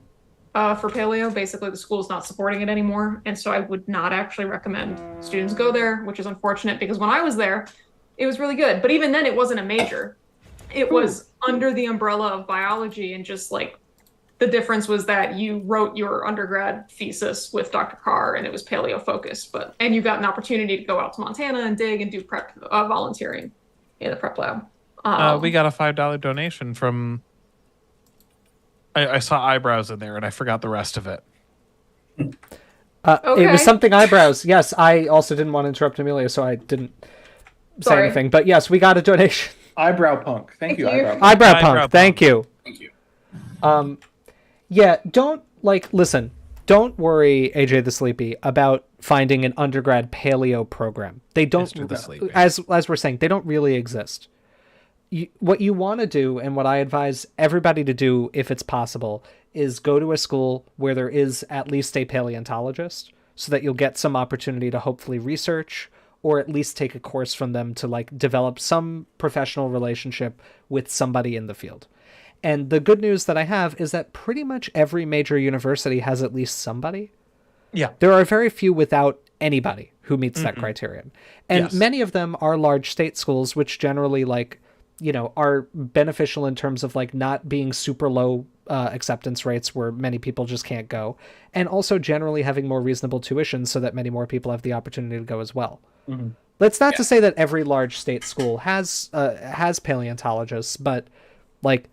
for paleo. Basically, the school's not supporting it anymore, and so I would not actually recommend students go there, which is unfortunate because when I was there, it was really good. But even then, it wasn't a major. It was under the umbrella of biology, and just like the difference was that you wrote your undergrad thesis with Dr. Carr, and it was paleo focused. And you got an opportunity to go out to Montana and dig and do prep volunteering in the prep lab. We got a $5 donation from. I saw eyebrows in there, and I forgot the rest of it. Okay. It was something eyebrows. Yes, I also didn't want to interrupt Amelia, so I didn't say anything. But yes, we got a donation. Eyebrow punk. Thank you, Eyebrow Punk. Eyebrow punk. Thank you. Thank you. Yeah, don't worry, AJ the Sleepy, about finding an undergrad paleo program. They don't, as we're saying, they don't really exist. What you want to do, and what I advise everybody to do if it's possible, is go to a school where there is at least a paleontologist, so that you'll get some opportunity to hopefully research, or at least take a course from them to like develop some professional relationship with somebody in the field. And the good news that I have is that pretty much every major university has at least somebody. Yeah. There are very few without anybody who meets that criterion. And many of them are large state schools, which generally are beneficial in terms of like not being super low acceptance rates where many people just can't go. And also generally having more reasonable tuition so that many more people have the opportunity to go as well. Mm-hmm. That's not to say that every large state school has paleontologists, but like,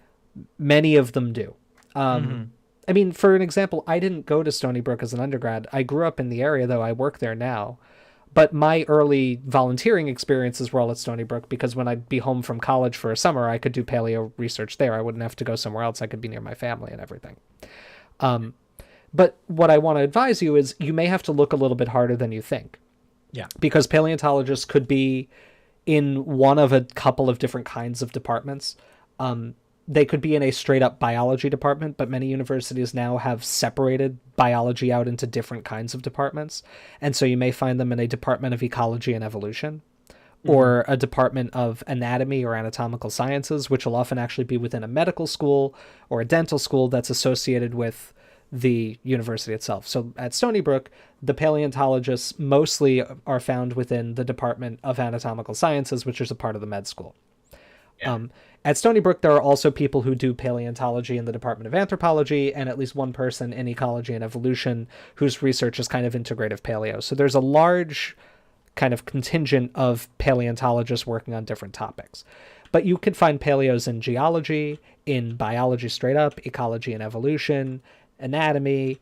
many of them do. I mean, for an example, I didn't go to Stony Brook as an undergrad. I grew up in the area, though I work there now. But my early volunteering experiences were all at Stony Brook because when I'd be home from college for a summer, I could do paleo research there. I wouldn't have to go somewhere else. I could be near my family and everything. But what I want to advise you is you may have to look a little bit harder than you think. Yeah. Because paleontologists could be in one of a couple of different kinds of departments. They could be in a straight up biology department, but many universities now have separated biology out into different kinds of departments. And so you may find them in a department of ecology and evolution, or a department of anatomy or anatomical sciences, which will often actually be within a medical school or a dental school that's associated with the university itself. So at Stony Brook, the paleontologists mostly are found within the Department of Anatomical Sciences, which is a part of the med school. Yeah. At Stony Brook, there are also people who do paleontology in the Department of Anthropology, and at least one person in ecology and evolution whose research is kind of integrative paleo. So there's a large kind of contingent of paleontologists working on different topics. But you can find paleos in geology, in biology straight up, ecology and evolution, anatomy,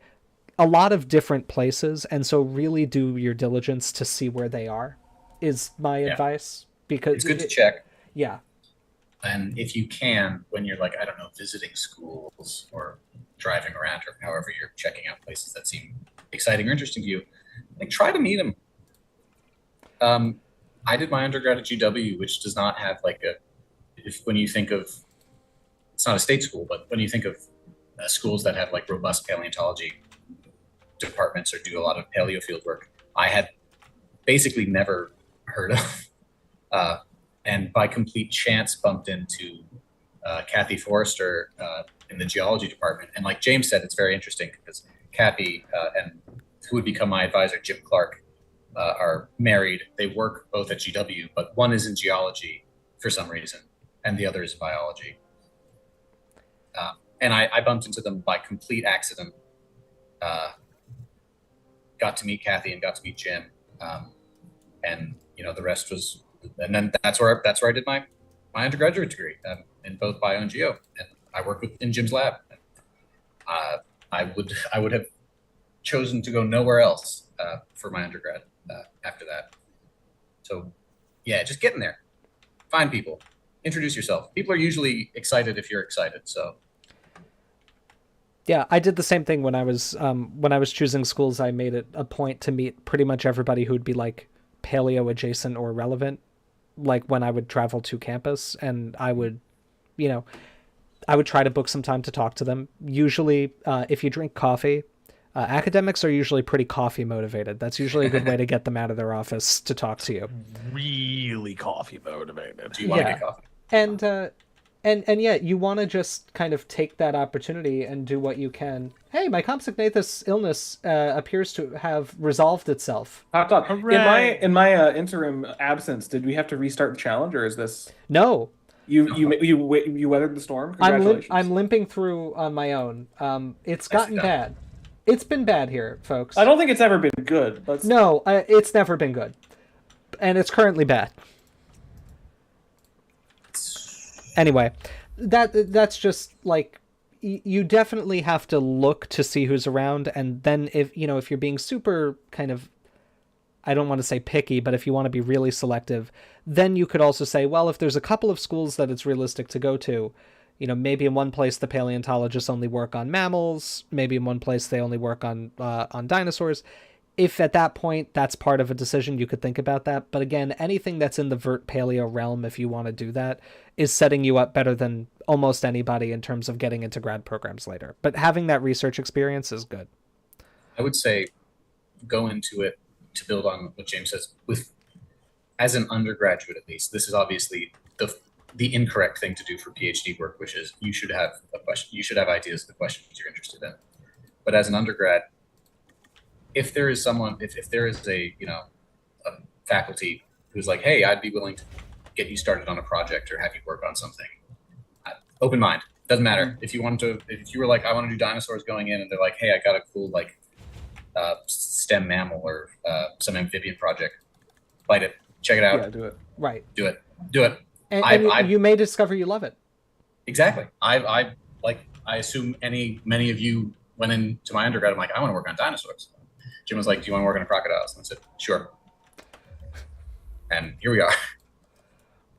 a lot of different places. And so really do your diligence to see where they are, is my advice. Because it's good to check. Yeah. And if you can, when you're like, I don't know, visiting schools or driving around or however you're checking out places that seem exciting or interesting to you, like try to meet them. I did my undergrad at GW, which does not have like when you think of, it's not a state school, but when you think of schools that have like robust paleontology departments or do a lot of paleo field work, I had basically never heard of. And by complete chance bumped into Kathy Forrester in the geology department. And like James said, it's very interesting because Kathy and who would become my advisor, Jim Clark, are married. They work both at GW, but one is in geology for some reason, and the other is biology. And I bumped into them by complete accident. Got to meet Kathy and got to meet Jim. And the rest was, and then that's where I did my undergraduate degree in both bio and geo, and I worked in Jim's lab. I would have chosen to go nowhere else for my undergrad after that. So yeah, just get in there, find people, introduce yourself. People are usually excited if you're excited. So yeah, I did the same thing when I was choosing schools. I made it a point to meet pretty much everybody who would be like paleo adjacent or relevant, like when I would travel to campus, and I would try to book some time to talk to them. Usually, if you drink coffee, academics are usually pretty coffee motivated. That's usually a good way to get them out of their office to talk to you. Really coffee motivated. Do you want to get coffee? And yet you want to just kind of take that opportunity and do what you can. Hey, my compsognathus illness appears to have resolved itself. Hot dog. Hooray. In my interim absence, did we have to restart the challenge, or is this No, you weathered the storm? Congratulations. I'm limping through on my own. It's gotten bad. It's been bad here, folks. I don't think it's ever been good. No, it's never been good, and it's currently bad. Anyway, that's just like, you definitely have to look to see who's around, and then if you're being super kind of, I don't want to say picky, but if you want to be really selective, then you could also say, well, if there's a couple of schools that it's realistic to go to, maybe in one place the paleontologists only work on mammals, maybe in one place they only work on dinosaurs. If at that point that's part of a decision, you could think about that. But again, anything that's in the vert paleo realm, if you want to do that, is setting you up better than almost anybody in terms of getting into grad programs later. But having that research experience is good. I would say go into it, to build on what James says, as an undergraduate at least. This is obviously the incorrect thing to do for PhD work, which is you should have a question. You should have ideas of the questions you're interested in. But as an undergrad, if there is someone, if there is a faculty who's like, hey, I'd be willing to get you started on a project or have you work on something, open mind. Doesn't matter. If you were like, I want to do dinosaurs going in, and they're like, hey, I got a cool stem mammal or some amphibian project, bite it, check it out. Yeah, do it. Right. Do it. And you may discover you love it. Exactly. I assume many of you went into my undergrad. I'm like, I want to work on dinosaurs. Jim was like, do you want to work on crocodiles? And I said, sure. And here we are.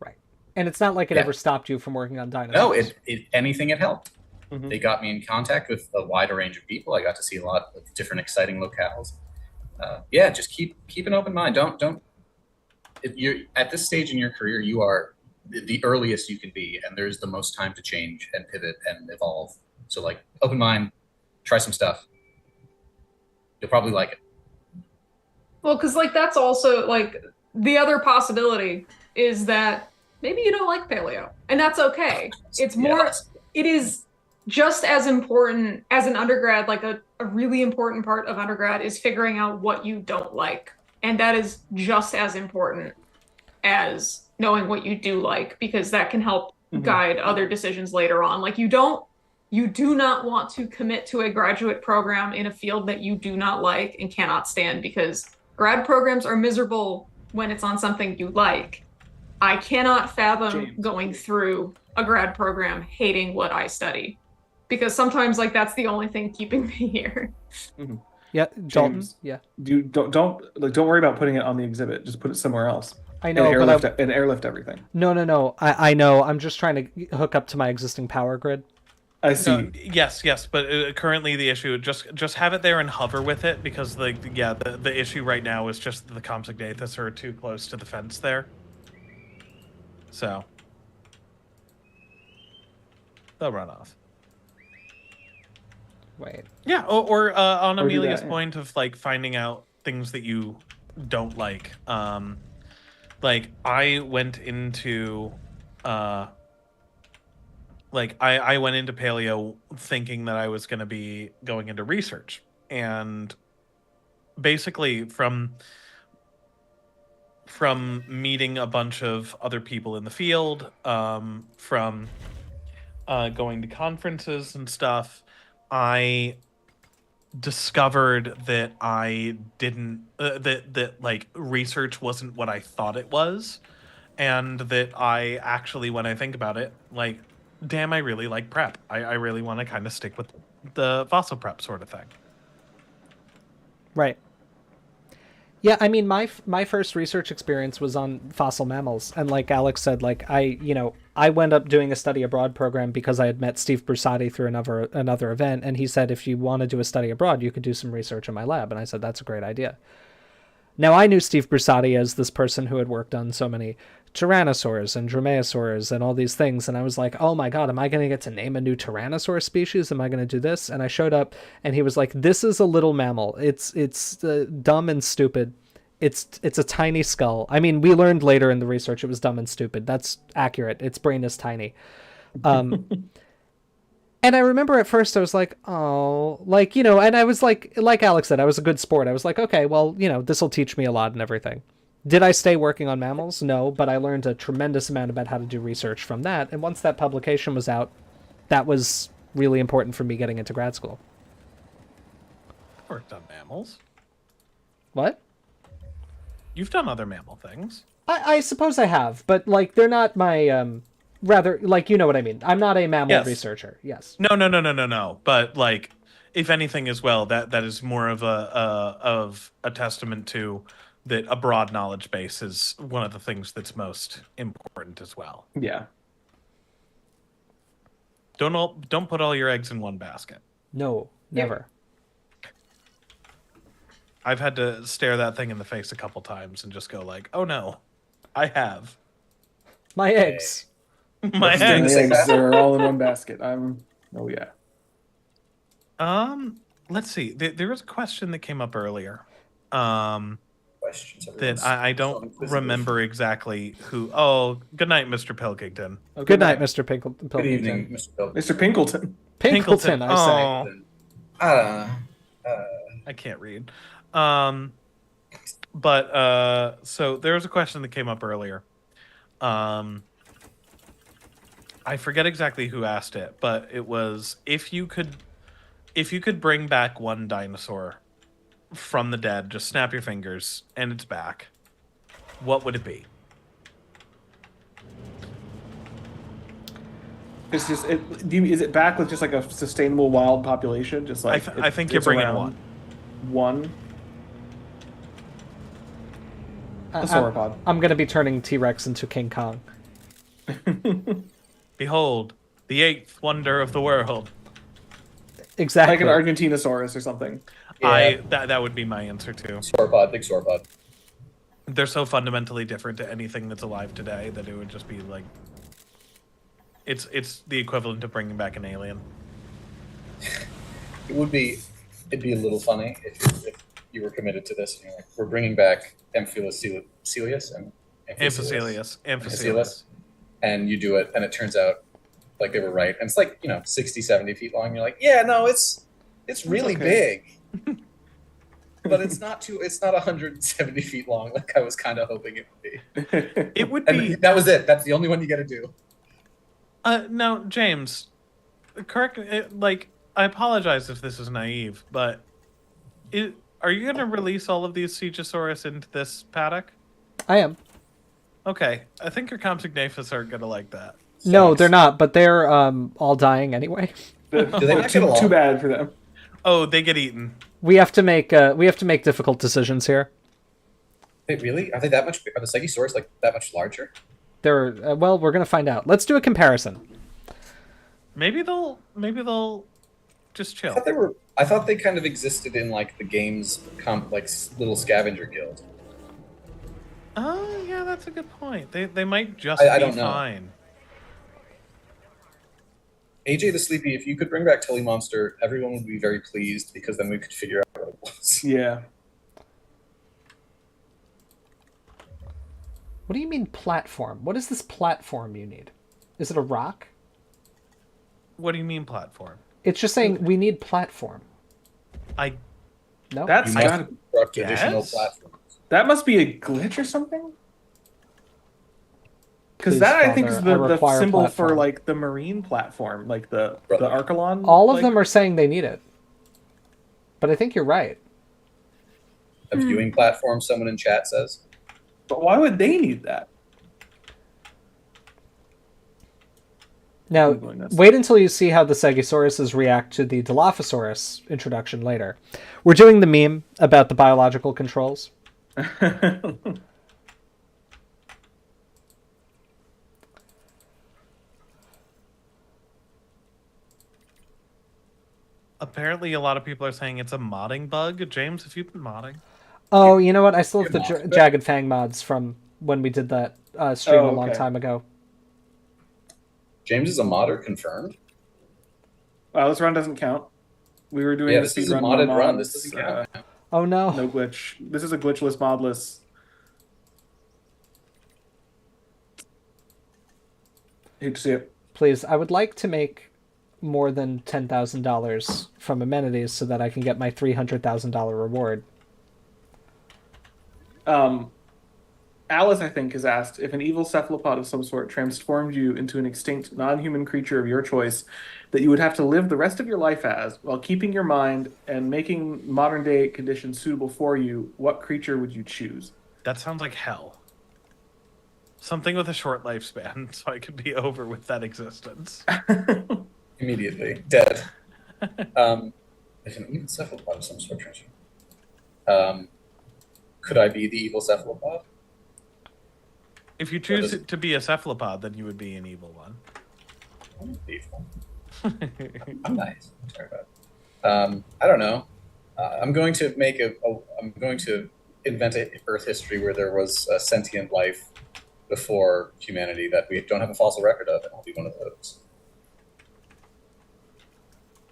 Right. And it's not like it ever stopped you from working on dinosaurs. No, anything it helped. Mm-hmm. They got me in contact with a wider range of people. I got to see a lot of different exciting locales. Just keep an open mind. Don't. If you're at this stage in your career, you are the earliest you can be, and there's the most time to change and pivot and evolve. So open mind, try some stuff. You'll probably like it. Well, because that's also the other possibility is that maybe you don't like paleo, and that's okay. It's more, it is just as important as an undergrad. A really important part of undergrad is figuring out what you don't like, and that is just as important as knowing what you do like, because that can help guide other decisions later on. You do not want to commit to a graduate program in a field that you do not like and cannot stand, because grad programs are miserable when it's on something you like. I cannot fathom going through a grad program hating what I study, because sometimes that's the only thing keeping me here. Mm-hmm. Yeah, James. Yeah. Don't worry about putting it on the exhibit. Just put it somewhere else. I know, and airlift everything. No. I know. I'm just trying to hook up to my existing power grid. I see. No, yes, but currently the issue, just have it there and hover with it, because the issue right now is just the compsognathus are too close to the fence there. So they'll run off. Wait. Yeah, or on Or do Amelia's that, yeah. point of finding out things that you don't like. I went into I went into paleo thinking that I was going to be going into research, and basically from meeting a bunch of other people in the field, from going to conferences and stuff, I discovered that I didn't that research wasn't what I thought it was, and that I actually, when I think about it, damn, I really like prep. I really want to kind of stick with the fossil prep sort of thing. Right. Yeah, I mean, my first research experience was on fossil mammals, and like Alex said, I went up doing a study abroad program because I had met Steve Brusati through another event, and he said, if you want to do a study abroad, you could do some research in my lab, and I said, that's a great idea. Now, I knew Steve Brusati as this person who had worked on so many tyrannosaurs and dromaeosaurs and all these things, and I was like, oh my god, am I going to get to name a new tyrannosaur species? Am I going to do this? And I showed up, and he was like, this is a little mammal. It's dumb and stupid. It's a tiny skull. I mean, we learned later in the research it was dumb and stupid. That's accurate. Its brain is tiny. And I remember at first I was like, oh, like, you know, and I was like Alex said, I was a good sport. I was like, okay, well, you know, this will teach me a lot and everything. Did I stay working on mammals? No, but I learned a tremendous amount about how to do research from that. And once that publication was out, that was really important for me getting into grad school. Worked on mammals. What? You've done other mammal things. I suppose I have, but like they're not my rather like you know what I mean. I'm not a mammal researcher. Yes. No. But like, if anything as well, that is more of a testament to that a broad knowledge base is one of the things that's most important as well. Yeah. Don't put all your eggs in one basket. No, never. I've had to stare that thing in the face a couple times and just go like, "Oh no, I have my eggs." My eggs are all in one basket. Oh yeah. Let's see. There was a question that came up earlier. Questions. That I don't remember exactly who. Oh, good night, Mr. Pilkington. Oh, good night, Mr. Pilkington. Good evening, Mr. Pilkington. Mr. Pinkleton. Pinkleton, I say. I can't read. So there was a question that came up earlier. I forget exactly who asked it, but it was if you could bring back one dinosaur from the dead, just snap your fingers and it's back, what would it be? Is it back with just like a sustainable wild population? Just like I think you're bringing one. A sauropod. I'm going to be turning T-Rex into King Kong. Behold, the eighth wonder of the world. Exactly. Like an Argentinosaurus or something. Yeah. That would be my answer too. Sauropod, big sauropod. They're so fundamentally different to anything that's alive today that it would just be like it's the equivalent of bringing back an alien. It'd be a little funny if you were committed to this. And you're like, we're bringing back Amphicelius and Amphicelius. And you do it, and it turns out like they were right. And it's like 60, 70 feet long. You're like, yeah, no, it's really big. But it's not 170 feet long like I was kind of hoping it would be. It would be. That was it. That's the only one you got to do. No, James, correct. I apologize if this is naive, but are you going to release all of these Cegosaurus into this paddock? I am. Okay, I think your Compsognathus aren't going to like that. No, they're not, but they're all dying anyway. Do they not get along? Too bad for them. Oh, they get eaten. We have to make difficult decisions here. Wait, really? Are they that much? Are the Stegosaurus like that much larger? They're well, we're gonna find out. Let's do a comparison. Maybe they'll just chill. I thought they kind of existed in like the game's little scavenger guild. Oh yeah, that's a good point. They might just I be don't know. fine. AJ the Sleepy, if you could bring back Tully Monster, everyone would be very pleased because then we could figure out what it was. Yeah. What do you mean platform? What is this platform you need? Is it a rock? What do you mean platform? It's just saying we need platform. No? That's gotta construct additional platforms. That must be a glitch or something? Because that, I think, is the symbol for, like, the marine platform, like the Archelon. All of them are saying they need it. But I think you're right. A viewing platform, someone in chat says. But why would they need that? Now, wait until you see how the Stegosauruses react to the Dilophosaurus introduction later. We're doing the meme about the biological controls. Apparently, a lot of people are saying it's a modding bug. James, have you been modding? Oh, you know what? I still have the Jagged Fang mods from when we did that stream a long time ago. James is a modder, confirmed? Wow, this run doesn't count. We were doing this is a modded run. This doesn't count. Oh no. No glitch. This is a glitchless, modless. Hate to see it. please. I would like to make more than $10,000 from amenities so that I can get my $300,000 reward. Alice, I think, has asked if an evil cephalopod of some sort transformed you into an extinct non-human creature of your choice that you would have to live the rest of your life as, while keeping your mind and making modern-day conditions suitable for you, what creature would you choose? That sounds like hell. Something with a short lifespan, so I could be over with that existence. Immediately. Dead. If an evil cephalopod of some sort transformed. Could I be the evil cephalopod? If you choose to be a cephalopod, then you would be an evil one. I'm evil. I'm nice. Sorry about it. I don't know. I'm going to make I'm going to invent an Earth history where there was a sentient life before humanity that we don't have a fossil record of, and I'll be one of those.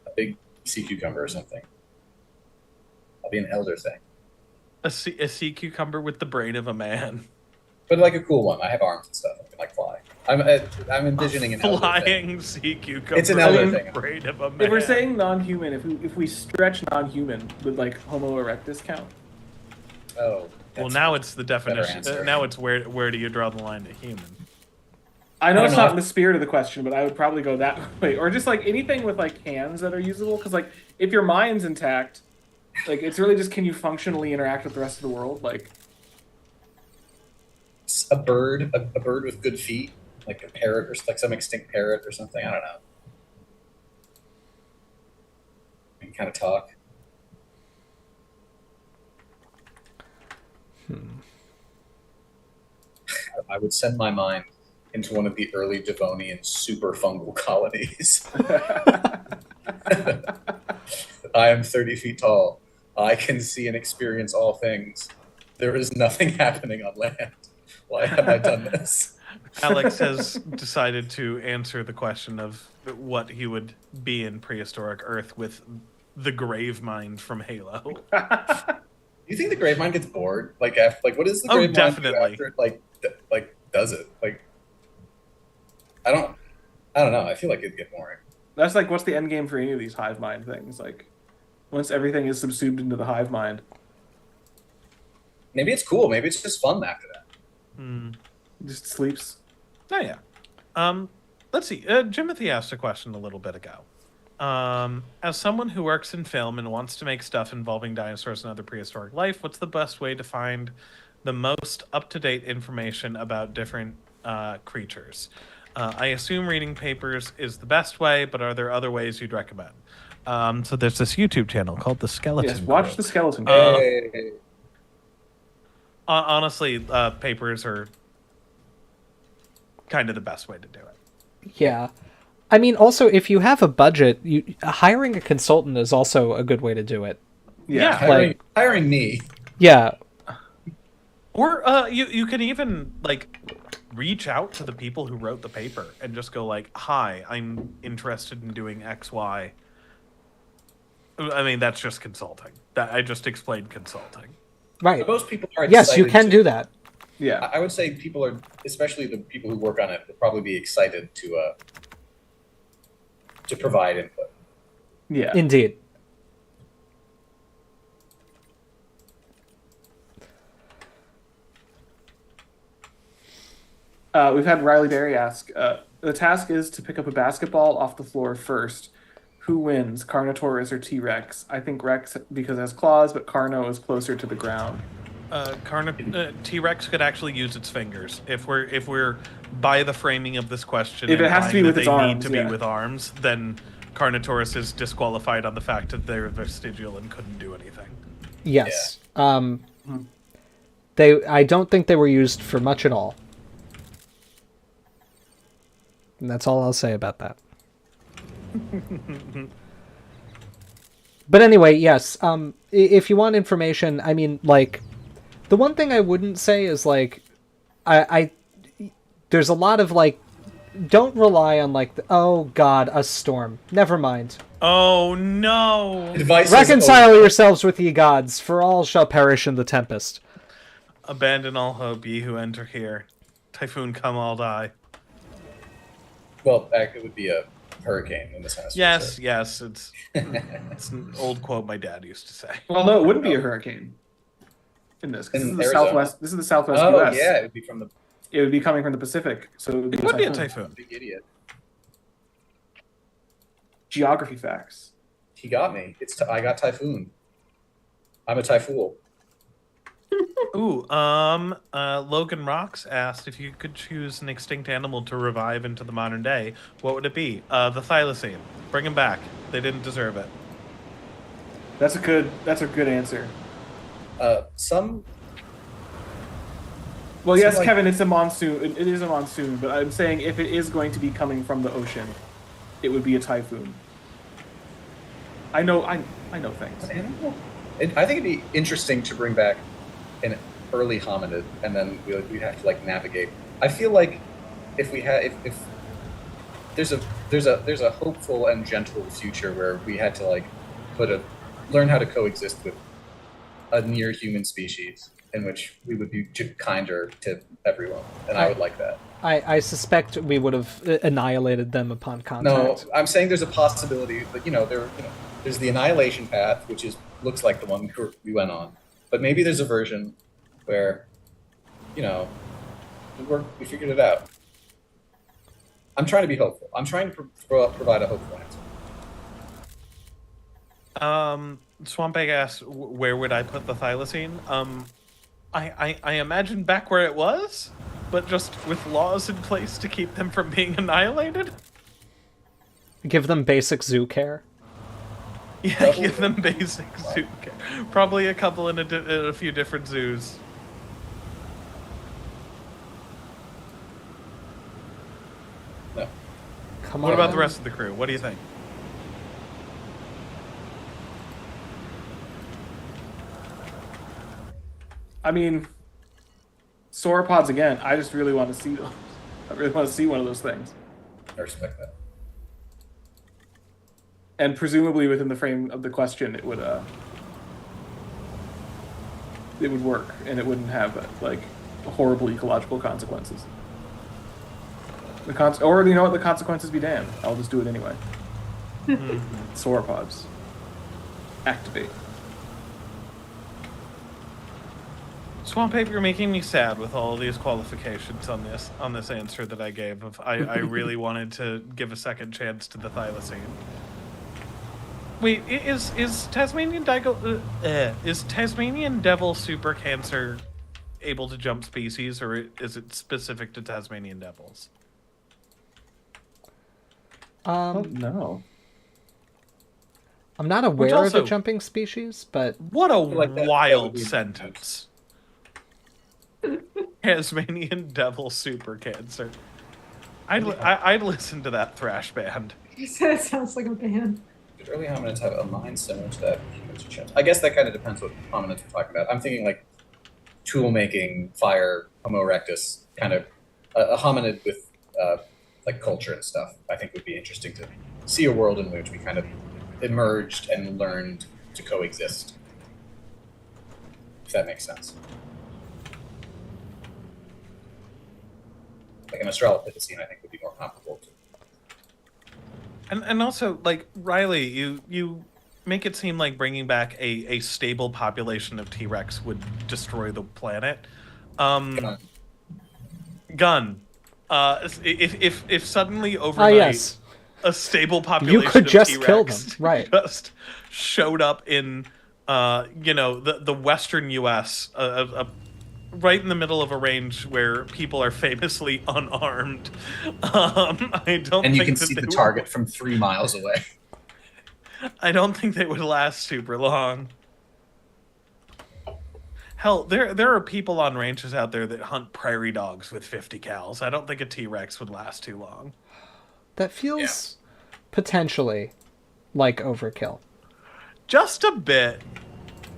A big sea cucumber or something. I'll be an elder thing. A sea cucumber with the brain of a man. But like a cool one. I have arms and stuff. I can like fly. I'm envisioning an elder flying thing. sea cucumber. It's an elder thing. Brain of a man. If we're saying non-human, if we stretch non-human, would like Homo erectus count? Oh. Well, now it's the definition. answer. Now it's where do you draw the line to human? I know I don't it's know. not in the spirit of the question, but I would probably go that way, or just like anything with like hands that are usable. Because like if your mind's intact, like it's really just can you functionally interact with the rest of the world? Like A bird with good feet, like a parrot or like some extinct parrot or something. I don't know. You can kind of talk. I would send my mind into one of the early Devonian super fungal colonies. I am 30 feet tall. I can see and experience all things. There is nothing happening on land. Why have I done this? Alex has decided to answer the question of what he would be in prehistoric Earth with the grave mind from Halo. Do you think the grave mind gets bored? Like, after, like, what is the grave mind definitely. do after it, like, does it? Like, I don't know. I feel like it'd get boring. that's like what's the end game for any of these hive mind things? Like once everything is subsumed into the hive mind, Maybe it's cool. Maybe it's just fun after that. it just sleeps. Oh yeah. Let's see. Jimothy asked a question a little bit ago. As someone who works in film and wants to make stuff involving dinosaurs and other prehistoric life, what's the best way to find the most up-to-date information about different creatures? I assume reading papers is the best way, but are there other ways you'd recommend? So there's this YouTube channel called The Skeleton Yes, watch Crew. the skeleton. Hey. Honestly, papers are kind of the best way to do it. Yeah. I mean, also, if you have a budget, hiring a consultant is also a good way to do it. Yeah. Hiring me. Yeah. Or you can even like reach out to the people who wrote the paper and just go like, "Hi, I'm interested in doing X, Y." I mean, that's just consulting. That I just explained consulting. Right. But most people are Yes, you excited can do that. Yeah. I would say people are, especially the people who work on it, will probably be excited to provide input. Yeah. Indeed. We've had Riley Berry ask, the task is to pick up a basketball off the floor first. Who wins, Carnotaurus or T-Rex? I think Rex because it has claws, but Carno is closer to the ground. T-Rex could actually use its fingers. If we're by the framing of this question, If it has to be with its arms, need to yeah. be with arms, then Carnotaurus is disqualified on the fact that they're vestigial and couldn't do anything. Yes. I don't think they were used for much at all. And that's all I'll say about that. But anyway, yes. If you want information, I mean, like, the one thing I wouldn't say is like, there's a lot of like, don't rely on like, oh God, a storm. Never mind. Oh no! Advice Reconcile yourselves with ye gods, for all shall perish in the tempest. Abandon all hope, ye who enter here. Typhoon come, all die. Well, it would be a hurricane in this hemisphere. Yes. It's an old quote my dad used to say. Well, no, it wouldn't be a hurricane in this. 'Cause In this is the Arizona? southwest. This is the southwest Oh U.S. yeah, it would be from the It would be coming from the Pacific, so it would be, It would be a typhoon. big idiot. Geography facts. He got me. I got typhoon. I'm a typhool. Ooh, Logan Rocks asked if you could choose an extinct animal to revive into the modern day, what would it be? The thylacine. Bring him back. They didn't deserve it. That's a good answer. Some. Well, yes, So, like- Kevin, it's a monsoon. It is a monsoon, but I'm saying if it is going to be coming from the ocean, it would be a typhoon. I know things. I think it'd be interesting to bring back an early hominid, and then we'd have to like navigate. I feel like if there's a hopeful and gentle future where we had to like learn how to coexist with a near human species in which we would be kinder to everyone, and I would like that. I suspect we would have annihilated them upon contact. No, I'm saying there's a possibility that there's the annihilation path, which looks like the one we went on, but maybe there's a version where we figured it out. I'm trying to be hopeful. I'm trying to provide a hopeful answer. Swamp Egg asked, where would I put the thylacine? I imagine back where it was, but just with laws in place to keep them from being annihilated. Give them basic zoo care. Yeah, give them basic zoo care. Probably a couple in a few different zoos. No. Come What on. about the rest of the crew? What do you think? I mean, sauropods again. I just really want to see them. I really want to see one of those things. I respect that. And presumably within the frame of the question, it would work, and it wouldn't have like horrible ecological consequences. Or you know what? The consequences be damned. I'll just do it anyway. Sauropods. Activate. Swamp Ape, you're making me sad with all of these qualifications on this answer that I gave. I really wanted to give a second chance to the thylacine. Wait, is Tasmanian devil super cancer able to jump species, or is it specific to Tasmanian devils? No. I'm not aware of also- a jumping species, but What a like that would wild be- sentence. Tasmanian devil super cancer. I'd listen to that thrash band. You said it sounds like a band. Did early hominids have a mind similar to that of humans or chimps? I guess that kind of depends what hominids we're talking about. I'm thinking like tool making, fire, Homo erectus, kind of a hominid with like culture and stuff. I think would be interesting to see a world in which we kind of emerged and learned to coexist. If that makes sense. Like an Australopithecine, I think would be more comparable to. And also, like, Riley, you make it seem like bringing back a stable population of T-Rex would destroy the planet. Gun. If suddenly overnight yes. a stable population You could of just T-Rex kill them, right. just showed up in the western US, right in the middle of a range where people are famously unarmed. I don't. And you think can see that the they target from 3 miles away. I don't think they would last super long. Hell, there are people on ranches out there that hunt prairie dogs with 50 cals. I don't think a T-Rex would last too long. that feels potentially like overkill. Just a bit.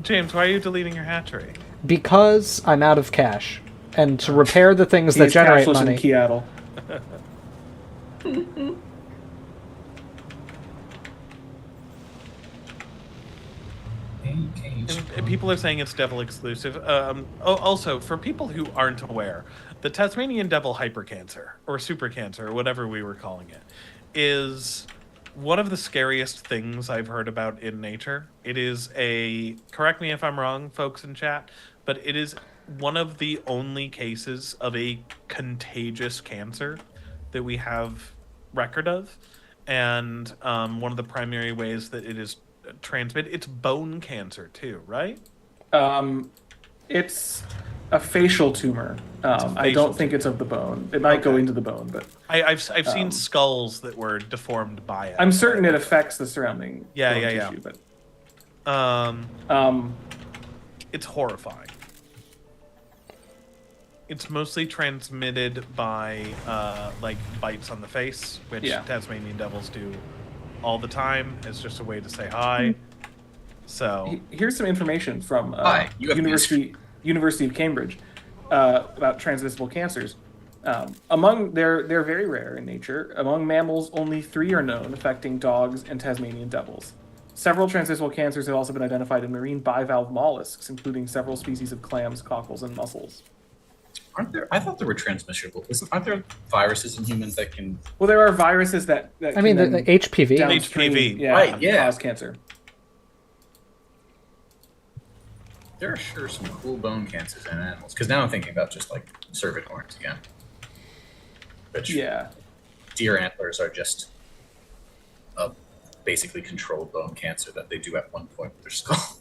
James, why are you deleting your hatchery? Because I'm out of cash. And to repair the things that He's generate cashless money. in Seattle. Okay. And people are saying it's devil exclusive. Also, for people who aren't aware, the Tasmanian devil hypercancer, or super cancer, or whatever we were calling it, is one of the scariest things I've heard about in nature. It is correct me if I'm wrong, folks in chat, but it is one of the only cases of a contagious cancer that we have record of. And one of the primary ways that it is transmitted, it's bone cancer too, right? It's a facial tumor. I don't think it's of the bone. It might go into the bone, but I've seen skulls that were deformed by it. I'm certain it affects the surrounding bone tissue. But it's horrifying. It's mostly transmitted by like bites on the face, which Tasmanian devils do all the time. It's just a way to say hi. So here's some information from University of Cambridge about transmissible cancers. They're very rare in nature. Among mammals, only 3 are known, affecting dogs and Tasmanian devils. Several transmissible cancers have also been identified in marine bivalve mollusks, including several species of clams, cockles, and mussels. Aren't there? I thought there were transmissible. Aren't there viruses in humans that can? Well, there are viruses that the HPV. HPV. Cause cancer. There are sure some cool bone cancers in animals. Because now I'm thinking about just like cervid horns again. Which deer antlers are just a basically controlled bone cancer that they do at one point with their skull.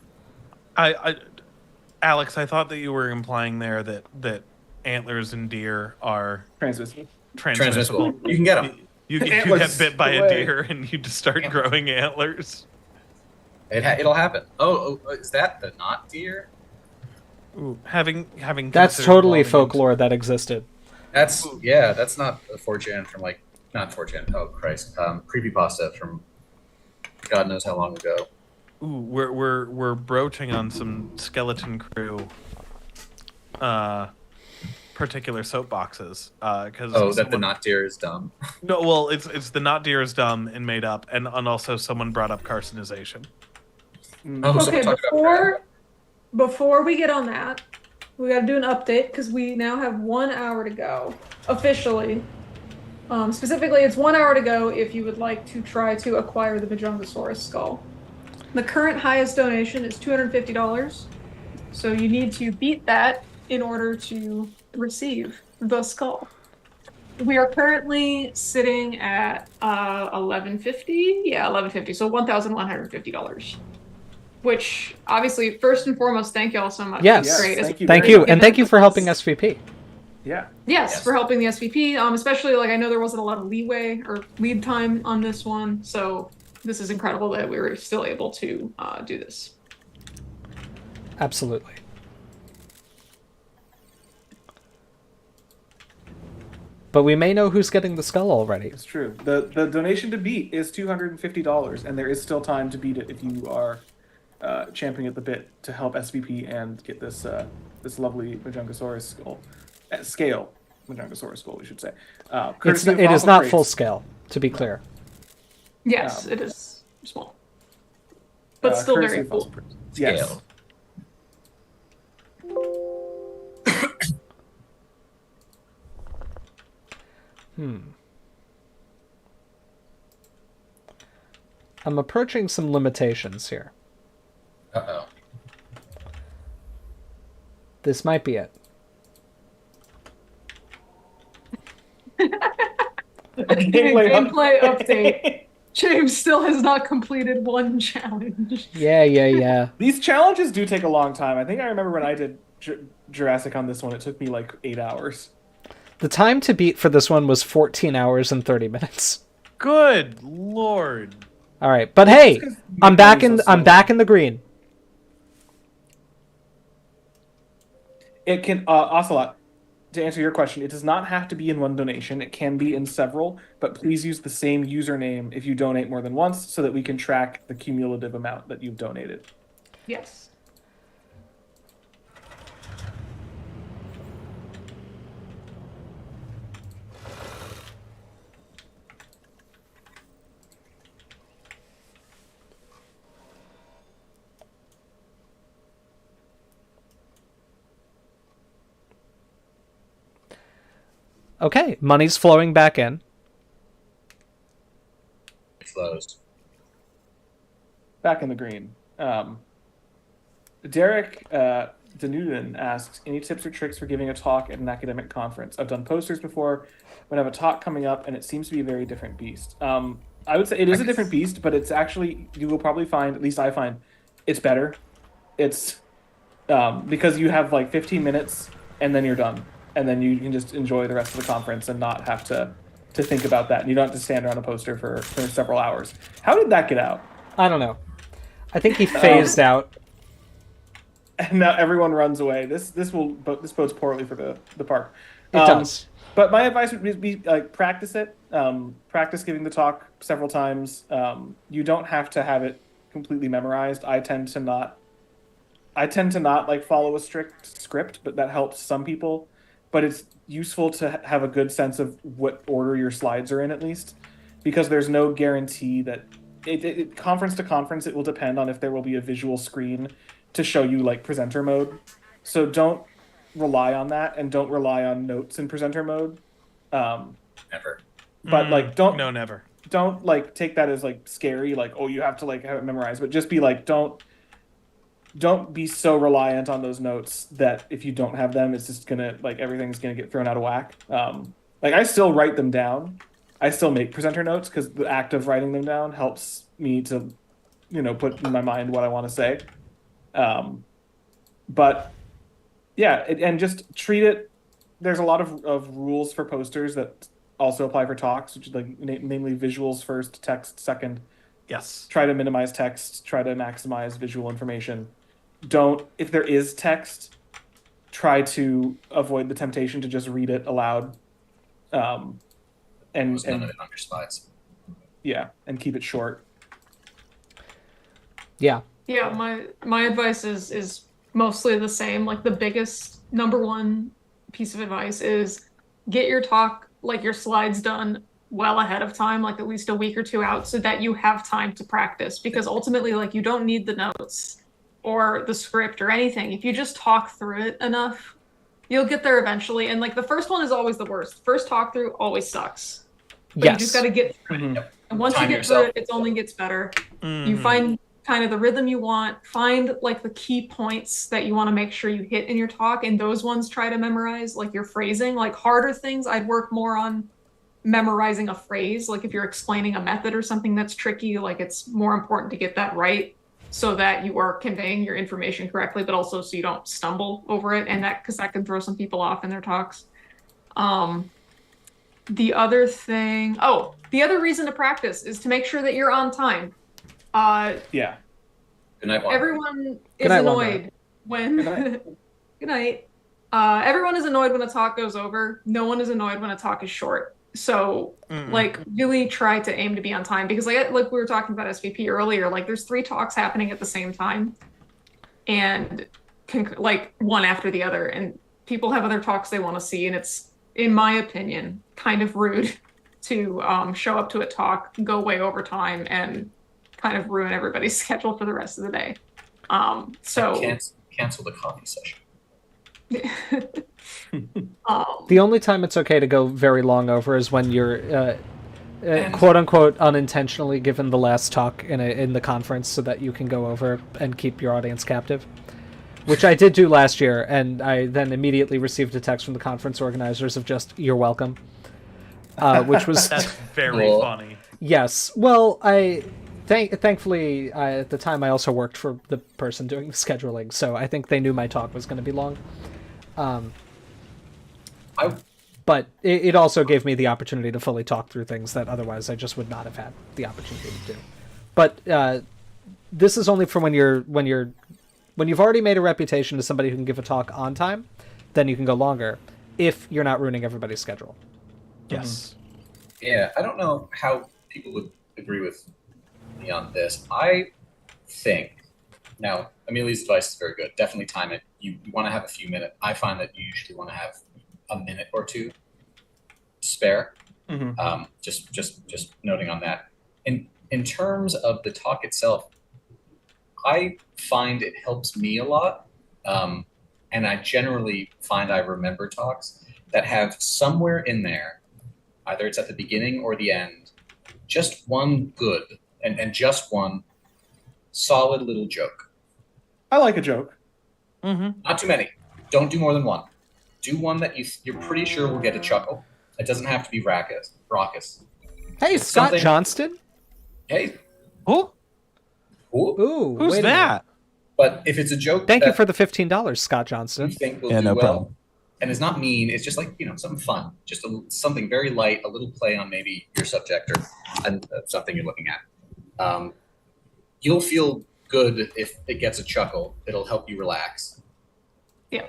Alex, I thought that you were implying there that antlers in deer are transmissible. You can get them. You get bit by a deer and you just start growing antlers. It'll happen. Oh, is that the not deer? Ooh, having that's totally folklore that existed. That's not a 4chan from like not 4chan. Oh Christ, creepypasta from God knows how long ago. Ooh, we're broaching on some Skeleton Crew particular soapboxes because that the not deer is dumb. No, well, it's the not deer is dumb and made up, and also someone brought up carcinization. Okay, before we get on that, we got to do an update because we now have 1 hour to go officially. Specifically, it's 1 hour to go if you would like to try to acquire the Majungasaurus skull. The current highest donation is $250, so you need to beat that in order to receive the skull. We are currently sitting at $11.50. Yeah, $11.50. So $1,150. Which obviously, first and foremost, thank you all so much. Yes, great. thank you, and thank you for helping SVP. Yeah. Yes, for helping the SVP. Especially like I know there wasn't a lot of leeway or lead time on this one, so this is incredible that we were still able to do this. Absolutely. But we may know who's getting the skull already. It's true. The donation to beat is $250, and there is still time to beat it if you are champing at the bit to help SVP and get this this lovely Majungasaurus skull. At scale Majungasaurus skull, we should say. It is not full scale, to be clear. Yes, it is small. But still very cool. Yes. I'm approaching some limitations here. Uh-oh. This might be it. Gameplay update. James still has not completed one challenge. Yeah. These challenges do take a long time. I think I remember when I did Jurassic on this one, it took me like 8 hours. The time to beat for this one was 14 hours and 30 minutes. Good Lord. All right, but hey, I'm back in the green. It can Ocelot, to answer your question, it does not have to be in one donation. It can be in several, but please use the same username if you donate more than once so that we can track the cumulative amount that you've donated. Yes. Okay, money's flowing back in. It flows. Back in the green. Derek Denuden asks, any tips or tricks for giving a talk at an academic conference? I've done posters before, but I have a talk coming up, and it seems to be a very different beast. I would say it is a different beast, but it's actually, you will probably find, at least I find, it's better. It's because you have like 15 minutes, and then you're done. And then you can just enjoy the rest of the conference and not have to think about that. And you don't have to stand around a poster for several hours. How did that get out? I don't know. I think he phased out. And now everyone runs away. This bodes poorly for the park. It does. But my advice would be like practice it. Practice giving the talk several times. You don't have to have it completely memorized. I tend to not like follow a strict script, but that helps some people. But it's useful to have a good sense of what order your slides are in, at least, because there's no guarantee that conference to conference, it will depend on if there will be a visual screen to show you like presenter mode. So don't rely on that, and don't rely on notes in presenter mode. Never. But like, never. Don't like take that as like scary, like, oh, you have to like have it memorized, but just be like, don't be so reliant on those notes that if you don't have them, it's just gonna like everything's gonna get thrown out of whack. Like I still write them down. I still make presenter notes because the act of writing them down helps me to, put in my mind what I want to say. But yeah, and just treat it. There's a lot of rules for posters that also apply for talks, which is like namely visuals first, text second. Yes. Try to minimize text. Try to maximize visual information. If there is text, try to avoid the temptation to just read it aloud. And none of it on your slides. Yeah, and keep it short. Yeah. Yeah, my advice is mostly the same. Like the biggest number one piece of advice is get your talk, like your slides done well ahead of time, like at least a week or two out, so that you have time to practice. Because ultimately, like you don't need the notes or the script or anything. If you just talk through it enough, you'll get there eventually. And like the first one is always the worst. First talk through always sucks. But Yes. you just got to get through it. Mm-hmm. And once you get through it, it only gets better. Mm-hmm. You find kind of the rhythm you want, find like the key points that you want to make sure you hit in your talk, and those ones try to memorize, like your phrasing. Like harder things, I'd work more on memorizing a phrase. Like if you're explaining a method or something that's tricky, like it's more important to get that right so that you are conveying your information correctly, but also so you don't stumble over it, and that because that can throw some people off in their talks. The other reason to practice is to make sure that you're on time. Yeah. Good night, Wanda. Everyone is annoyed when good night. Everyone is annoyed when a talk goes over. No one is annoyed when a talk is short. So like really try to aim to be on time, because like we were talking about SVP earlier, like there's 3 talks happening at the same time and like one after the other, and people have other talks they want to see, and it's, in my opinion, kind of rude to show up to a talk, go way over time, and kind of ruin everybody's schedule for the rest of the day. So cancel the coffee session. The only time it's okay to go very long over is when you're quote unquote unintentionally given the last talk in the conference, so that you can go over and keep your audience captive, which I did do last year, and I then immediately received a text from the conference organizers of just "you're welcome," which was That's very funny. Yes. Well, thankfully, at the time I also worked for the person doing the scheduling, so I think they knew my talk was going to be long. But it also gave me the opportunity to fully talk through things that otherwise I just would not have had the opportunity to do. But this is only for when you've already made a reputation as somebody who can give a talk on time, then you can go longer if you're not ruining everybody's schedule. Yes. Yeah, I don't know how people would agree with me on this. I think, now, Amelia's advice is very good. Definitely time it. You want to have a few minutes. I find that you usually want to have a minute or two spare. Mm-hmm. Just noting on that. In terms of the talk itself, I find it helps me a lot, and I generally find I remember talks that have somewhere in there, either it's at the beginning or the end, just one good and just one solid little joke. I like a joke. Mm-hmm. Not too many. Don't do more than one. Do one that you're pretty sure will get a chuckle. It doesn't have to be raucous. Hey, It's Scott something- Johnston. Hey, Oh, cool. Ooh, who's wait a minute. that? But if it's a joke Thank you that for the $15, Scott you Johnston. think will Yeah, do no well, problem. and it's not mean, it's just like, something fun, just something very light, a little play on maybe your subject or something you're looking at. You'll feel good if it gets a chuckle. It'll help you relax. Yeah.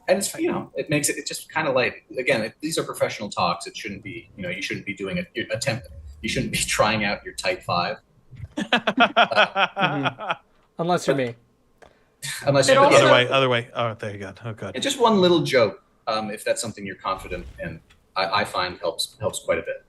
And it's, it makes it's just kind of light. Again, these are professional talks. It shouldn't be, you shouldn't be doing you shouldn't be trying out your type 5. Unless you're me. Unless It you're also- Other way. Oh, there you go. Oh, good. It's just one little joke. If that's something you're confident in, I find helps quite a bit.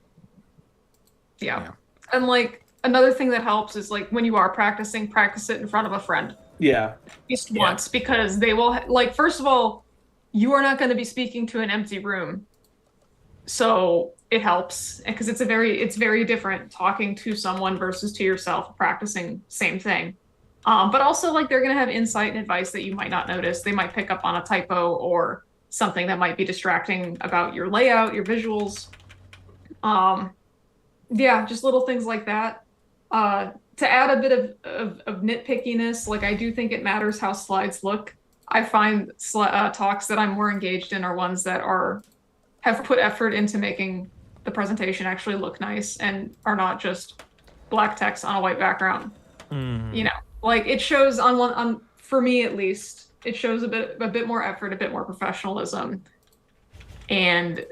Yeah. And like another thing that helps is like when you are practicing, practice it in front of a friend. Yeah. Just once, because they will like, first of all, you are not going to be speaking to an empty room. So it helps because it's very different talking to someone versus to yourself, practicing same thing. But also like they're going to have insight and advice that you might not notice. They might pick up on a typo or something that might be distracting about your layout, your visuals. Yeah, just little things like that. To add a bit of nitpickiness, like I do think it matters how slides look. I find talks that I'm more engaged in are ones that have put effort into making the presentation actually look nice and are not just black text on a white background. Like it shows on for me at least, it shows a bit more effort, a bit more professionalism, and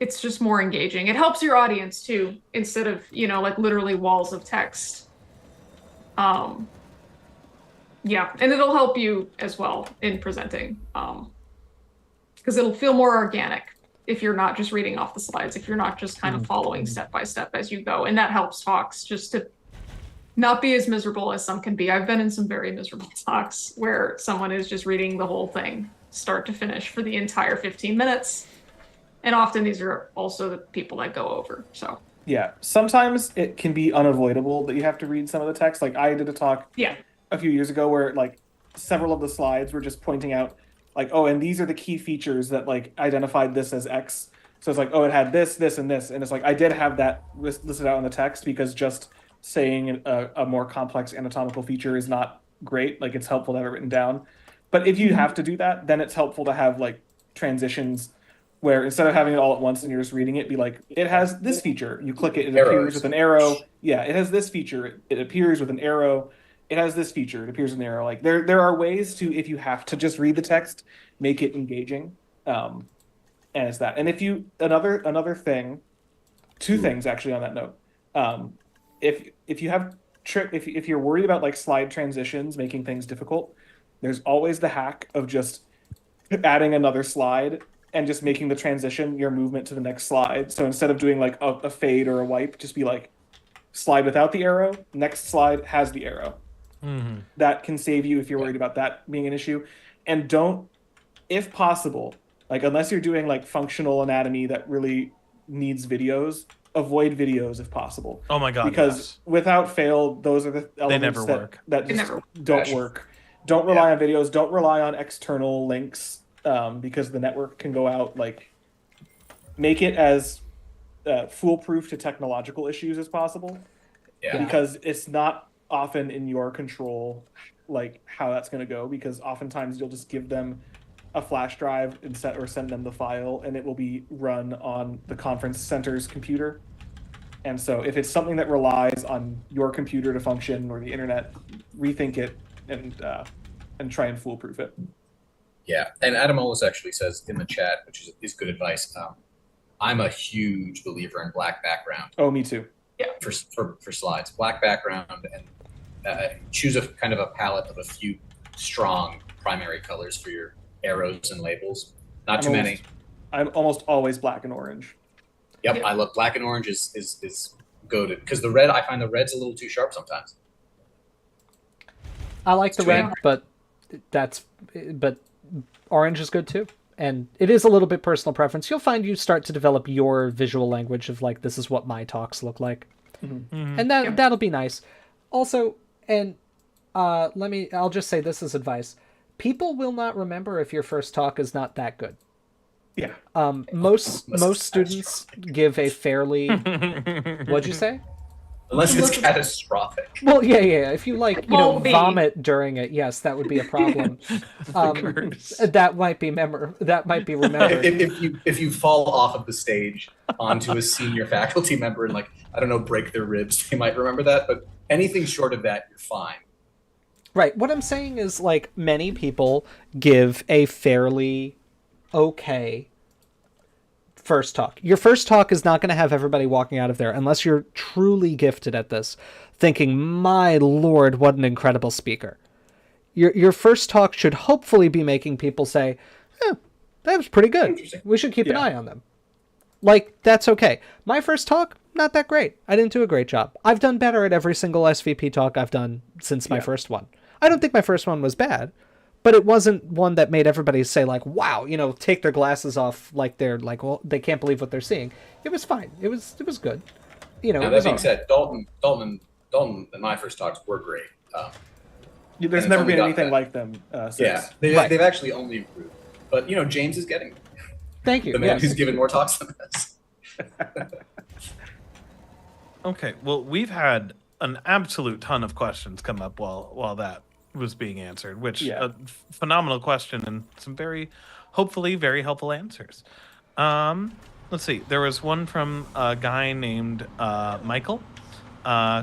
it's just more engaging. It helps your audience too, instead of, like literally walls of text. Yeah, and it'll help you as well in presenting, because it'll feel more organic if you're not just reading off the slides, if you're not just kind of following step by step as you go. And that helps talks just to not be as miserable as some can be. I've been in some very miserable talks where someone is just reading the whole thing, start to finish, for the entire 15 minutes. And often these are also the people that go over. So Yeah. Sometimes it can be unavoidable that you have to read some of the text. Like I did a talk yeah, a few years ago where like several of the slides were just pointing out like, oh, and these are the key features that like identified this as X. So it's like, oh, it had this, this, and this. And it's like, I did have that listed out in the text because just saying a more complex anatomical feature is not great. Like it's helpful to have it written down. But if you have to do that, then it's helpful to have like transitions where instead of having it all at once and you're just reading it, be like, it has this feature. You click it, it appears with an arrow. Yeah, it has this feature. It appears with an arrow. It has this feature. It appears with an arrow. Like there are ways to, if you have to just read the text, make it engaging. And it's that. And if you another thing, two things actually on that note. If you have if you're worried about like slide transitions making things difficult, there's always the hack of just adding another slide and just making the transition your movement to the next slide. So instead of doing like a fade or a wipe, just be like slide without the arrow, next slide has the arrow. That can save you if you're worried about that being an issue. And don't, if possible, like unless you're doing like functional anatomy that really needs videos, avoid videos if possible. Oh my god! Because without fail, those are the elements that just don't work. Don't rely on videos. Don't rely on external links because the network can go out. Like, make it as foolproof to technological issues as possible. Yeah. Because it's not often in your control, like how that's going to go. Because oftentimes you'll just give them a flash drive and send them the file, and it will be run on the conference center's computer. And so if it's something that relies on your computer to function or the internet, rethink it and try and foolproof it. Yeah, and Adam Ollis actually says in the chat, which is good advice. I'm a huge believer in black background. Oh, me too. Yeah. For slides, black background, and choose a kind of a palette of a few strong primary colors for your arrows and labels. Not too many. I'm almost always black and orange. Yep, Yeah. I love black and orange is goated because the red, I find the red's a little too sharp sometimes. I like the It's red, but orange is good too. And it is a little bit personal preference. You'll find you start to develop your visual language of like, this is what my talks look like. And that'll be nice. Also, and I'll just say this as advice. People will not remember if your first talk is not that good. Yeah. Most students give a fairly... What'd you say? Unless it's catastrophic. Well, yeah. If you vomit during it, yes, that would be a problem. That might be remembered. If you fall off of the stage onto a senior faculty member and break their ribs, they might remember that. But anything short of that, you're fine. Right. What I'm saying is many people give a fairly okay first talk. Your first talk is not going to have everybody walking out of there unless you're truly gifted at this, thinking, my lord, what an incredible speaker. Your first talk should hopefully be making people say, that was pretty good. We should keep an eye on them. That's okay. My first talk, not that great. I didn't do a great job. I've done better at every single SVP talk I've done since my first one. I don't think my first one was bad, but it wasn't one that made everybody say wow, take their glasses off they're they can't believe what they're seeing. It was fine. It was good. Now, that being said, Dalton and my first talks were great. There's never been anything like them since. They've actually only improved. But James is getting there. Thank you. The man who's given more talks than this. Okay, well, we've had an absolute ton of questions come up while that was being answered, which a phenomenal question and some hopefully very helpful answers. Let's see. There was one from a guy named Michael.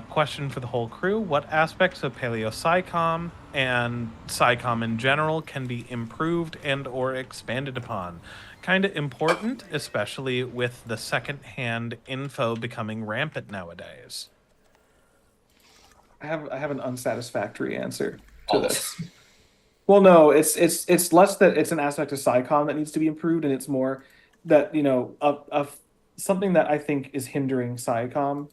Question for the whole crew: what aspects of paleo-psychom and psychom in general can be improved and or expanded upon? Kind of important, especially with the second-hand info becoming rampant nowadays. I have an unsatisfactory answer to this. Well, no, it's less that it's an aspect of psychom that needs to be improved, and it's more that of something that I think is hindering psychom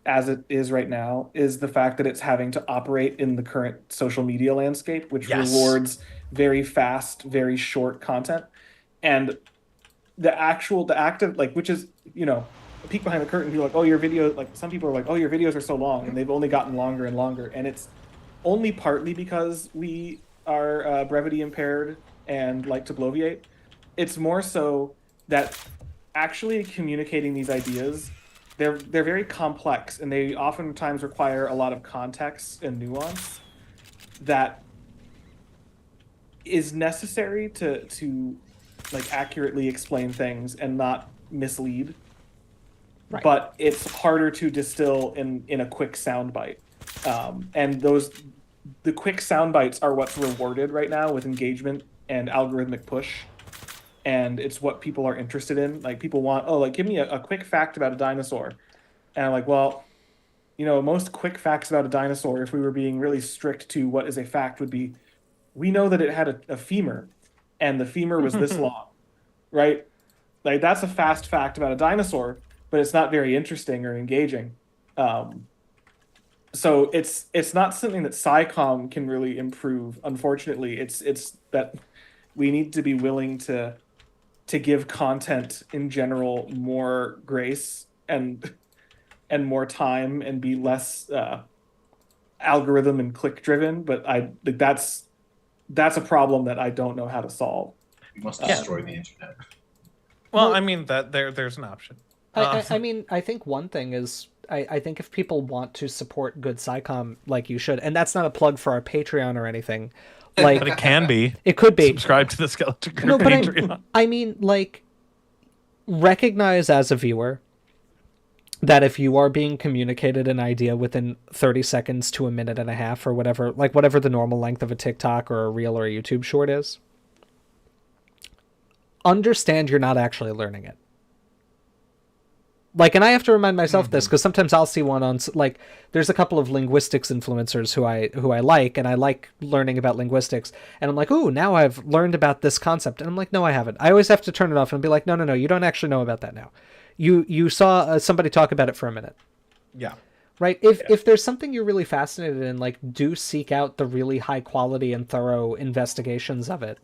as it is right now is the fact that it's having to operate in the current social media landscape, which rewards very fast, very short content, and the act of which is a peek behind the curtain. People are like, oh, your video, some people are like, oh, your videos are so long, and they've only gotten longer and longer, and it's only partly because we are brevity impaired and like to bloviate. It's more so that actually communicating these ideas, they're very complex, and they oftentimes require a lot of context and nuance that is necessary to accurately explain things and not mislead. Right. But it's harder to distill in a quick soundbite. And the quick sound bites are what's rewarded right now with engagement and algorithmic push, and it's what people are interested in. People want, give me a quick fact about a dinosaur, and I'm like, well, most quick facts about a dinosaur, if we were being really strict to what is a fact, would be, we know that it had a femur, and the femur was this long, right? That's a fast fact about a dinosaur, but it's not very interesting or engaging. So it's not something that SciComm can really improve. Unfortunately, it's that we need to be willing to give content in general more grace and more time and be less algorithm and click driven. But that's a problem that I don't know how to solve. We must destroy the internet. Well, I mean that there's an option. I mean, I think one thing is, I think if people want to support good SciComm, you should, and that's not a plug for our Patreon or anything. But it can be. It could be. Subscribe to the Skeleton Crew Patreon. I mean, recognize as a viewer that if you are being communicated an idea within 30 seconds to a minute and a half or whatever, whatever the normal length of a TikTok or a Reel or a YouTube short is, understand you're not actually learning it. And I have to remind myself this, because sometimes I'll see one on, there's a couple of linguistics influencers who I like, and I like learning about linguistics, and I'm like, ooh, now I've learned about this concept, and I'm like, no, I haven't. I always have to turn it off and be like, no, you don't actually know about that now. You saw somebody talk about it for a minute. Yeah. Right? If there's something you're really fascinated in, do seek out the really high quality and thorough investigations of it.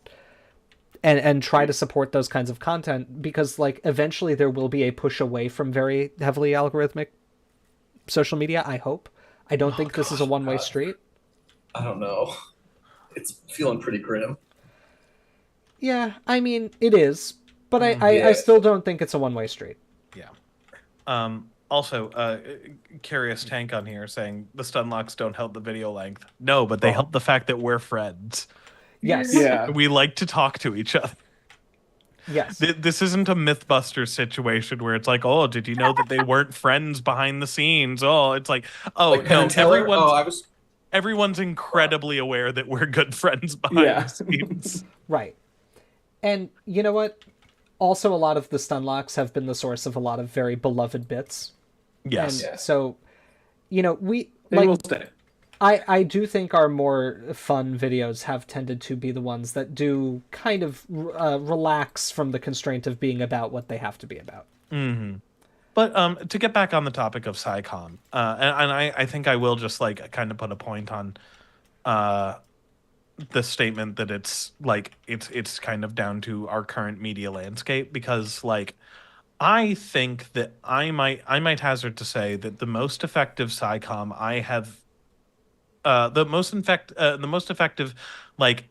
and try to support those kinds of content, because like eventually there will be a push away from very heavily algorithmic social media. I hope. I don't think this is a one-way street. I don't know. It's feeling pretty grim. Yeah, I mean it is, but I still don't think it's a one-way street. Yeah. Also, Curious Tank on here saying the stun locks don't help the video length. No, but they help the fact that we're friends. Yes. Yeah. We like to talk to each other. Yes. This isn't a Mythbusters situation where it's like, oh, did you know that they weren't friends behind the scenes? Oh, it's like, oh, Like no, Penn Teller? everyone's incredibly aware that we're good friends behind the scenes. Right. And you know what? Also, a lot of the stun locks have been the source of a lot of very beloved bits. Yes. And so, they will stay. I do think our more fun videos have tended to be the ones that do kind of relax from the constraint of being about what they have to be about. Mm-hmm. But to get back on the topic of SciComm, and I think I will just like kind of put a point on the statement that it's kind of down to our current media landscape, because like I think that I might hazard to say that the most effective SciComm I have the most effective like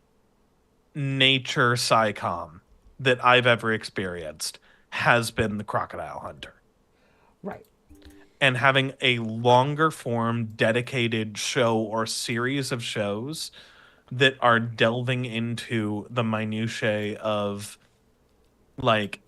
nature SciComm that I've ever experienced has been the Crocodile Hunter. Right. And having a longer form dedicated show or series of shows that are delving into the minutiae of like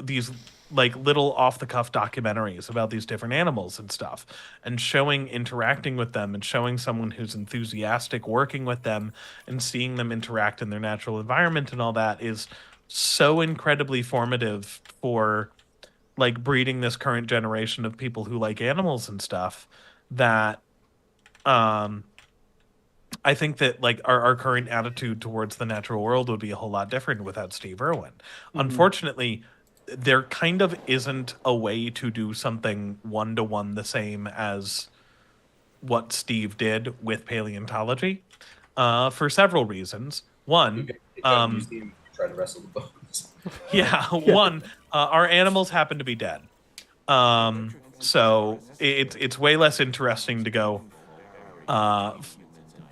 these like little off the cuff documentaries about these different animals and stuff, and interacting with them, and showing someone who's enthusiastic working with them and seeing them interact in their natural environment and all that is so incredibly formative for like breeding this current generation of people who like animals and stuff, that I think that like our current attitude towards the natural world would be a whole lot different without Steve Irwin. Mm-hmm. Unfortunately, there kind of isn't a way to do something one-to-one the same as what Steve did with paleontology, for several reasons. One, try to wrestle the bones. Yeah, one, our animals happen to be dead. So it's way less interesting to go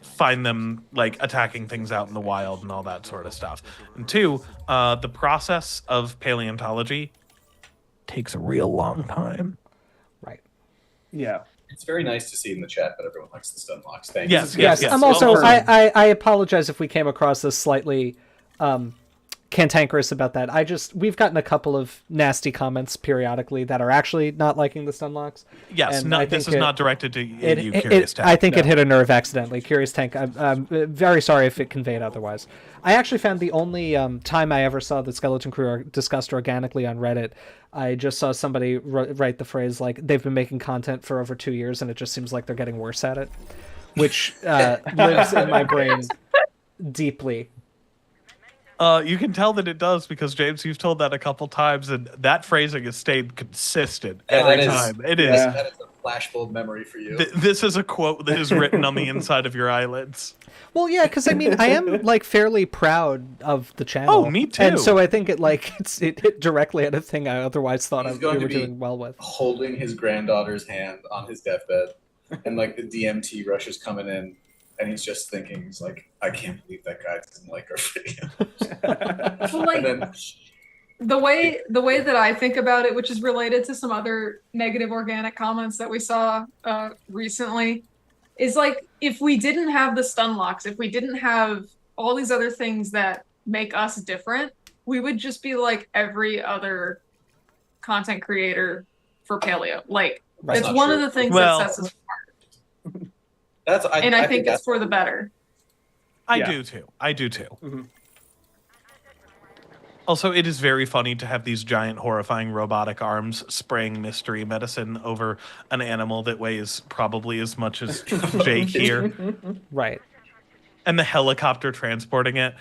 find them like attacking things out in the wild and all that sort of stuff. And two, the process of paleontology takes a real long time. Right. Yeah. It's very nice to see in the chat that everyone likes the stun locks. Thank you. Yes. I'm also, I apologize if we came across as slightly cantankerous about that. We've gotten a couple of nasty comments periodically that are actually not liking the stun locks. Yes, this is not directed to you, Curious Tank. I think it hit a nerve accidentally. Curious Tank, I'm very sorry if it conveyed otherwise. I actually found the only time I ever saw the Skeleton Crew discussed organically on Reddit, I just saw somebody write the phrase like, they've been making content for over 2 years and it just seems like they're getting worse at it, which lives in my brain deeply. You can tell that it does because, James, you've told that a couple times, and that phrasing has stayed consistent every time. That is a flashbulb memory for you. This is a quote that is written on the inside of your eyelids. Well, yeah, because I mean, I am like fairly proud of the channel. Oh, me too. And so I think it hit directly at a thing I otherwise thought we were doing well with. Holding his granddaughter's hand on his deathbed, and like the DMT rush is coming in. And he's just thinking, he's like, I can't believe that guy doesn't like our video. Well, like, the way that I think about it, which is related to some other negative organic comments that we saw recently, is like, if we didn't have the stun locks, if we didn't have all these other things that make us different, we would just be like every other content creator for paleo. Like, it's one of the things that sets us apart. I think it's for the better. I do too. Mm-hmm. Also, it is very funny to have these giant, horrifying robotic arms spraying mystery medicine over an animal that weighs probably as much as Jake here. Right. And the helicopter transporting it.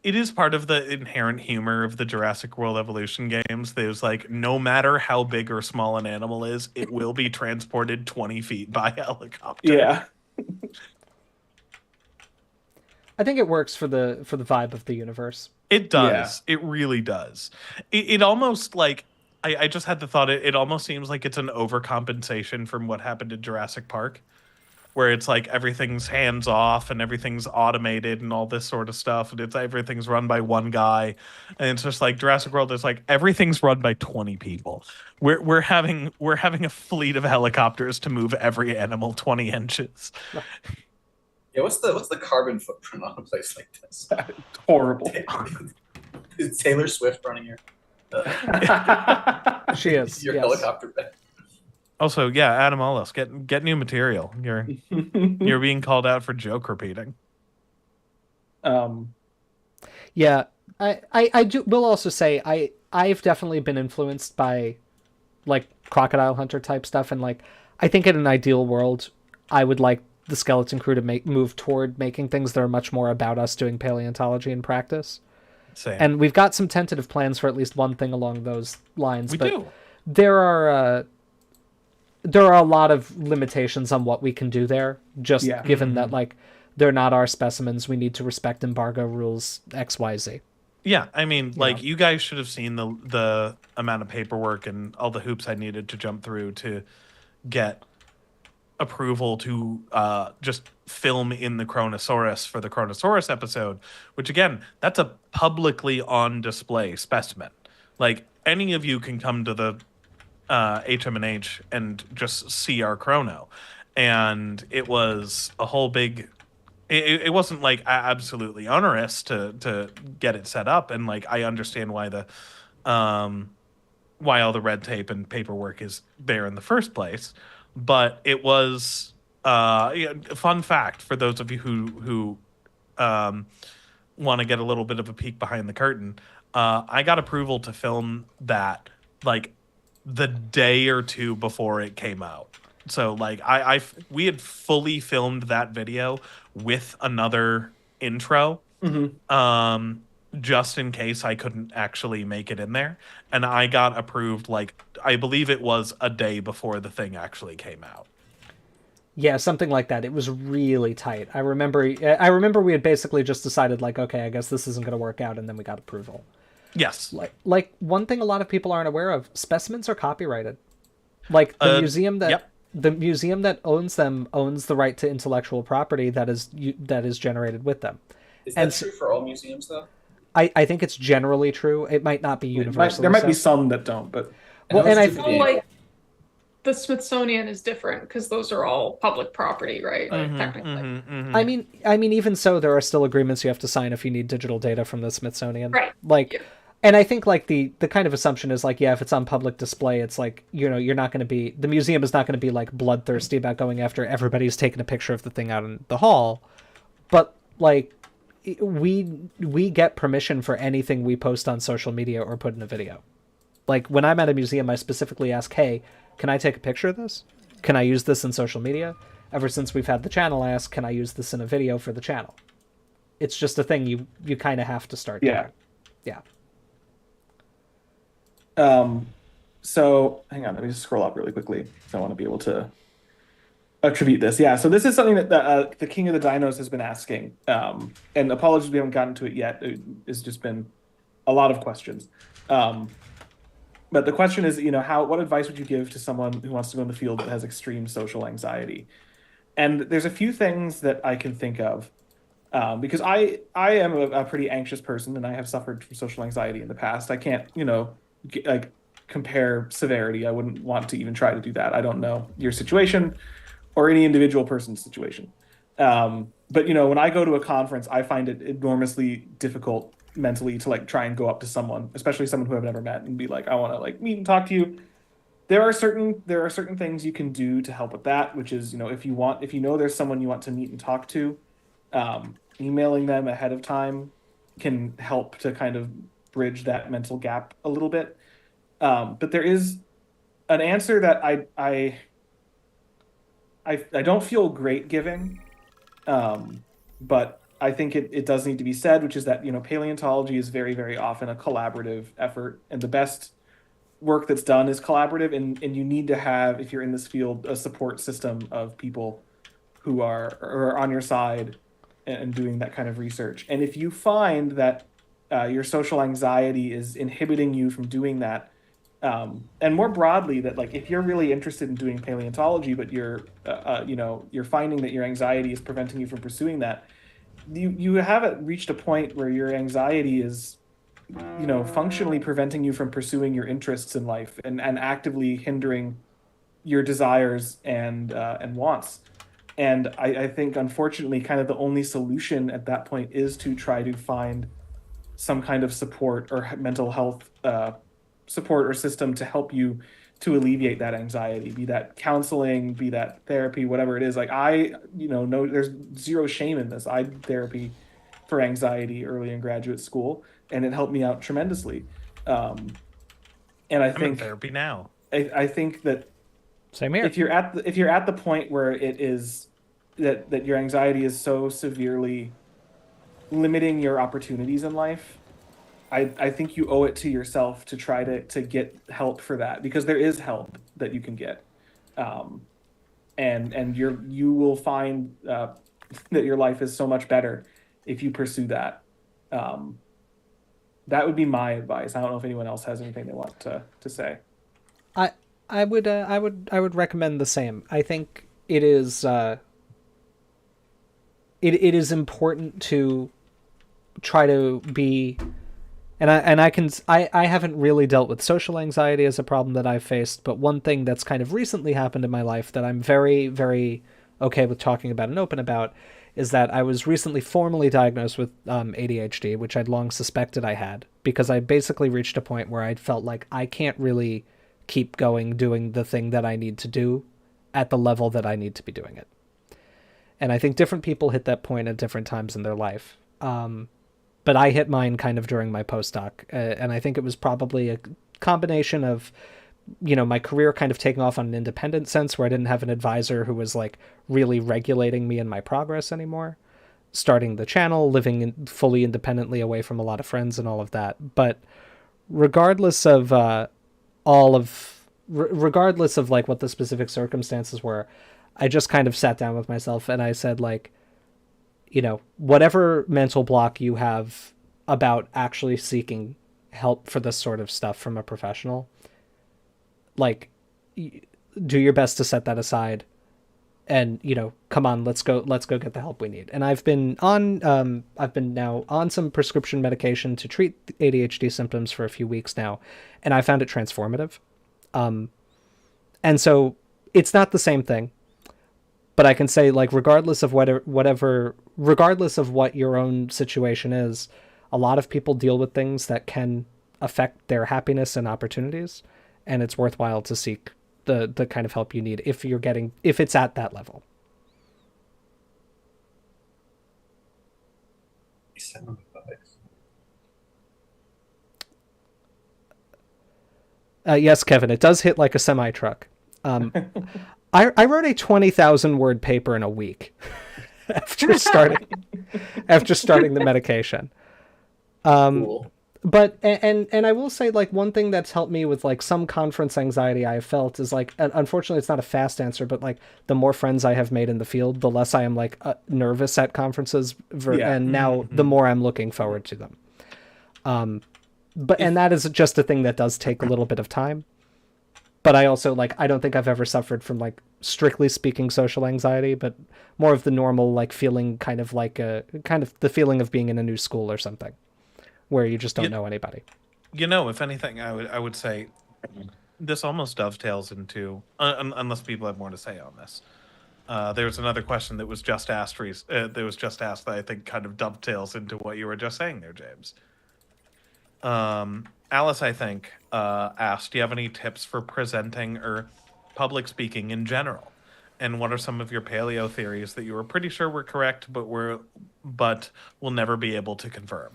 It is part of the inherent humor of the Jurassic World evolution games. There's like, no matter how big or small an animal is, it will be transported 20 feet by helicopter. Yeah. I think it works for the vibe of the universe. It does. Yeah. It really does. It almost like I just had the thought. It almost seems like it's an overcompensation from what happened in Jurassic Park, where it's like everything's hands off and everything's automated and all this sort of stuff, and everything's run by one guy, and it's just like Jurassic World is like everything's run by 20 people. We're having a fleet of helicopters to move every animal 20 inches. Yeah, what's the carbon footprint on a place like this? Horrible. Is Taylor Swift running here? She is. Your helicopter bed. Also, yeah, Adam Ollis, get new material. You're being called out for joke repeating. Yeah, I will also say I've definitely been influenced by like crocodile hunter type stuff, and like I think in an ideal world I would like the skeleton crew to move toward making things that are much more about us doing paleontology in practice. Same. And we've got some tentative plans for at least one thing along those lines. We but do. There are a lot of limitations on what we can do there, just given that like they're not our specimens. We need to respect embargo rules XYZ. Yeah, I mean, like you guys should have seen the amount of paperwork and all the hoops I needed to jump through to get approval to just film in the Kronosaurus for the Kronosaurus episode, which again, that's a publicly on display specimen. Like any of you can come to the HM&H and just see our chrono, and it was a whole big. It wasn't like absolutely onerous to get it set up, and like I understand why why all the red tape and paperwork is there in the first place. But it was a fun fact for those of you who want to get a little bit of a peek behind the curtain. I got approval to film that like the day or two before it came out. So like we had fully filmed that video with another intro, just in case I couldn't actually make it in there. And I got approved, like, I believe it was a day before the thing actually came out. Yeah, something like that. It was really tight. I remember we had basically just decided, like, okay, I guess this isn't going to work out, and then we got approval. Yes. Like one thing a lot of people aren't aware of, specimens are copyrighted. Like, the museum that owns them owns the right to intellectual property that is generated with them. Is that true for all museums, though? I think it's generally true. It might not be universal. There might be some that don't, but I feel like the Smithsonian is different because those are all public property, right? Technically. I mean, even so, there are still agreements you have to sign if you need digital data from the Smithsonian. Right. Like, and I think like the kind of assumption is like, yeah, if it's on public display, it's like, you're not going to be, the museum is not going to be like bloodthirsty about going after everybody's taking a picture of the thing out in the hall, but like. We get permission for anything we post on social media or put in a video. Like when I'm at a museum, I specifically ask, hey, can I take a picture of this? Can I use this in social media? Ever since we've had the channel ask, can I use this in a video for the channel? It's just a thing you kind of have to start doing. Yeah. So hang on, let me just scroll up really quickly. So I want to be able to attribute this. Yeah, so this is something that the King of the Dinos has been asking. And apologies we haven't gotten to it yet. It's just been a lot of questions. But the question is, what advice would you give to someone who wants to go in the field that has extreme social anxiety? And there's a few things that I can think of. Because I am a pretty anxious person, and I have suffered from social anxiety in the past. I can't, compare severity. I wouldn't want to even try to do that. I don't know your situation or any individual person's situation. But, when I go to a conference, I find it enormously difficult mentally to try and go up to someone, especially someone who I've never met, and be like, I want to meet and talk to you. There are certain things you can do to help with that, which is, if you know there's someone you want to meet and talk to, emailing them ahead of time can help to kind of bridge that mental gap a little bit. But there is an answer that I don't feel great giving, but I think it does need to be said, which is that, paleontology is very, very often a collaborative effort, and the best work that's done is collaborative, and you need to have, if you're in this field, a support system of people who are on your side and doing that kind of research. And if you find that your social anxiety is inhibiting you from doing that, and more broadly, that like if you're really interested in doing paleontology, but you're finding that your anxiety is preventing you from pursuing that, you haven't reached a point where your anxiety is functionally preventing you from pursuing your interests in life and actively hindering your desires and wants. And I think, unfortunately, kind of the only solution at that point is to try to find some kind of support or mental health support or system to help you to alleviate that anxiety, be that counseling, be that therapy, whatever it is. Like no, there's zero shame in this. I did therapy for anxiety early in graduate school, and it helped me out tremendously. And I'm in therapy now. I think that same here. If you're at the point where it is that your anxiety is so severely limiting your opportunities in life, I think you owe it to yourself to try to get help for that, because there is help that you can get, and you will find that your life is so much better if you pursue that. That would be my advice. I don't know if anyone else has anything they want to say. I would recommend the same. I think it is it is important to try to be, and I haven't really dealt with social anxiety as a problem that I've faced, but one thing that's kind of recently happened in my life that I'm very, very okay with talking about and open about is that I was recently formally diagnosed with ADHD, which I'd long suspected I had, because I basically reached a point where I felt like I can't really keep going doing the thing that I need to do at the level that I need to be doing it. And I think different people hit that point at different times in their life. But I hit mine kind of during my postdoc. And I think it was probably a combination of, my career kind of taking off on an independent sense where I didn't have an advisor who was like really regulating me and my progress anymore. Starting the channel, living fully independently away from a lot of friends and all of that. But regardless of regardless of like what the specific circumstances were, I just kind of sat down with myself and I said, like, whatever mental block you have about actually seeking help for this sort of stuff from a professional, like, do your best to set that aside and, come on, let's go get the help we need. And I've been now on some prescription medication to treat ADHD symptoms for a few weeks now, and I found it transformative. And so it's not the same thing, but I can say, like, regardless of regardless of what your own situation is, a lot of people deal with things that can affect their happiness and opportunities, and it's worthwhile to seek the kind of help you need if it's at that level. Yes, Kevin, it does hit like a semi-truck. I wrote a 20,000 word paper in a week after starting the medication. Cool. But and I will say, like, one thing that's helped me with like some conference anxiety I have felt is, like, unfortunately it's not a fast answer, but like the more friends I have made in the field, the less I am like nervous at conferences, and now the more I'm looking forward to them. And that is just a thing that does take a little bit of time. But I also, like, I don't think I've ever suffered from, like, strictly speaking social anxiety, but more of the normal, like, feeling kind of the feeling of being in a new school or something where you just don't know anybody. If anything, I would say this almost dovetails into, unless people have more to say on this. There's another question that was just asked that I think kind of dovetails into what you were just saying there, James. Alice, I think, asked, do you have any tips for presenting or public speaking in general? And what are some of your paleo theories that you were pretty sure were correct, but will never be able to confirm?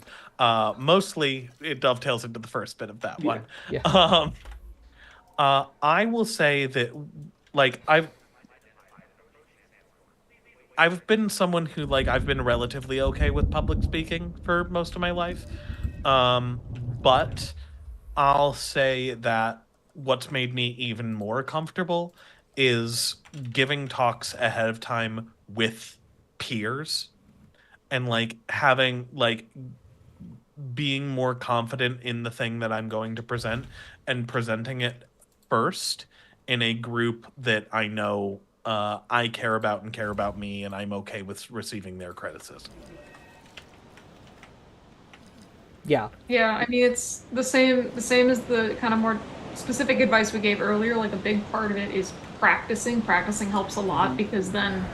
Mostly, it dovetails into the first bit of that one. Yeah. I will say that, like, I've been someone who, like, I've been relatively okay with public speaking for most of my life. But I'll say that what's made me even more comfortable is giving talks ahead of time with peers. and like having like being more confident in the thing that I'm going to present and presenting it first in a group that I know I care about and care about me, and I'm okay with receiving their criticism. Yeah. Yeah, I mean it's the same as the kind of more specific advice we gave earlier. Like a big part of it is practicing. Practicing helps a lot because then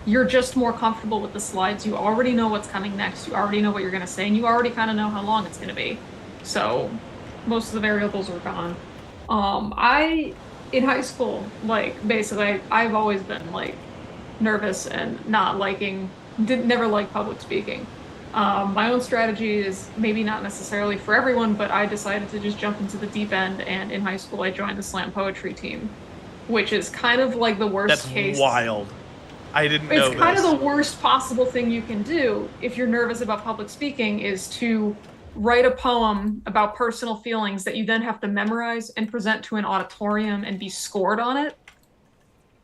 you're just more comfortable with the slides. You already know what's coming next. You already know what you're going to say, and you already kind of know how long it's going to be. So most of the variables are gone. In high school, like basically, I've always been like nervous and never like public speaking. My own strategy is maybe not necessarily for everyone, but I decided to just jump into the deep end. And in high school, I joined the slam poetry team, which is kind of like the worst case. That's wild. I didn't know It's kind of the worst possible thing you can do if you're nervous about public speaking is to write a poem about personal feelings that you then have to memorize and present to an auditorium and be scored on it.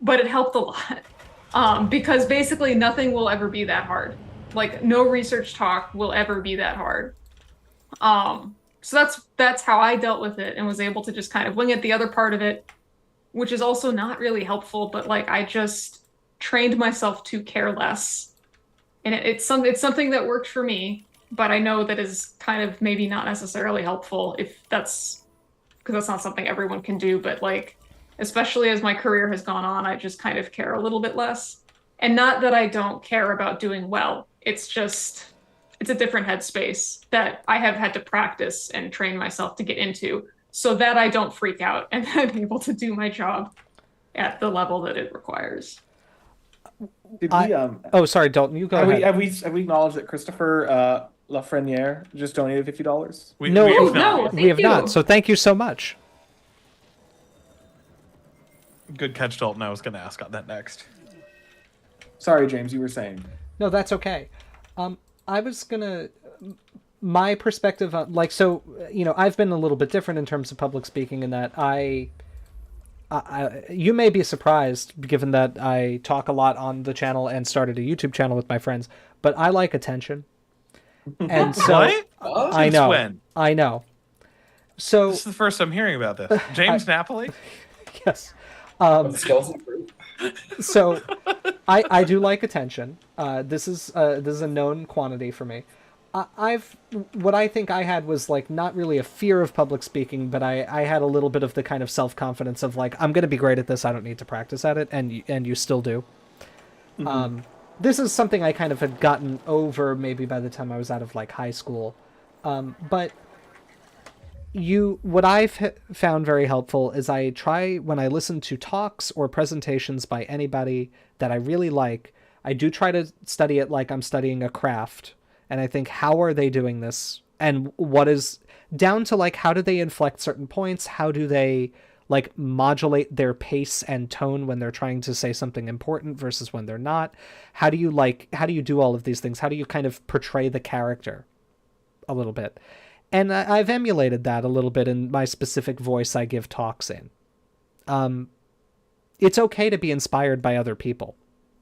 But it helped a lot because basically nothing will ever be that hard. Like no research talk will ever be that hard. So that's how I dealt with it and was able to just kind of wing it. The other part of it, which is also not really helpful, but like I just trained myself to care less, and it's something that worked for me. But I know that is kind of maybe not necessarily helpful if that's because that's not something everyone can do. But like, especially as my career has gone on, I just kind of care a little bit less. And not that I don't care about doing well. It's just, it's a different headspace that I have had to practice and train myself to get into so that I don't freak out and I'm able to do my job at the level that it requires. Did we, oh, sorry, Dalton, you go ahead. Have we acknowledged that Christopher Lafreniere just donated $50? We have not. So thank you so much. Good catch, Dalton. I was going to ask on that next. Sorry, James, you were saying. No, that's okay. I was gonna, my perspective on, like, so, you know, I've been a little bit different in terms of public speaking in that you may be surprised given that I talk a lot on the channel and started a YouTube channel with my friends, but I like attention. And so I know. So this is the first I'm hearing about this. James Napoli? Yes. So I do like attention. This is a known quantity for me. What I think I had was like not really a fear of public speaking, but I had a little bit of the kind of self-confidence of like, I'm going to be great at this. I don't need to practice at it. And you still do. Mm-hmm. This is something I kind of had gotten over maybe by the time I was out of like high school. But what I've found very helpful is I try when I listen to talks or presentations by anybody that I really like, I do try to study it like I'm studying a craft. And I think, how are they doing this? And what is down to like, how do they inflect certain points? How do they like modulate their pace and tone when they're trying to say something important versus when they're not? How do you do all of these things? How do you kind of portray the character a little bit? And I've emulated that a little bit in my specific voice I give talks in. It's okay to be inspired by other people.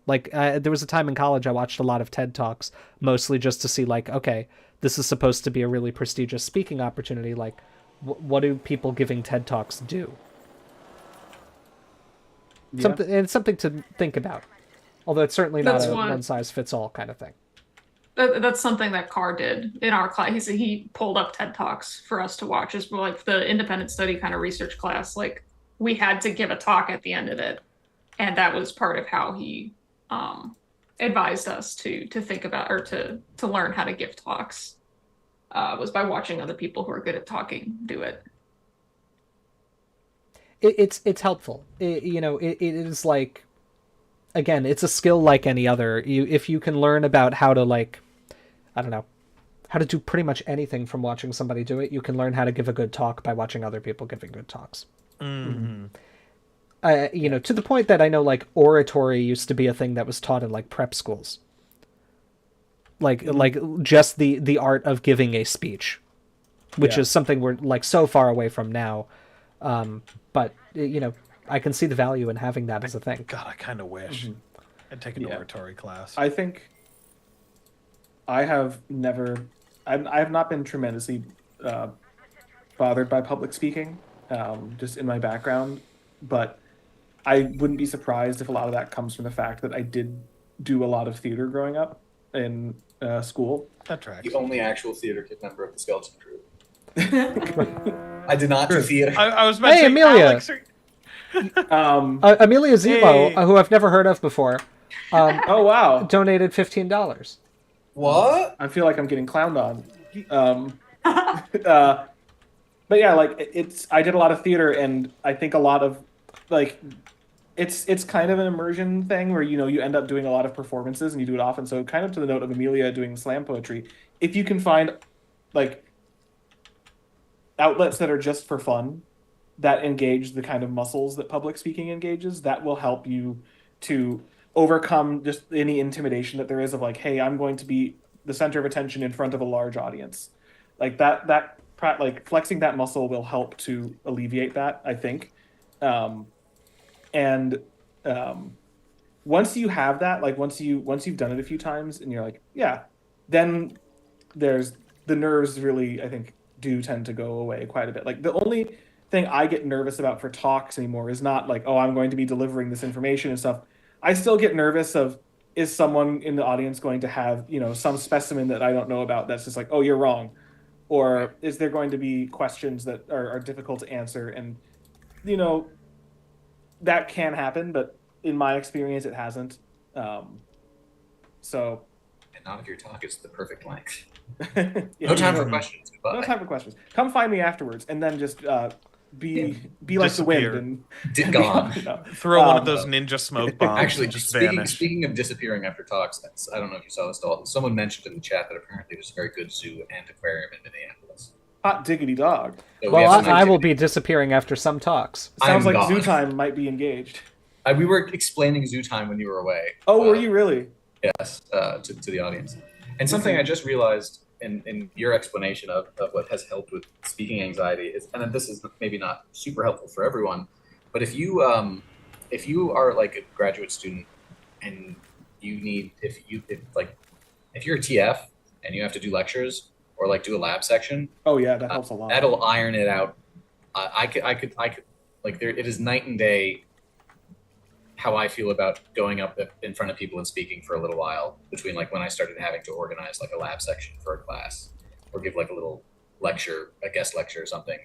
Like, there was a time in college I watched a lot of TED Talks, mostly just to see, like, okay, this is supposed to be a really prestigious speaking opportunity. Like, what do people giving TED Talks do? Yeah. It's something to think about. Although it's certainly not a one-size-fits-all kind of thing. That's something that Carr did in our class. He pulled up TED Talks for us to watch as like the independent study kind of research class. Like, we had to give a talk at the end of it. And that was part of how he advised us to think about or to learn how to give talks was by watching other people who are good at talking do it. It's helpful. It is like, again, it's a skill like any other. If you can learn about how to, like, I don't know, how to do pretty much anything from watching somebody do it, you can learn how to give a good talk by watching other people giving good talks. Mm-hmm. To the point that I know, like, oratory used to be a thing that was taught in, like, prep schools. Like just the art of giving a speech, which is something we're, like, so far away from now. But, I can see the value in having that as a thing. God, I kind of wish I'd take an oratory class. I think I have never, I have not been tremendously bothered by public speaking, just in my background, but I wouldn't be surprised if a lot of that comes from the fact that I did do a lot of theater growing up in school. That tracks. The only actual theater kid member of the skeleton crew. I did not do theater. I was about to say, Amelia. Alex, Amelia Zemo, who I've never heard of before. Oh wow! Donated $15. What? I feel like I'm getting clowned on. But yeah, like it's. I did a lot of theater, and I think a lot of like, it's kind of an immersion thing where you end up doing a lot of performances and you do it often. So kind of to the note of Amelia doing slam poetry, if you can find like outlets that are just for fun, that engage the kind of muscles that public speaking engages, that will help you to overcome just any intimidation that there is of like, hey, I'm going to be the center of attention in front of a large audience. Like that like flexing that muscle will help to alleviate that, I think. Once you have that, like once you've done it a few times and you're like, yeah, then there's the nerves really, I think, do tend to go away quite a bit. Like the only thing I get nervous about for talks anymore is not like, oh, I'm going to be delivering this information and stuff. I still get nervous of, is someone in the audience going to have, some specimen that I don't know about that's just like, oh, you're wrong? Or is there going to be questions that are difficult to answer? And, that can happen, but in my experience, it hasn't. So. And not if your talk is the perfect length. Yeah, no time for questions. Goodbye. No time for questions. Come find me afterwards, and then just be like the wind and gone. Throw one of those ninja smoke bombs. Actually, just speaking of disappearing after talks, I don't know if you saw this, Dalton. Someone mentioned in the chat that apparently there's a very good zoo and aquarium in Minneapolis. Hot diggity dog. So well, I will be disappearing after some talks. Sounds like Zoo Time might be engaged. We were explaining Zoo Time when you were away. Oh, were you really? Yes, to the audience. And something I just realized in your explanation of what has helped with speaking anxiety is, and this is maybe not super helpful for everyone, but if you are like a graduate student and you need if you're a TF and you have to do lectures or like do a lab section. Oh yeah, that helps a lot. That'll iron it out. I could like it is night and day how I feel about going up in front of people and speaking for a little while between like when I started having to organize like a lab section for a class or give like a little lecture, a guest lecture or something.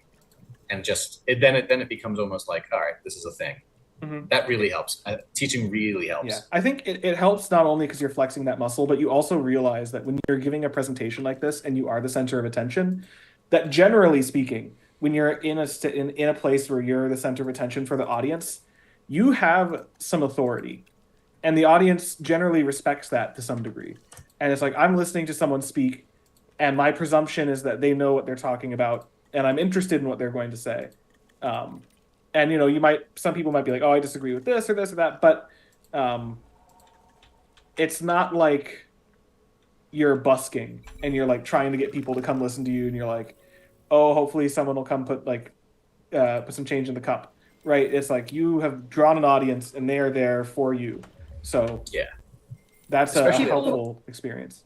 And then it becomes almost like, all right, this is a thing. Mm-hmm. That really helps. Teaching really helps. Yeah, I think it helps not only because you're flexing that muscle, but you also realize that when you're giving a presentation like this and you are the center of attention, that generally speaking, when you're in a place where you're the center of attention for the audience, you have some authority, and the audience generally respects that to some degree. And it's like, I'm listening to someone speak, and my presumption is that they know what they're talking about, and I'm interested in what they're going to say. And some people might be like, oh, I disagree with this or that, but it's not like you're busking and you're like trying to get people to come listen to you, and you're like, oh, hopefully someone will come put some change in the cup. Right, it's like you have drawn an audience and they are there for you. So yeah, that's a helpful experience.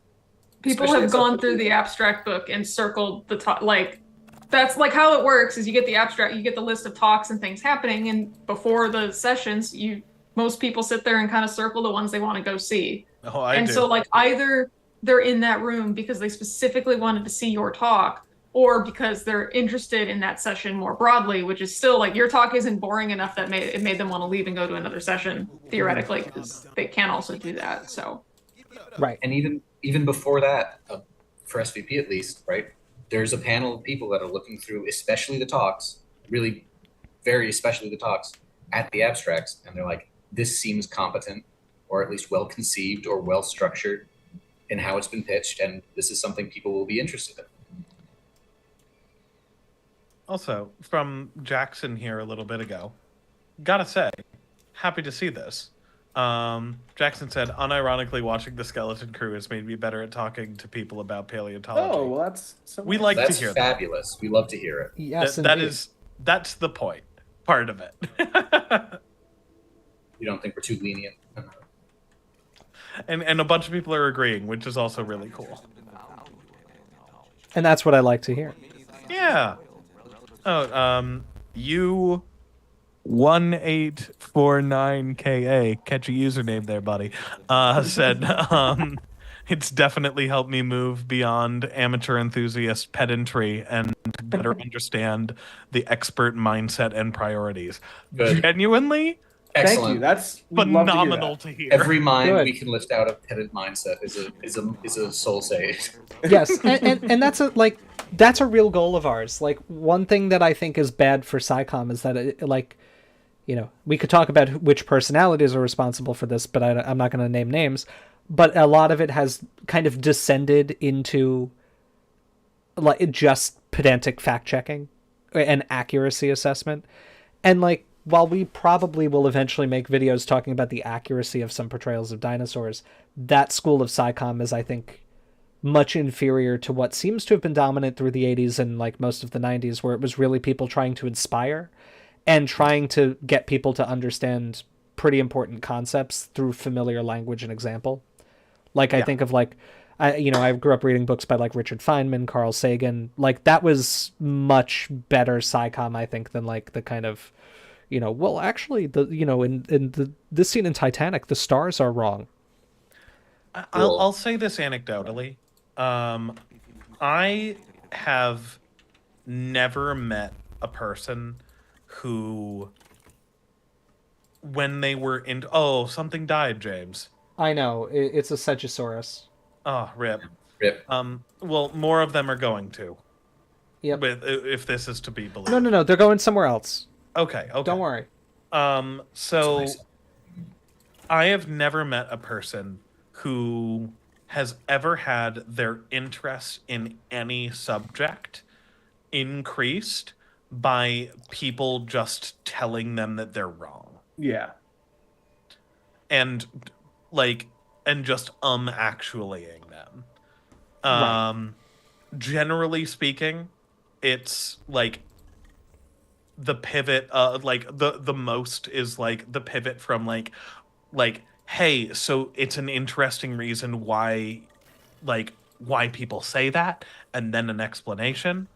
People have gone through the abstract book and circled the talk. Like that's like how it works. Is you get the abstract, you get the list of talks and things happening, and before the sessions, most people sit there and kind of circle the ones they want to go see. Oh, I do. So like either they're in that room because they specifically wanted to see your talk, or because they're interested in that session more broadly, which is still like your talk isn't boring enough that it made them want to leave and go to another session, theoretically, because they can also do that. So, right. And even before that, for SVP at least, right, there's a panel of people that are looking through, especially the talks, really very especially the talks at the abstracts, and they're like, this seems competent, or at least well conceived or well structured in how it's been pitched, and this is something people will be interested in. Also, from Jackson here a little bit ago, gotta say, happy to see this. Jackson said, unironically, watching the Skeleton Crew has made me better at talking to people about paleontology. Oh, well, that's we like that's to hear fabulous. That. We love to hear it. Yes, that's the point, part of it. You don't think we're too lenient? And a bunch of people are agreeing, which is also really cool. And that's what I like to hear. Yeah. Oh, you 1849KA, catchy username there, buddy, said, it's definitely helped me move beyond amateur enthusiast pedantry and better understand the expert mindset and priorities. Good. Genuinely, Excellent. Thank you. That's phenomenal to hear. Every mind Good. we can lift out of pedant mindset is a soul save. Yes, and that's a real goal of ours. Like, one thing that I think is bad for SciComm is that we could talk about which personalities are responsible for this, but I'm not going to name names. But a lot of it has kind of descended into like just pedantic fact checking and accuracy assessment. And like, while we probably will eventually make videos talking about the accuracy of some portrayals of dinosaurs, that school of SciComm is, I think, much inferior to what seems to have been dominant through the 80s and like most of the 90s, where it was really people trying to inspire and trying to get people to understand pretty important concepts through familiar language and example. Like, I think of like, I grew up reading books by like Richard Feynman, Carl Sagan. Like, that was much better SciComm, I think, than like the kind of, well, actually, this scene in Titanic, the stars are wrong. I'll say this anecdotally. I have never met a person who, when they were in, something died, James. I know, it's a Stegosaurus. Oh, rip. Rip. Well, more of them are going to. Yep. If this is to be believed. No, they're going somewhere else. Okay. Don't worry. So Nice. I have never met a person who has ever had their interest in any subject increased by people just telling them that they're wrong. Yeah. And just actualying them. Right. Generally speaking, it's like the pivot, the most is like the pivot from like, hey, so it's an interesting reason why people say that, and then an explanation.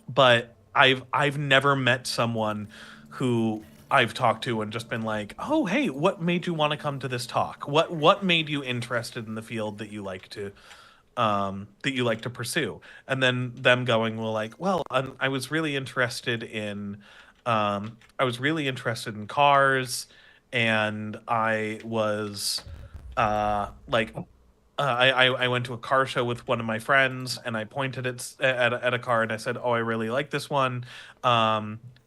But I've never met someone who I've talked to and just been like, oh, hey, what made you want to come to this talk? What made you interested in the field that you like to pursue? And then them going, well, I was really interested in cars, and I was I went to a car show with one of my friends, and I pointed at a car, and I said, oh, I really like this one,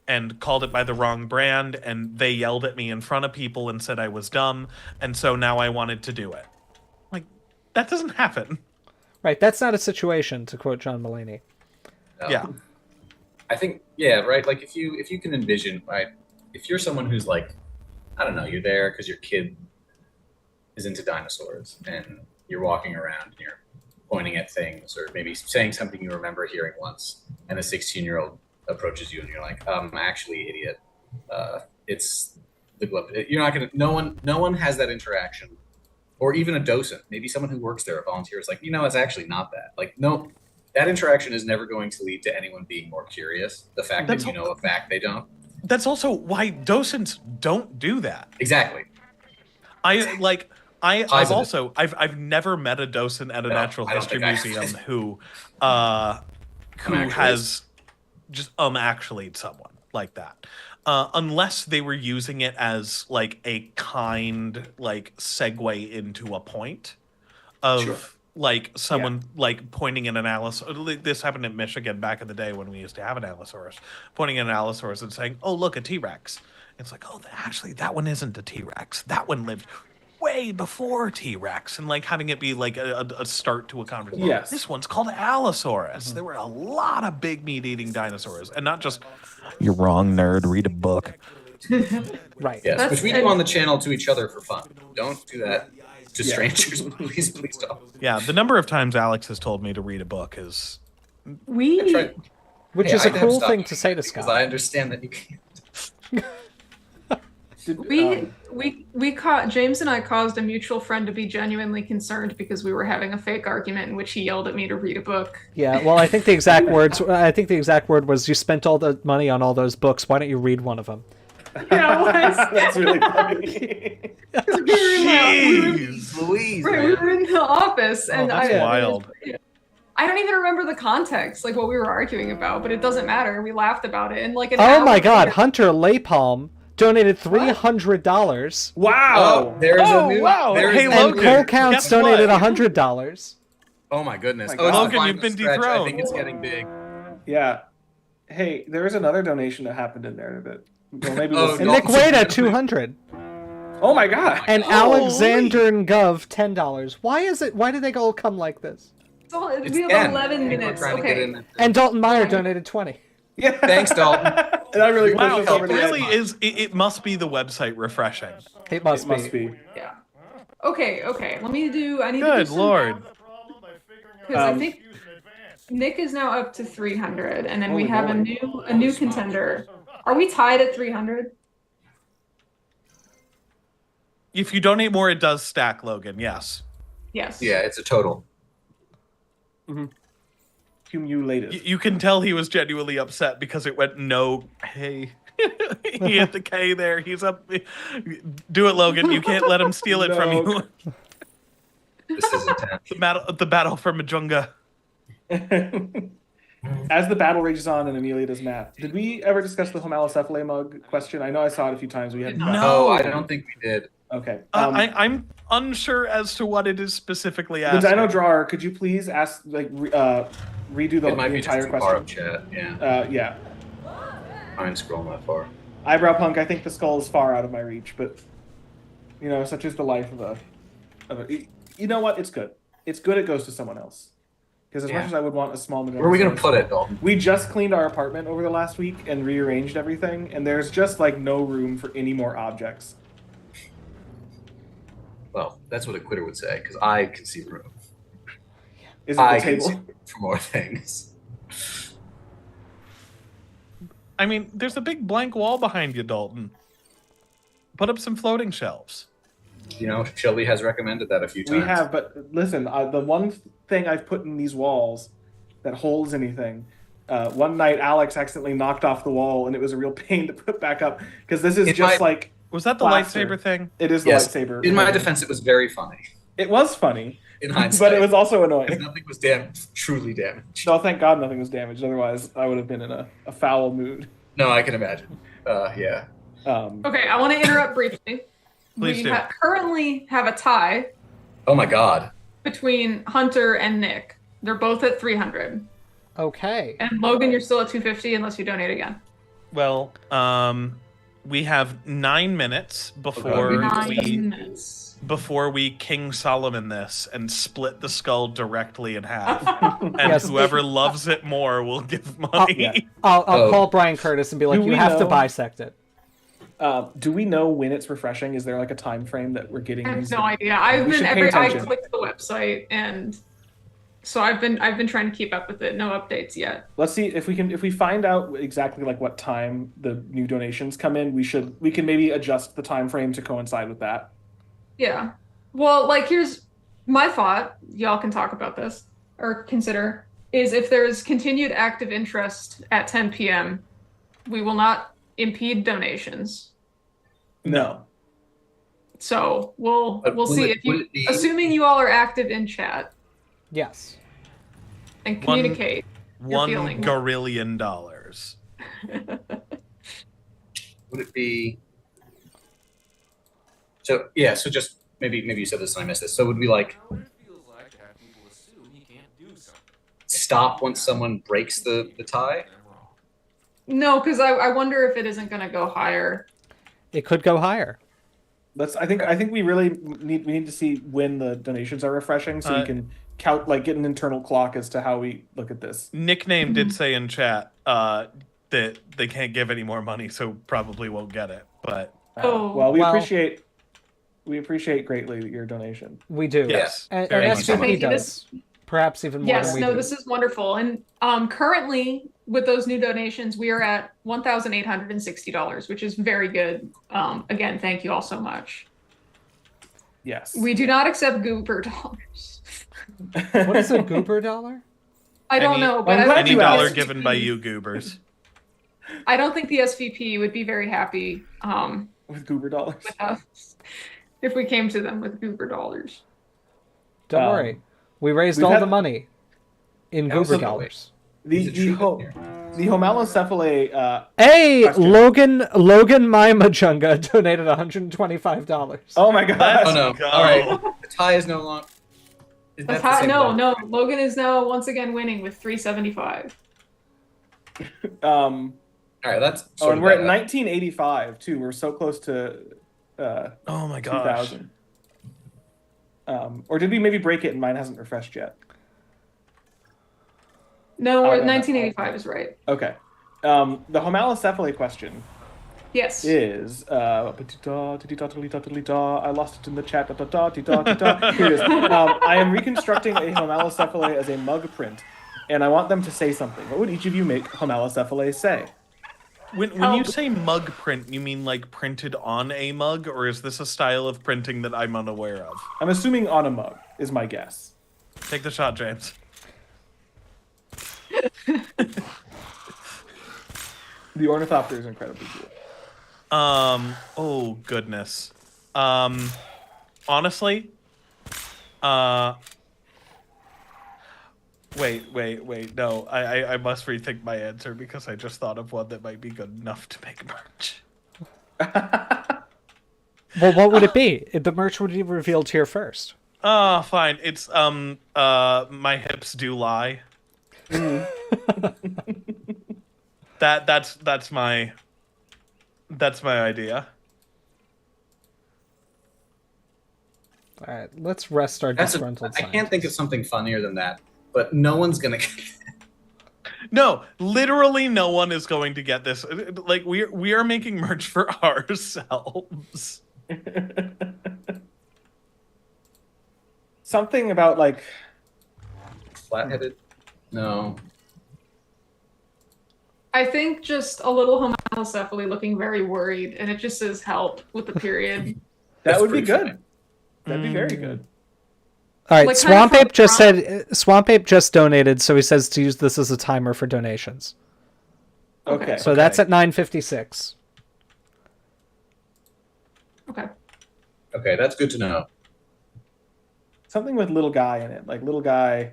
and called it by the wrong brand, and they yelled at me in front of people and said I was dumb, and so now I wanted to do it. Like, that doesn't happen. Right, that's not a situation, to quote John Mulaney. No. Yeah. I think, yeah, right. Like, if you can envision, right, if you're someone who's like, I don't know, you're there because your kid is into dinosaurs, and you're walking around and you're pointing at things, or maybe saying something you remember hearing once, and a 16-year-old approaches you and you're like, actually, idiot, it's the glove. You're not gonna. No one has that interaction, or even a docent, maybe someone who works there, a volunteer, is like, it's actually not that. Like, no, that interaction is never going to lead to anyone being more curious. The fact that you know a fact they don't. That's also why docents don't do that. Exactly. I've never met a docent at a natural history museum who has just actually'd someone like that, unless they were using it as like a kind segue into a point of like someone like pointing in an Allosaurus. This happened in Michigan back in the day when we used to have an Allosaurus, pointing in an Allosaurus and saying, oh, look, a T-Rex. It's like, oh, actually that one isn't a T-Rex, that one lived way before T-Rex, and like having it be like a start to a conversation. Yes. This one's called Allosaurus. Mm-hmm. There were a lot of big meat-eating dinosaurs, and not just, you're wrong, nerd, read a book. Right. Yes, which we do on the channel to each other for fun. Don't do that to strangers. Please don't. Yeah, the number of times Alex has told me to read a book is... Which is a cool thing to say to Scott. Because I understand that you can't. We caught James and I caused a mutual friend to be genuinely concerned because we were having a fake argument in which he yelled at me to read a book. Yeah, well, I think the exact word was, "You spent all the money on all those books. Why don't you read one of them?" Yeah, it was. That's really funny. Jeez. Louise. We were in the office, and that's wild. I don't even remember the context, like what we were arguing about, but it doesn't matter. We laughed about it, and like oh my God, Hunter Laypalm donated $300. Wow! There's a new. Wow. There's Hey, a And Logan, Cole Counts guess donated what? $100. Oh my goodness! Oh my Oh, it's God. the Logan, you've final been stretch. I dethroned. think it's getting big. Yeah. Hey, there was another donation that happened in there that. Well, maybe Oh, we'll see. And Nick Wada, $200. Oh my God! And Alexander and Gov, $10. Why did they all come like this? So It's we have Ken. 11 People are minutes. trying to get Okay. in. And Dalton Meyer donated $20. Yeah. Thanks, Dalton. And I really Wow, pushed us over it the really edge. is. It must be the website refreshing. It must be. Yeah. Okay. I need to do Good some lord. because I think Nick is now up to 300, and then we Holy have moly. a new contender. Are we tied at 300? If you donate more, it does stack, Logan. Yes. Yes. Yeah, it's a total. Cumulative. You can tell he was genuinely upset because it went no. Hey. He hit the K there. He's up. Do it, Logan. You can't let him steal it from you. This is intense. The battle for Majunga. As the battle rages on and Amelia does math, did we ever discuss the homalocephalae mug question? I know I saw it a few times. We had No. I don't think we did. Okay. I'm unsure as to what it is specifically The asking. Dino Drawer, could you please ask redo the It might be entire just too far up question? chat. Yeah. Yeah. I'm scrolling that far. Eyebrow Punk, I think the skull is far out of my reach, but such is the life of a. You know what? It's good. It's good. It goes to someone else. Because as much as I would want a small. Where are we gonna put it, Dalton? We just cleaned our apartment over the last week and rearranged everything, and there's just like no room for any more objects. Well, that's what a quitter would say, because I can see room. Is it I the can see table? room for more things. I mean, there's a big blank wall behind you, Dalton. Put up some floating shelves. Shelby has recommended that a few times. We have, but listen, the one thing I've put in these walls that holds anything. One night, Alex accidentally knocked off the wall, and it was a real pain to put back up because this is Was that the plaster. lightsaber thing? It is the Yes. lightsaber. In my defense, it was very funny. It was funny, In hindsight, but it was also annoying. because nothing was truly damaged. No, thank God nothing was damaged. Otherwise, I would have been in a foul mood. No, I can imagine. Yeah. Okay, I want to interrupt briefly. Please do. Currently have a tie Oh my God. between Hunter and Nick. They're both at 300. Okay. And Logan, you're still at 250 unless you donate again. Well, we have 9 minutes before God, 9 minutes. we King Solomon this and split the skull directly in half. And Yes. whoever loves it more will give money. yeah. I'll Oh. call Brian Curtis and be like, Do you we have to know- bisect it. Do we know when it's refreshing? Is there like a time frame that we're getting? I have these? no idea. We should pay I attention. clicked the website, and so I've been trying to keep up with it. No updates yet. Let's see if we find out exactly like what time the new donations come in. We can maybe adjust the time frame to coincide with that. Yeah. Well, like here's my thought. Y'all can talk about this or consider is if there's continued active interest at 10 p.m., we will not impede donations. No. So we'll But see would if you, it be- assuming you all are active in chat Yes. and communicate. Your $1 feeling. gorillion. Would it be? So yeah. So just maybe you said this and I missed this. So would we like stop once someone breaks the tie? No, because I wonder if it isn't going to go higher. It could go higher. I think we really need to see when the donations are refreshing, so we can count get an internal clock as to how we look at this. Nickname did say in chat that they can't give any more money, so probably won't get it. But Well, we Well- appreciate greatly your donation. We do. Yes. And Very much so. SVP does. Perhaps even more Yes, than we no, do. this is wonderful. And currently with those new donations, we are at $1,860, which is very good. Again, thank you all so much. Yes. We do not accept goober dollars. What is a goober dollar? I don't know, but any dollar given by you goobers. I don't think the SVP would be very happy with goober dollars with us if we came to them with goober dollars. Don't worry, we raised all the money in goober dollars. The Homalocephalae. Hey, question. Logan Maimajunga donated $125. Oh my god! Oh no! All right, the tie is no longer. No. Logan is now once again winning with $375. All right, that's. And we're at 1985 too. We're so close to. Oh my gosh. 2000. Or did we maybe break it and mine hasn't refreshed yet? No, 1985 is right. Okay. The Homalocephalae question. Yes. Is I lost it in the chat. Here it is. I am reconstructing a Homalocephalae as a mug print, and I want them to say something. What would each of you make Homalocephalae say? When you say mug print, you mean like printed on a mug, or is this a style of printing that I'm unaware of? I'm assuming on a mug is my guess. Take the shot, James. The ornithopter is incredibly cool. Oh goodness. Honestly, wait. No, I must rethink my answer because I just thought of one that might be good enough to make merch. Well, what would it be? The merch would be revealed here first. Oh, fine. It's my hips do lie. That's my idea. All right, let's rest our disgruntled I can't think of something funnier than that, but no one's gonna get it. No, literally no one is going to get this. Like we are making merch for ourselves. Something about like flat-headed. No. I think just a little homalocephaly looking very worried, and it just says help with the period. That would be good. That'd be very good. All right, Like, Swamp kind of Ape just said Swamp Ape just donated, so he says to use this as a timer for donations. Okay. So that's at 9:56. Okay. Okay, that's good to know. Something with little guy in it, like little guy.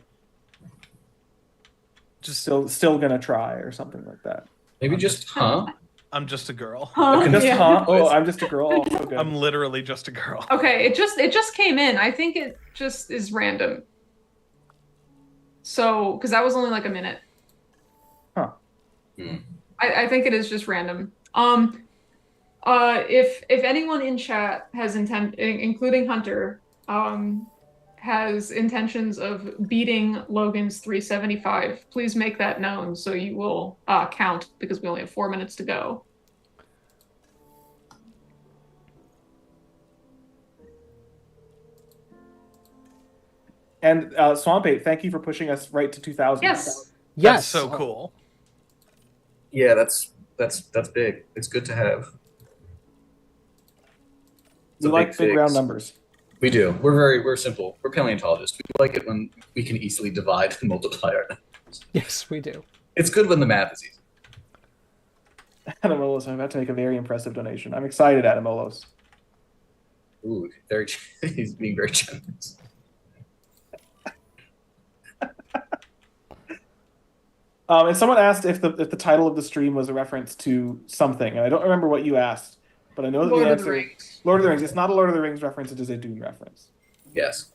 Just still gonna try or something like that. Maybe just I'm just a girl. Oh, I'm just a girl. Oh, so good. I'm literally just a girl. Okay, it just came in. I think it just is random. So, because that was only like a minute. Huh. I think it is just random. If anyone in chat has including Hunter, has intentions of beating Logan's 375, please make that known so you will count, because we only have 4 minutes to go. And Swamp Ape, thank you for pushing us right to 2000. Yes. That's so cool. Yeah, that's big. It's good to have. We like big round numbers. We do. We're simple. We're paleontologists. We like it when we can easily divide and multiply our numbers. Yes, we do. It's good when the math is easy. Adamolos, I'm about to make a very impressive donation. I'm excited, Adamolos. Ooh, he's being very generous. And someone asked if the title of the stream was a reference to something, and I don't remember what you asked, but I know that the answer. Lord of the Rings. It's not a Lord of the Rings reference. It is a Dune reference. Yes.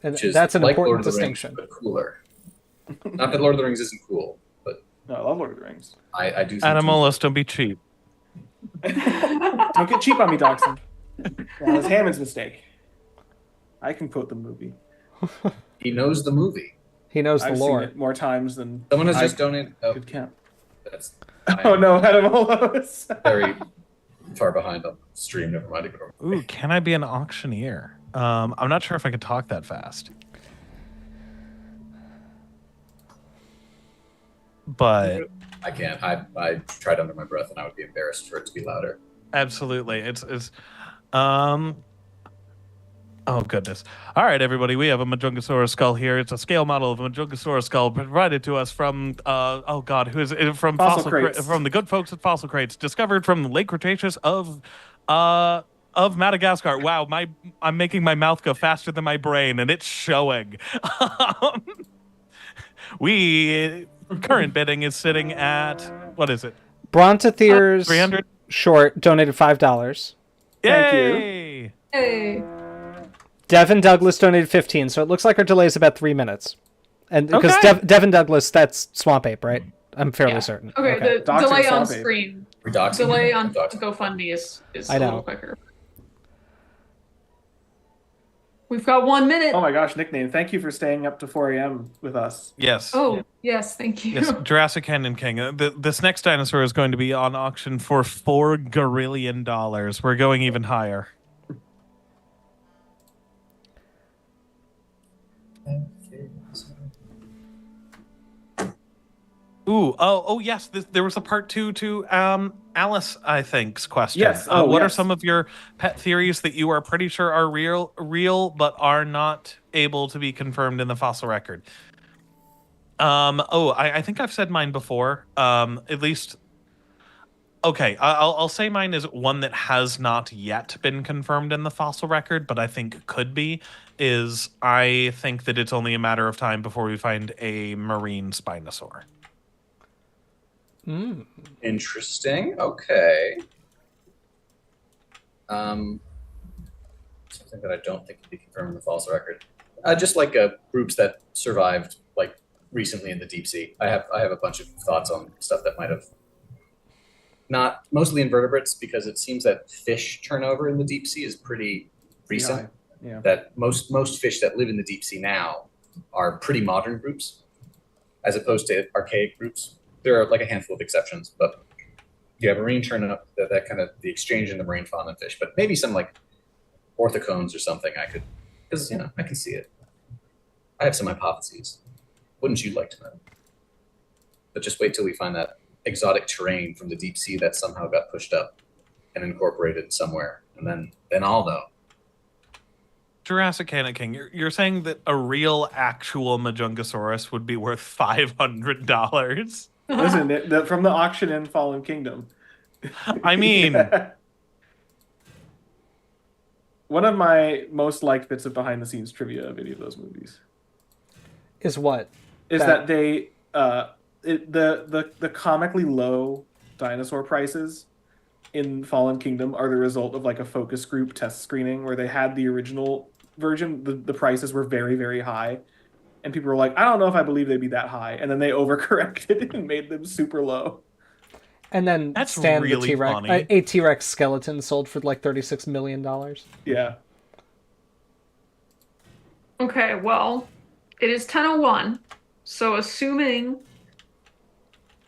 And that's an important distinction. Rings, but cooler. Not that Lord of the Rings isn't cool, but no, I love Lord of the Rings. I do. Adamolos, don't be cheap. Don't get cheap on me, Dachshund. That was Hammond's mistake. I can quote the movie. He knows the movie. He knows the lore. Seen it more times than someone has just donated. Oh, could count. Oh no, Adamolos. Very far behind on the stream. Never mind. Ooh, can I be an auctioneer? I'm not sure if I could talk that fast. but I can't. I tried under my breath, and I would be embarrassed for it to be louder. absolutely, it's Oh, goodness. All right, everybody. We have a Majungasaurus skull here. It's a scale model of a Majungasaurus skull provided to us from, oh, God, who is it? From Fossil Crates. from the good folks at Fossil Crates, discovered from the late Cretaceous of Madagascar. Wow, I'm making my mouth go faster than my brain, and it's showing. Current bidding is sitting at, what is it? Brontotheres 300. Short donated $5. Thank Yay! Hey. Devin Douglas donated 15, so it looks like our delay is about 3 minutes. And because Okay. Devin Douglas, that's Swamp Ape, right? I'm fairly certain. Okay, the Doxing delay on Swamp Ape. screen. We're doxing Delay him. on We're doxing. GoFundMe is I a know. little quicker. We've got 1 minute. Oh my gosh, nickname. Thank you for staying up to 4 a.m. with us. Yes. Oh, yes, thank you. Yes, Jurassic Canyon King. This next dinosaur is going to be on auction for $4 gorillion. We're going even higher. Ooh, oh, yes. There was a part 2 to Alice, I think's question. Yes. What are Yes. some of your pet theories that you are pretty sure are real, but are not able to be confirmed in the fossil record? I think I've said mine before. At least. Okay, I'll say mine is one that has not yet been confirmed in the fossil record, but I think could be. I think that it's only a matter of time before we find a marine Spinosaur. Interesting. Okay. Something that I don't think can be confirmed in the fossil record. Just like groups that survived like recently in the deep sea. I have a bunch of thoughts on stuff that might have not mostly invertebrates, because it seems that fish turnover in the deep sea is pretty recent. Yeah. That most fish that live in the deep sea now are pretty modern groups, as opposed to archaic groups. There are like a handful of exceptions, but yeah, marine turn-up, that kind of the exchange in the marine fauna and fish, but maybe some like orthocones or something because I can see it. I have some hypotheses. Wouldn't you like to know? But just wait till we find that exotic terrain from the deep sea that somehow got pushed up and incorporated somewhere, and then I'll know. Jurassic Canyon King, you're saying that a real, actual Majungasaurus would be worth $500? Listen, from the auction in Fallen Kingdom. I mean, one of my most liked bits of behind the scenes trivia of any of those movies Is what? is that they the comically low dinosaur prices in Fallen Kingdom are the result of like a focus group test screening where they had the original version, the prices were very, very high, and people were like, I don't know if I believe they'd be that high, and then they overcorrected and made them super low. And then That's Stan really the T-Rex, funny. a T-Rex skeleton sold for like $36 million. Yeah. Okay, well, it is 10:01, so assuming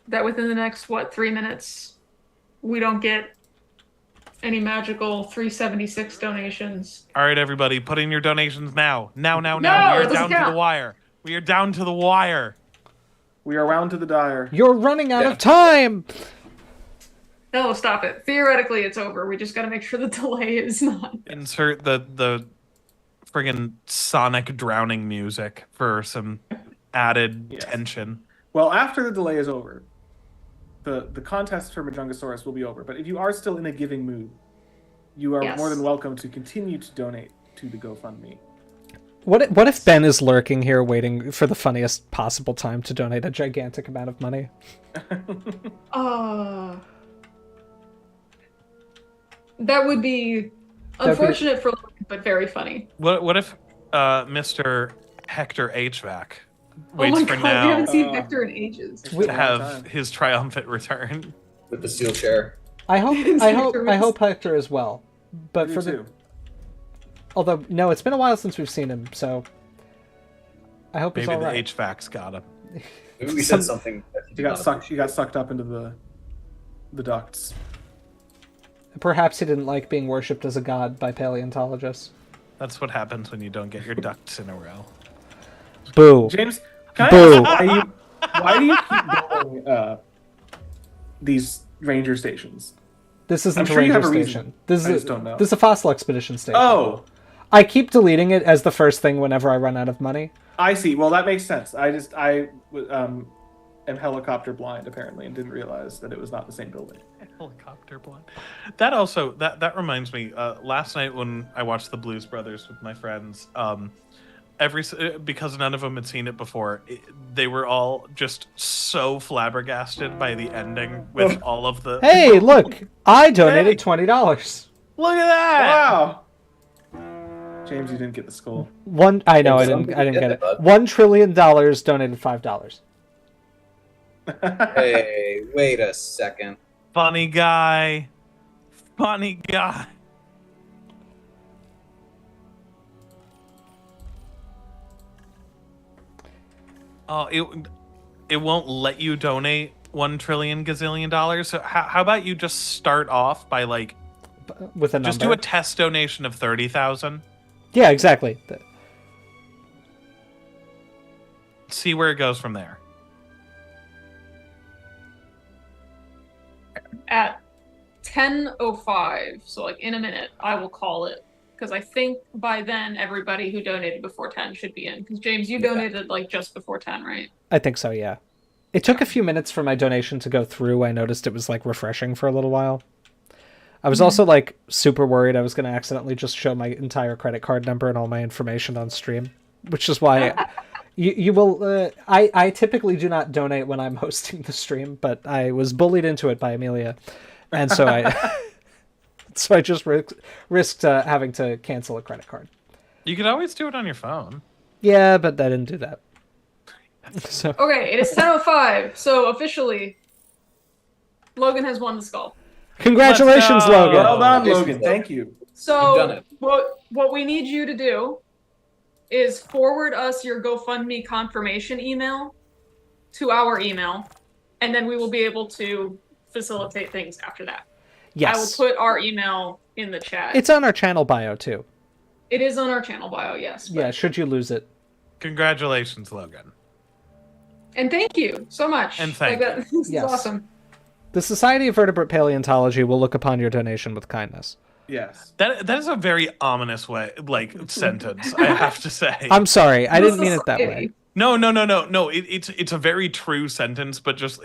that within the next 3 minutes we don't get any magical 376 donations. all right, everybody, put in your donations now. Now. No, We are it doesn't down to count. the wire. We are down to the wire. We are wound to the dire. You're running out of time! No, stop it. Theoretically, it's over. We just got to make sure the delay is not. Insert the friggin' sonic drowning music for some added Yes. tension. Well, after the delay is over, the contest for Majungasaurus will be over. But if you are still in a giving mood, you are Yes. more than welcome to continue to donate to the GoFundMe. What if Ben is lurking here waiting for the funniest possible time to donate a gigantic amount of money? That would be unfortunate for Logan, but very funny. What if Mr. Hector HVAC Oh waits my for god, now we haven't seen Victor in ages. to have his triumphant return? With the steel chair. I hope Victor is- Hector as well. But Me for too. although no, it's been a while since we've seen him, so I hope Maybe he's all the right. HVAC's got him. Maybe we said something that He got sucked up into the ducts. Perhaps he didn't like being worshipped as a god by paleontologists. That's what happens when you don't get your ducks in a row. Boo. James, can I Boo. ask Why do you keep building these ranger stations? This isn't I'm a sure you ranger have a station. reason. This I is just don't know. This is a fossil expedition station. Oh, I keep deleting it as the first thing whenever I run out of money. I see. Well, that makes sense. I am helicopter blind apparently and didn't realize that it was not the same building. Helicopter blind. That also that reminds me. Last night when I watched the Blues Brothers with my friends, because none of them had seen it before, they were all just so flabbergasted by the ending with all of the. Hey, look! I donated $20. Look at that! Wow. James, you didn't get the skull. I didn't get it. $1 trillion donated $5. Hey, wait a second. Funny guy. Oh, it won't let you donate $1 trillion gazillion dollars. So how about you just start off by like With a number. just do a test donation of 30,000. Yeah, exactly. See where it goes from there. At 10:05, so like in a minute, I will call it. Because I think by then everybody who donated before 10 should be in. Because James, you donated like just before 10, right? I think so, yeah. It took a few minutes for my donation to go through. I noticed it was like refreshing for a little while. I was also like super worried I was going to accidentally just show my entire credit card number and all my information on stream, which is why you will. I typically do not donate when I'm hosting the stream, but I was bullied into it by Amelia, and so I just risked having to cancel a credit card. You could always do it on your phone. Yeah, but I didn't do that. So Okay, it is 10:05, so officially, Logan has won the skull. congratulations, Logan. Well done, Jason, Logan. Thank you. So You've done it. what we need you to do is forward us your GoFundMe confirmation email to our email, and then we will be able to facilitate things after that. Yes. I will put our email in the chat. It's on our channel bio too. It is on our channel bio, yes. Yeah, should you lose it. Congratulations, Logan. And thank you so much. And thank you. This Yes. is awesome. The Society of Vertebrate Paleontology will look upon your donation with kindness. Yes. That is a very ominous sentence, I have to say. I'm sorry, I The didn't mean it that way. society. No. It's a very true sentence, but just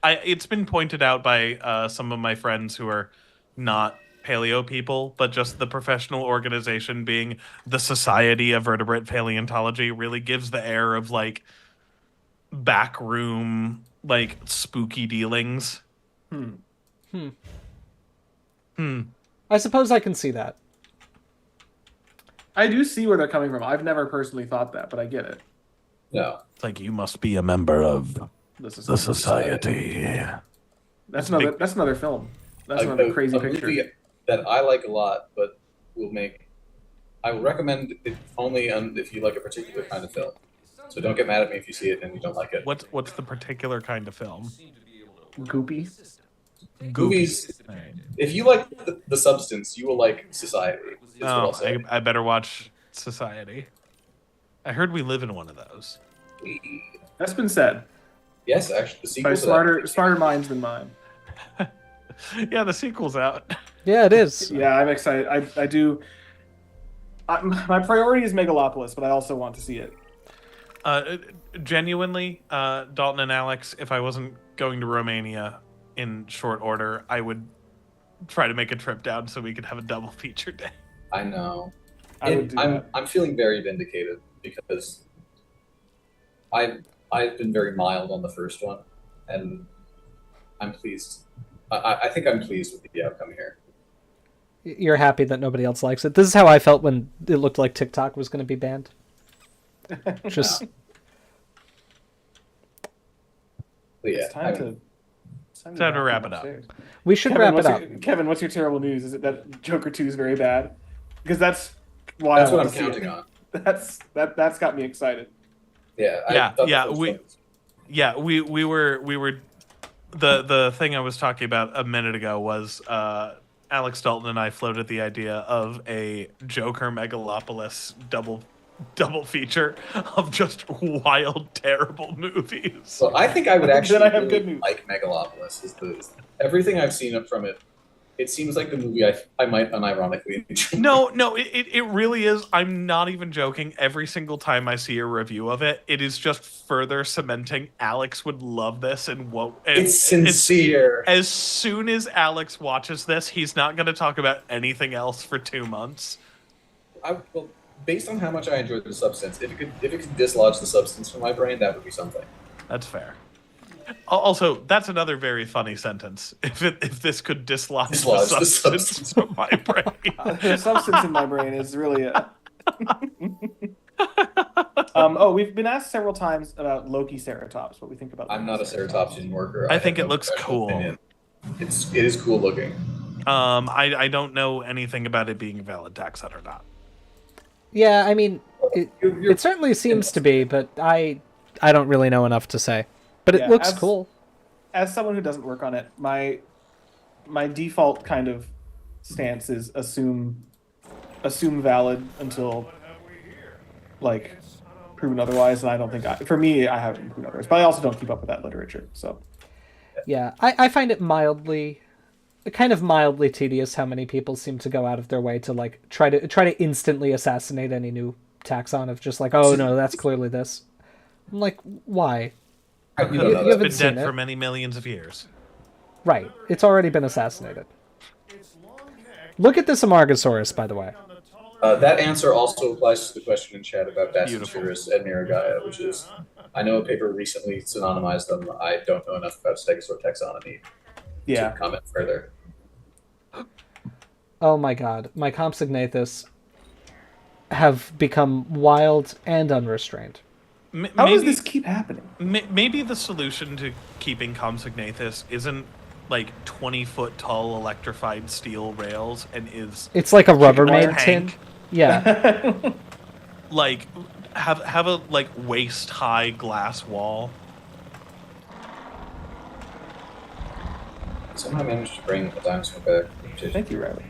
it's been pointed out by some of my friends who are not paleo people, but just the professional organization being the Society of Vertebrate Paleontology really gives the air of like backroom, like spooky dealings. I suppose I can see that. I do see where they're coming from. I've never personally thought that, but I get it. No. It's like you must be a member of This is the society. That's another film. That's another crazy picture. Movie that I like a lot, but I will recommend it only if you like a particular kind of film. So don't get mad at me if you see it and you don't like it. What's the particular kind of film? Goopy. Movies, if you like the substance, you will like Society. Is what I'll say. I better watch Society. I heard we live in one of those. That's been said Yes, actually, the sequel by to that. smarter minds than mine. Yeah, the sequel's out. Yeah, it is. Yeah, I'm excited. I do. My priority is Megalopolis, but I also want to see it. Genuinely, Dalton and Alex, if I wasn't going to Romania in short order, I would try to make a trip down so we could have a double feature day. I know. I would do that. I'm feeling very vindicated because I've been very mild on the first one, and I'm pleased. I think I'm pleased with the outcome here. You're happy that nobody else likes it. This is how I felt when it looked like TikTok was going to be banned. Just But yeah, It's time to Time to wrap it up. upstairs. we should Kevin, wrap it up. Kevin, what's your terrible news? Is it that Joker 2 is very bad? Because that's why that's I what want I'm to see counting it. on. That's got me excited. Yeah, We were the thing I was talking about a minute ago was Alex Dalton and I floated the idea of a Joker Megalopolis double double feature of just wild, terrible movies. So I think I would actually Then I have really good news. like Megalopolis. Everything I've seen from it, it seems like the movie I might unironically enjoy. No, it really is. I'm not even joking. Every single time I see a review of it, it is just further cementing Alex would love this and won't. And It's sincere. As soon as Alex watches this, he's not going to talk about anything else for 2 months. Well, based on how much I enjoyed the substance, if it could dislodge the substance from my brain, that would be something. That's fair. Also, that's another very funny sentence. If this could dislodge the substance from my brain. The substance in my brain is really we've been asked several times about Loki ceratops. What we think about? I'm not a ceratopsian worker. I think it looks cool. Opinion. It is cool looking. I don't know anything about it being a valid taxa or not. Yeah, I mean, it certainly seems to be, but I don't really know enough to say. But it looks cool. As someone who doesn't work on it, my default kind of stance is assume valid until like proven otherwise. And I don't think for me I haven't proven otherwise. But I also don't keep up with that literature. So yeah, I find it mildly tedious how many people seem to go out of their way to like try to instantly assassinate any new taxon of just like, oh no, that's clearly this. I'm like, why? You haven't been dead for many millions of years. Right. It's already been assassinated. Look at this Amargasaurus, by the way. That answer also applies to the question in chat about Dasypterus and Miragaia, which is, I know a paper recently synonymized them. I don't know enough about Stegosaur taxonomy to comment further. Oh my god. My Compsognathus have become wild and unrestrained. How does this keep happening? Maybe the solution to keeping Compsognathus isn't like 20-foot tall electrified steel rails and it's like a Rubbermaid tin. Yeah. Like have a like waist high glass wall. Somehow I managed to bring a dinosaur back. Thank you, Riley.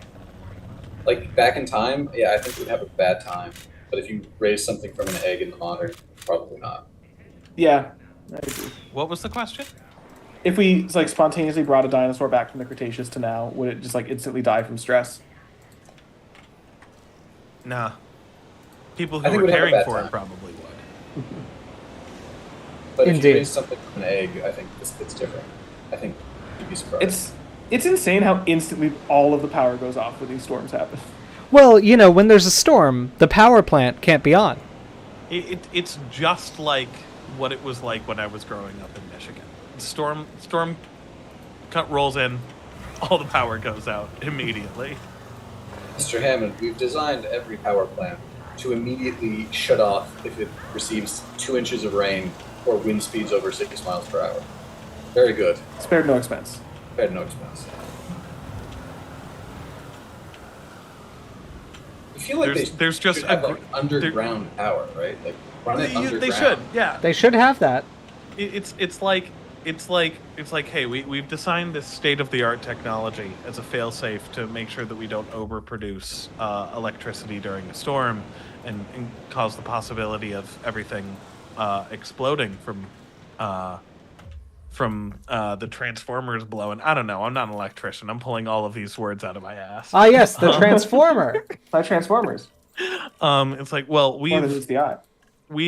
Like back in time, yeah, I think we'd have a bad time. But if you raise something from an egg in the modern, probably not. Yeah, I agree. What was the question? If we like spontaneously brought a dinosaur back from the Cretaceous to now, would it just like instantly die from stress? Nah. People who were caring for it probably would. But if you raise something from an egg, I think it's different. I think you'd be surprised. It's insane how instantly all of the power goes off when these storms happen. Well, you know, when there's a storm, the power plant can't be on. It's just like what it was like when I was growing up in Michigan. Storm rolls in, all the power goes out immediately. Mr. Hammond, we've designed every power plant to immediately shut off if it receives 2 inches of rain or wind speeds over 6 miles per hour. Very good. Spared no expense. Spared no expense. I feel like there's just have, like, underground power, right? Like run it underground. They should, yeah. They should have that. It's like, hey, we've designed this state-of-the-art technology as a fail-safe to make sure that we don't overproduce electricity during a storm and cause the possibility of everything exploding from the transformers blowing. I don't know. I'm not an electrician. I'm pulling all of these words out of my ass. Ah, yes, the transformer. By Transformers. It's like, well, we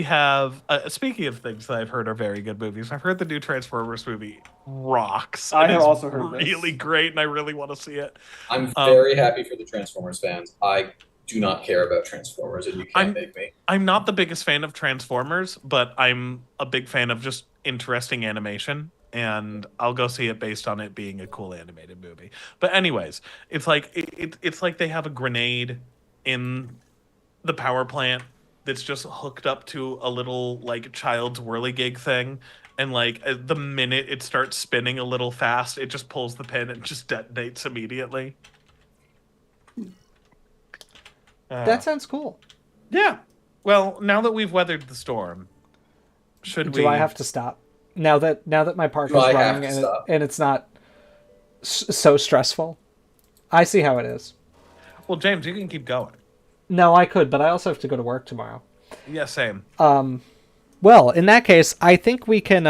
have speaking of things that I've heard are very good movies. I've heard the new Transformers movie rocks. I have also heard really great, and I really want to see it. I'm very happy for the Transformers fans. I do not care about Transformers, and you can't make me. I'm not the biggest fan of Transformers, but I'm a big fan of just interesting animation, and I'll go see it based on it being a cool animated movie. But anyways, it's like it's like they have a grenade in the power plant that's just hooked up to a little like child's whirligig thing, and like the minute it starts spinning a little fast, it just pulls the pin and just detonates immediately. That sounds cool. Yeah. Well, now that we've weathered the storm, do I have to stop? Now that my park is running and it's not so stressful? I see how it is. Well, James, you can keep going. No, I could, but I also have to go to work tomorrow. Yeah, same. Well, in that case, I think we can.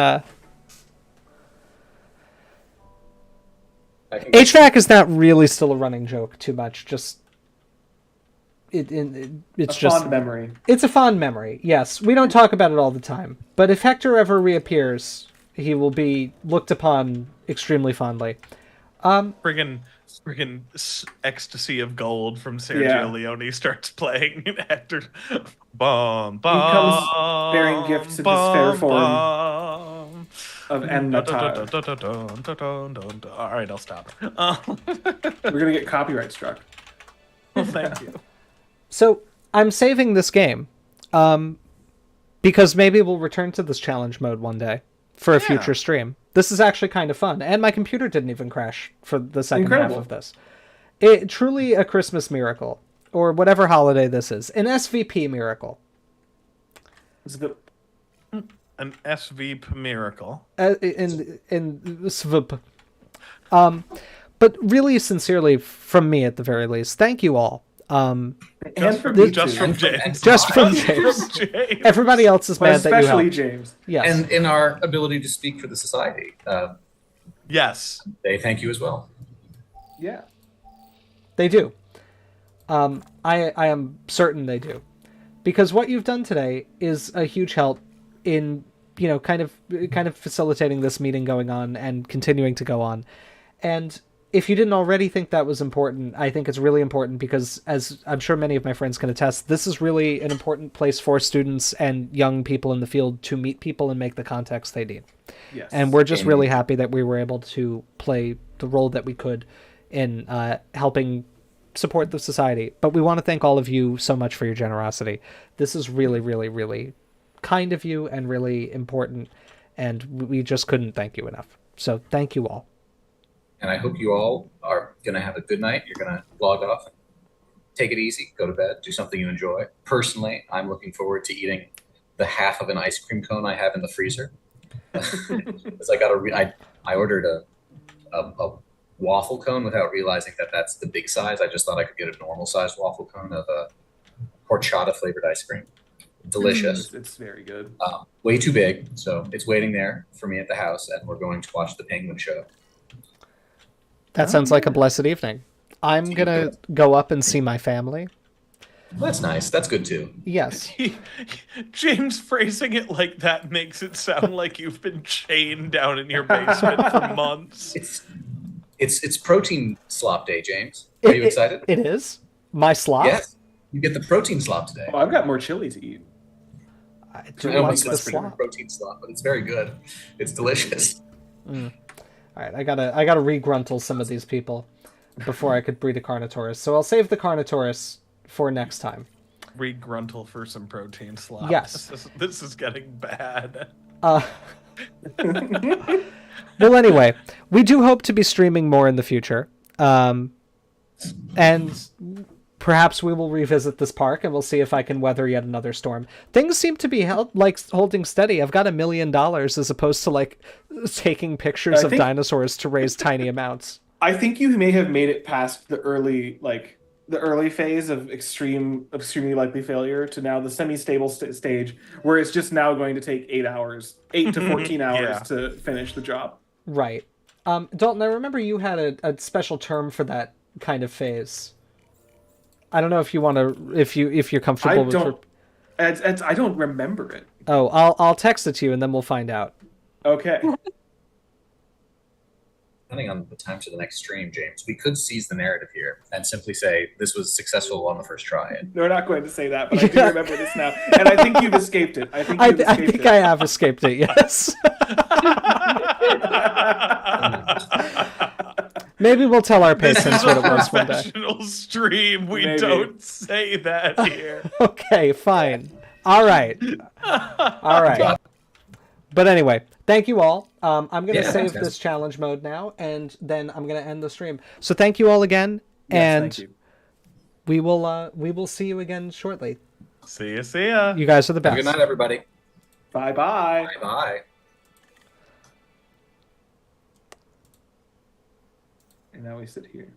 HVAC is not really still a running joke too much. Just it's a just fond memory. It's a fond memory. Yes, we don't talk about it all the time, but if Hector ever reappears, he will be looked upon extremely fondly. Friggin' Ecstasy of Gold from Sergio Leone starts playing, and Hector, bum, bum, he comes bearing gifts in his fair form of Ennatar. All right, I'll stop. We're gonna get copyright struck. Well, thank you. So I'm saving this game, because maybe we'll return to this challenge mode one day for a future stream. This is actually kind of fun, and my computer didn't even crash for the second half of this. It truly a Christmas miracle, or whatever holiday this is, an SVP miracle. Is it an SVP miracle? In SVP. But really, sincerely, from me at the very least, thank you all. Just from James. Just from James. Everybody else is mad that you especially helped. James. Yes. And in our ability to speak for the society, Yes. they thank you as well. Yeah. They do. I am certain they do. Because what you've done today is a huge help in, kind of facilitating this meeting going on and continuing to go on. And if you didn't already think that was important, I think it's really important because, as I'm sure many of my friends can attest, this is really an important place for students and young people in the field to meet people and make the context they need. Yes. And we're just really happy that we were able to play the role that we could in helping support the society. But we want to thank all of you so much for your generosity. This is really, really, really kind of you and really important, and we just couldn't thank you enough. So thank you all. And I hope you all are going to have a good night. You're going to log off, take it easy, go to bed, do something you enjoy. Personally, I'm looking forward to eating the half of an ice cream cone I have in the freezer. Because I ordered a waffle cone without realizing that that's the big size. I just thought I could get a normal sized waffle cone of a horchata flavored ice cream. Delicious. It's very good. Way too big, so it's waiting there for me at the house, and we're going to watch the Penguin Show. That sounds like a blessed evening. I'm going to go up and see my family. That's nice. That's good too. Yes. James phrasing it like that makes it sound like you've been chained down in your basement for months. It's protein slop day, James. Are you excited? It is? My slop? Yes. You get the protein slop today. Oh, I've got more chili to eat. I do like the slop. Protein slop, but it's very good. It's delicious. All right, I gotta regruntle some of these people before I could breed a Carnotaurus. So I'll save the Carnotaurus for next time. Regruntle for some protein slop. Yes. This is getting bad. Well, anyway, we do hope to be streaming more in the future. And perhaps we will revisit this park and we'll see if I can weather yet another storm. Things seem to be holding steady. I've got $1 million as opposed to taking pictures of dinosaurs to raise tiny amounts. I think you may have made it past the early phase of extremely likely failure to now the semi-stable stage where it's just now going to take 8 to 14 hours to finish the job. Right. Dalton, I remember you had a special term for that kind of phase. I don't know if you want to, if you're comfortable with. I don't remember it. Oh, I'll text it to you and then we'll find out. Okay. Depending on the time to the next stream, James, we could seize the narrative here and simply say this was successful on the first try. No, we're not going to say that, but I do remember this now, and I think you've escaped it. I think I have escaped it. Yes. Maybe we'll tell our patrons what it was one day. Professional stream. We don't say that here. Okay, fine. All right. But anyway, thank you all. I'm going to save this challenge mode now, and then I'm going to end the stream. So thank you all again, and we will see you again shortly. See ya. You guys are the best. Good night, everybody. Bye-bye. Bye-bye. And now we sit here.